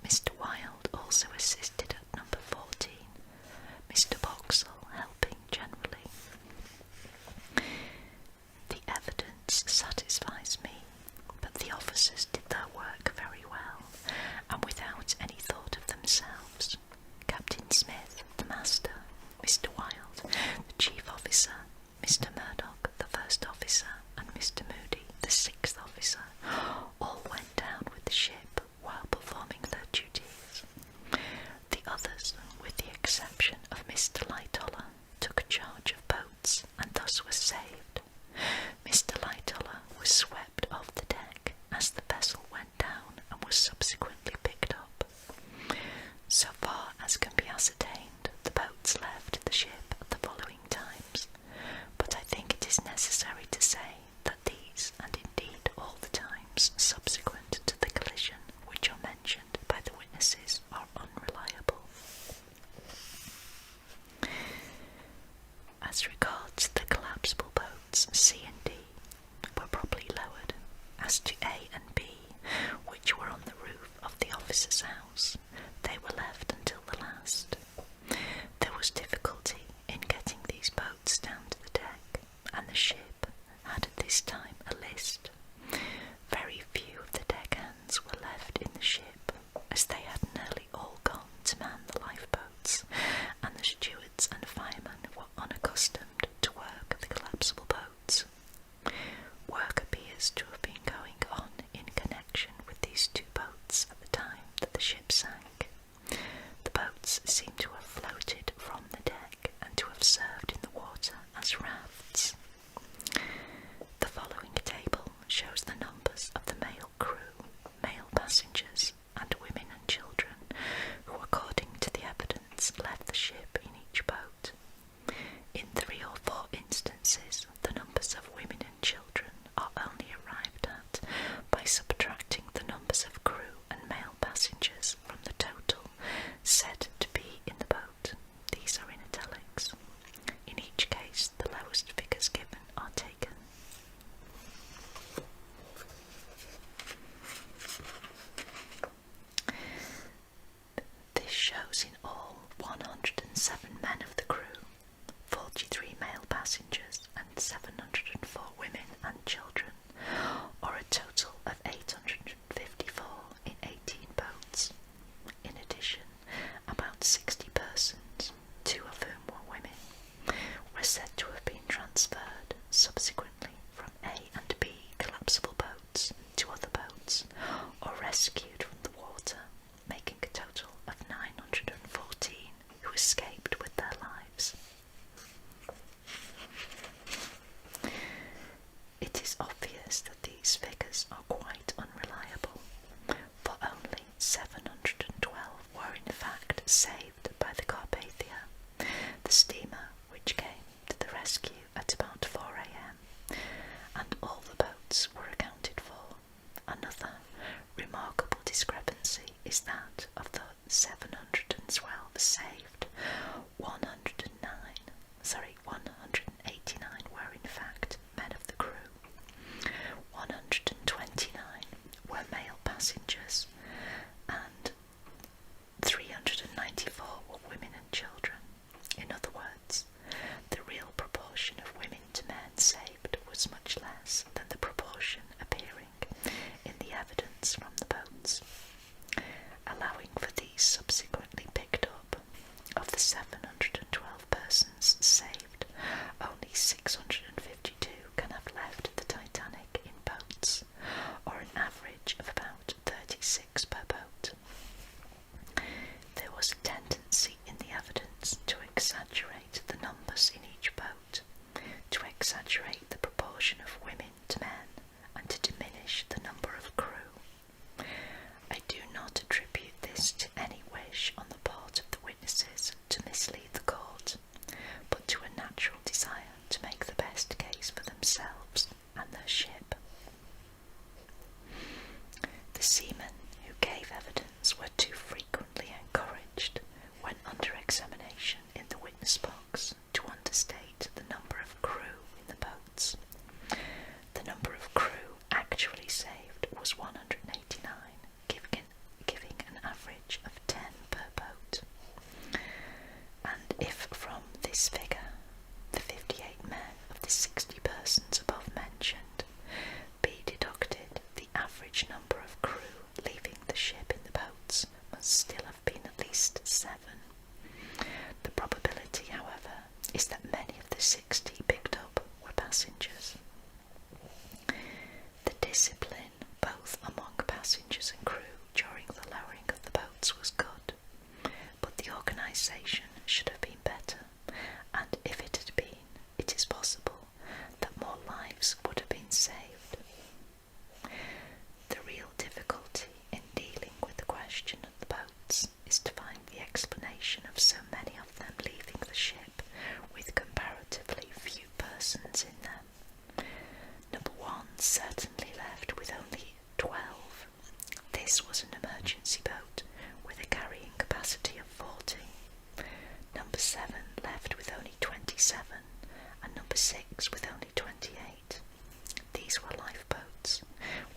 Mr. Wilde also assisted at number 14, Mr. Boxall helping generally. The evidence satisfies me, but the officers did their work very well, and without any thought of themselves. Captain Smith, the master, Mr. Wilde, the chief officer, Mr. Murdoch, the 1st officer, and Mr. Moody, the 6th officer, all went down with the ship while performing their duties. The others, with the exception of Mr. Lightoller, took charge of boats and thus were saved. Mr. Lightoller was swept off the deck as the vessel went down and was subsequently picked up. So far as can be ascertained, the boats left the ship at the following times, but I think it is necessary to say that these, and indeed all the times subsequent to the collision which are mentioned by the witnesses, are unreliable. As regards the collapsible boats C and D were properly lowered. As to A and B, which were on the roof of the officer's house, they were left until the last. There was difficulty in getting these boats down to the deck, and the ship had at this time a list. Very few of the deckhands were left in the ship, as they had nearly all gone to man the lifeboats, and the stewards and firemen were unaccustomed to work the collapsible boats. Work appears to have been going on in connection with these 2 boats at the time that the ship sank. The boats seem to have floated from the deck and to have served in the water as rafts. The following 60 persons, 2 of whom were women, were said to have been transferred subsequently from A and B collapsible boats to other boats, or rescued from the water, making a total of 914 who escaped with their lives. It is obvious that these figures are quite unreliable, for only 712 were in fact saved by the Carpathia, the steamer which came to the rescue at about 4 a.m, and all the boats were accounted for. Another remarkable discrepancy is that of the 712 saved, 189 were in fact men of the crew, 129 were male passengers, and 394 were women and children. In other words, the real proportion of women to men saved was much less than the proportion appearing in the evidence from the boats. Allowing for these subsequently picked up, of the 712 persons saved, only 652 can have left the Titanic in boats, or an average of about 36 per boat. There was a tendency in the evidence to exaggerate the numbers in each boat, to exaggerate the proportion of women to men, and to diminish the number of crew. I do not attribute this to any wish on the part of the witnesses to mislead the court, but to a natural desire to make the best case for themselves and their ship. The seamen who gave evidence were too frequently encouraged, when under examination in the witness box, to understate the number of crew in the boats. The number of crew actually saved was 189, giving an average of 10 per boat. And if from this figure, the 58 men of the 60 persons above mentioned, be deducted, the average number of crew leaving the ship in the boats must still have been at least 7. The probability, however, is that many of the 60 picked up were passengers. The discipline, both among passengers and crew, during the lowering of the boats was good, but the organisation should have been better, and if it had been, it is possible that more lives would have been saved. The real difficulty in dealing with the question of the boats is to find the explanation of so many of them leaving the ship with comparatively few persons in them. Number 1 certainly left with only 12. This was an emergency boat with a carrying capacity of 40. Number 7 left with only 27, and number 6 with only 28. These were lifeboats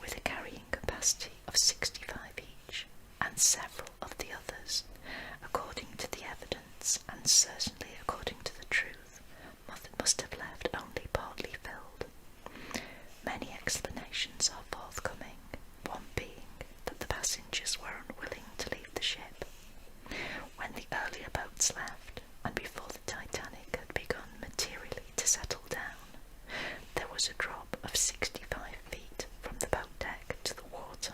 with a carrying capacity of 65 each, and several of the others, according to the evidence and certainly according to the truth, must have left only partly filled. Many explanations are forthcoming, one being that the passengers were unwilling to leave the ship. When the earlier boats left, and before the Titanic had begun materially to settle down, there was a drop of 65 feet from the boat deck to the water,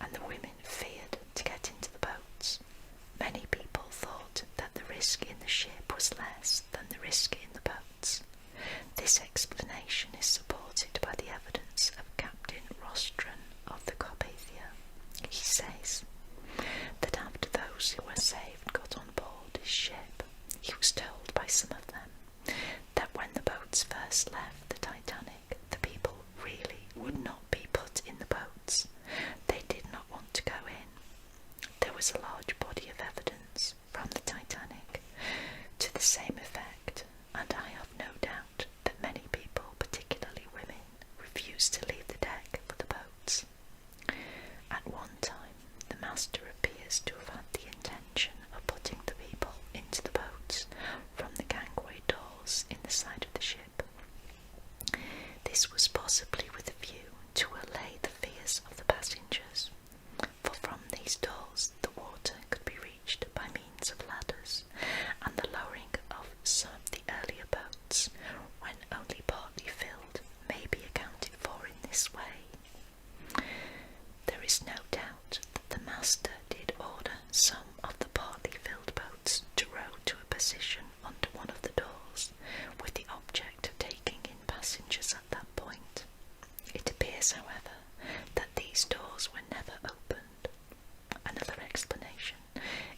and the women feared to get into the boats. Many people thought that the risk in the ship was less than the risk in the boats. This explanation is supported by the evidence of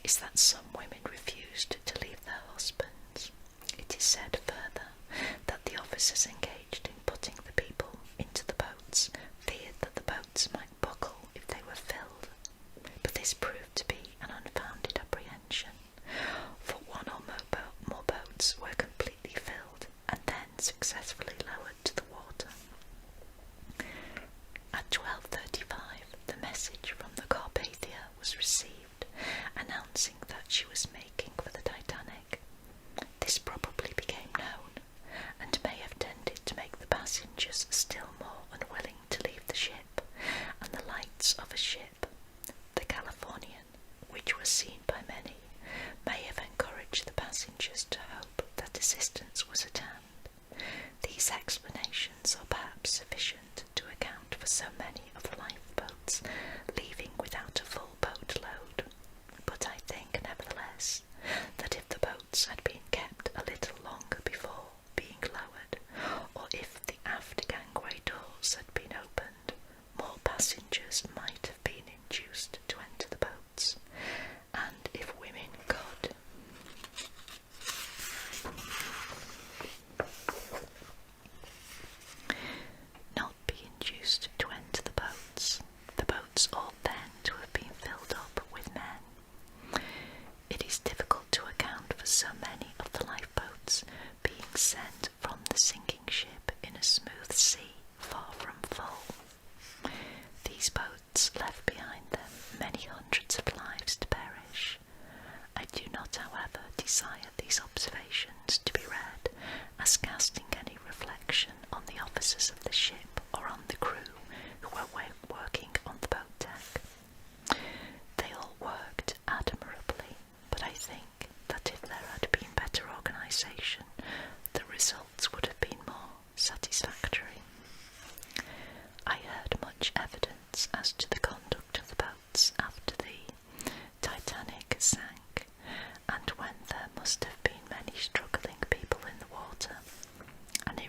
is that some women refused to leave their husbands. It is said further that the officers engaged in putting the people into the boats feared that the boats might buckle if they were filled, but this proved to be an unfounded apprehension, for one or more boats were completely filled and then successfully lowered to the water. At 12:35, the message from the Carpathia was received, announcing that she was making for the Titanic. This probably became known, and may have tended to make the passengers still more unwilling to leave the ship, and the lights of a ship, the Californian, which was seen by many, may have encouraged the passengers to hope that assistance was at hand. These explanations are perhaps sufficient to account for so many of the lifeboats leaving without a full boat load, but I think, nevertheless, that if the boats had been kept a little longer before being lowered, or if the after gangway doors had been opened, more passengers might have been induced to enter the boats, and if women could not be induced to enter the boats ought then to have been filled up with men. It is difficult to account for so many of the lifeboats being sent from the sinking ship in a smooth sea far from full. These boats left behind them many hundreds of lives to perish. I do not, however, desire these observations to be read as casting any reflection on the officers of the ship or on the crew who were working on the boat deck. They all worked admirably, but I think that if there had been better organisation, the results would have been more satisfactory. I heard much evidence as to the conduct of the boats after the Titanic sank, and when there must have been many struggling people in the water, and I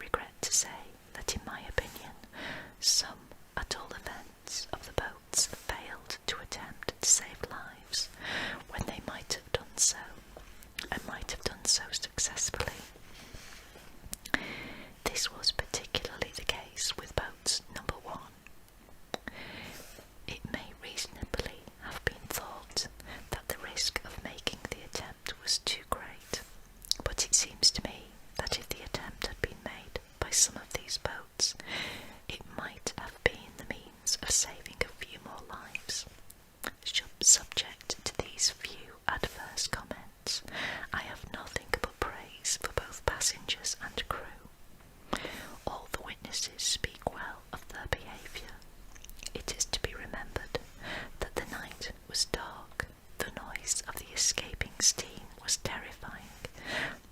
regret to say that, in my opinion, some, at all events, of the boats failed to attempt to save lives when they might have done so, and might have done so successfully. This was particularly the case with boats number 1. It may reasonably have been thought that the risk of making the attempt was too great, but it seems to me that if the attempt had been made by some of these boats, it might have been the means of saving a few more lives. Subject to these few adverse comments, I have nothing but praise for both passengers and crew. All the witnesses speak well of their behaviour. It is to be remembered that the night was dark, the noise of the escaping steam was terrifying,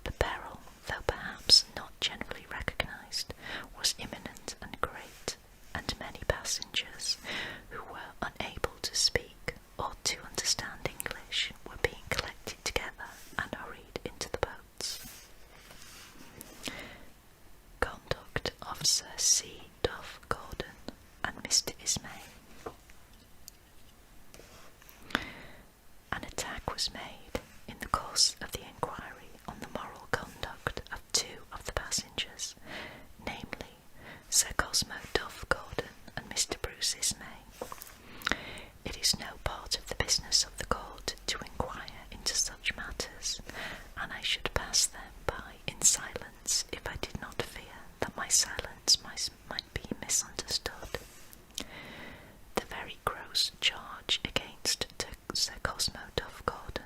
the peril, though perhaps not generally recognised, was imminent and great, and many passengers who were unable to speak or to understand English were being collected together and hurried into the boats. Conduct of Sir C. Duff Gordon and Mr. Ismay. An attack was made in the course of the inquiry on the moral conduct of 2 of the passengers, namely Sir Cosmo Duff Gordon and Mr. Bruce Ismay. It is no part of the business of the court to inquire into such matters, and I should pass them by in silence if I did not fear that my silence might be misunderstood. The very gross charge against Sir Cosmo Duff Gordon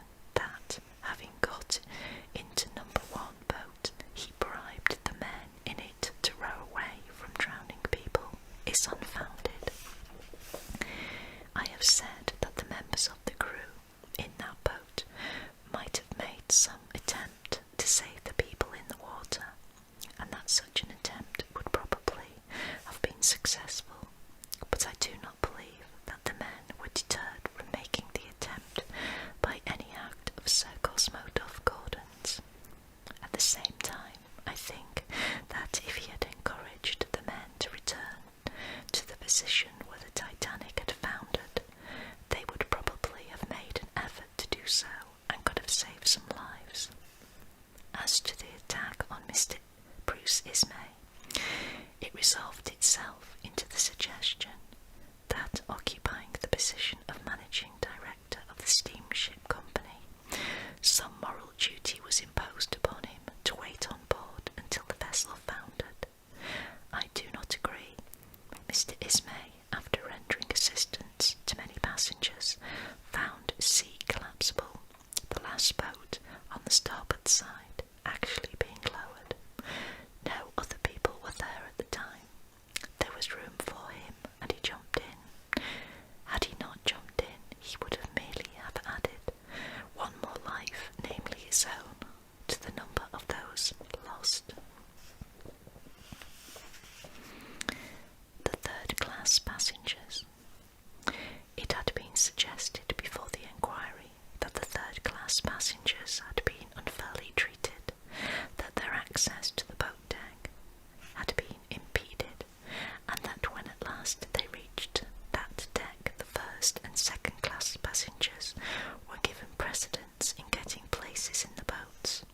suggested before the inquiry that the third-class passengers had been unfairly treated, that their access to the boat deck had been impeded, and that when at last they reached that deck, the first and second-class passengers were given precedence in getting places in the boats.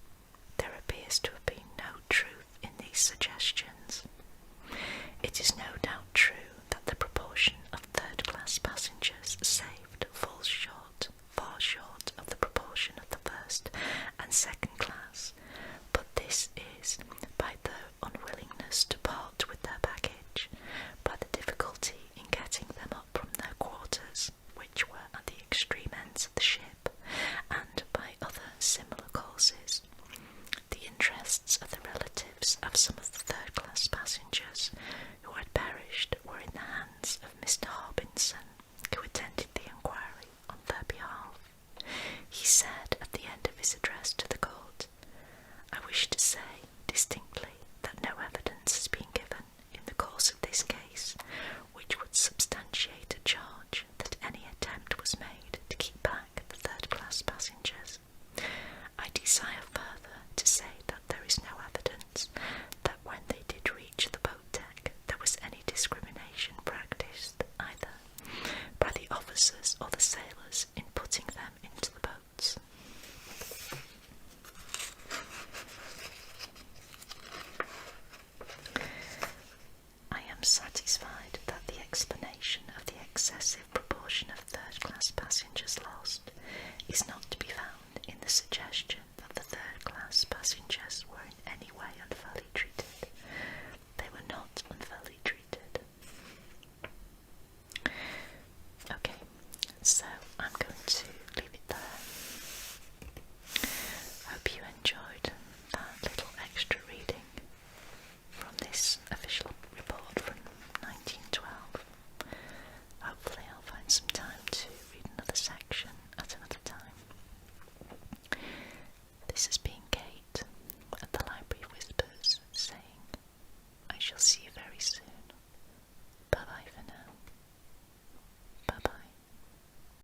There appears to have been no truth in these suggestions. It is no doubt true that the proportion of third-class passengers saved falls short, far short of the proportion of the first and second class, but this is by their unwillingness to part with their baggage, by the difficulty in getting them up from their quarters, which were at the extreme ends of the ship, and by other similar causes. The interests of the relatives of some of the third-class passengers who had perished were in the hands of Mr. Harbinson, who attended the inquiry on their behalf. He said at the end of his address to the court, "I wish to say distinctly that no evidence has been given in the course of this case which would substantiate a charge that any attempt was made to keep back the third-class passengers. I desire further to say that there is no evidence that when they did reach the boat deck there was any discrimination practised either by the officers or the sailors in putting them into the boats." I am satisfied that the explanation of the excessive proportion of third-class passengers lost is not to be found in the suggestion that the third-class passengers were in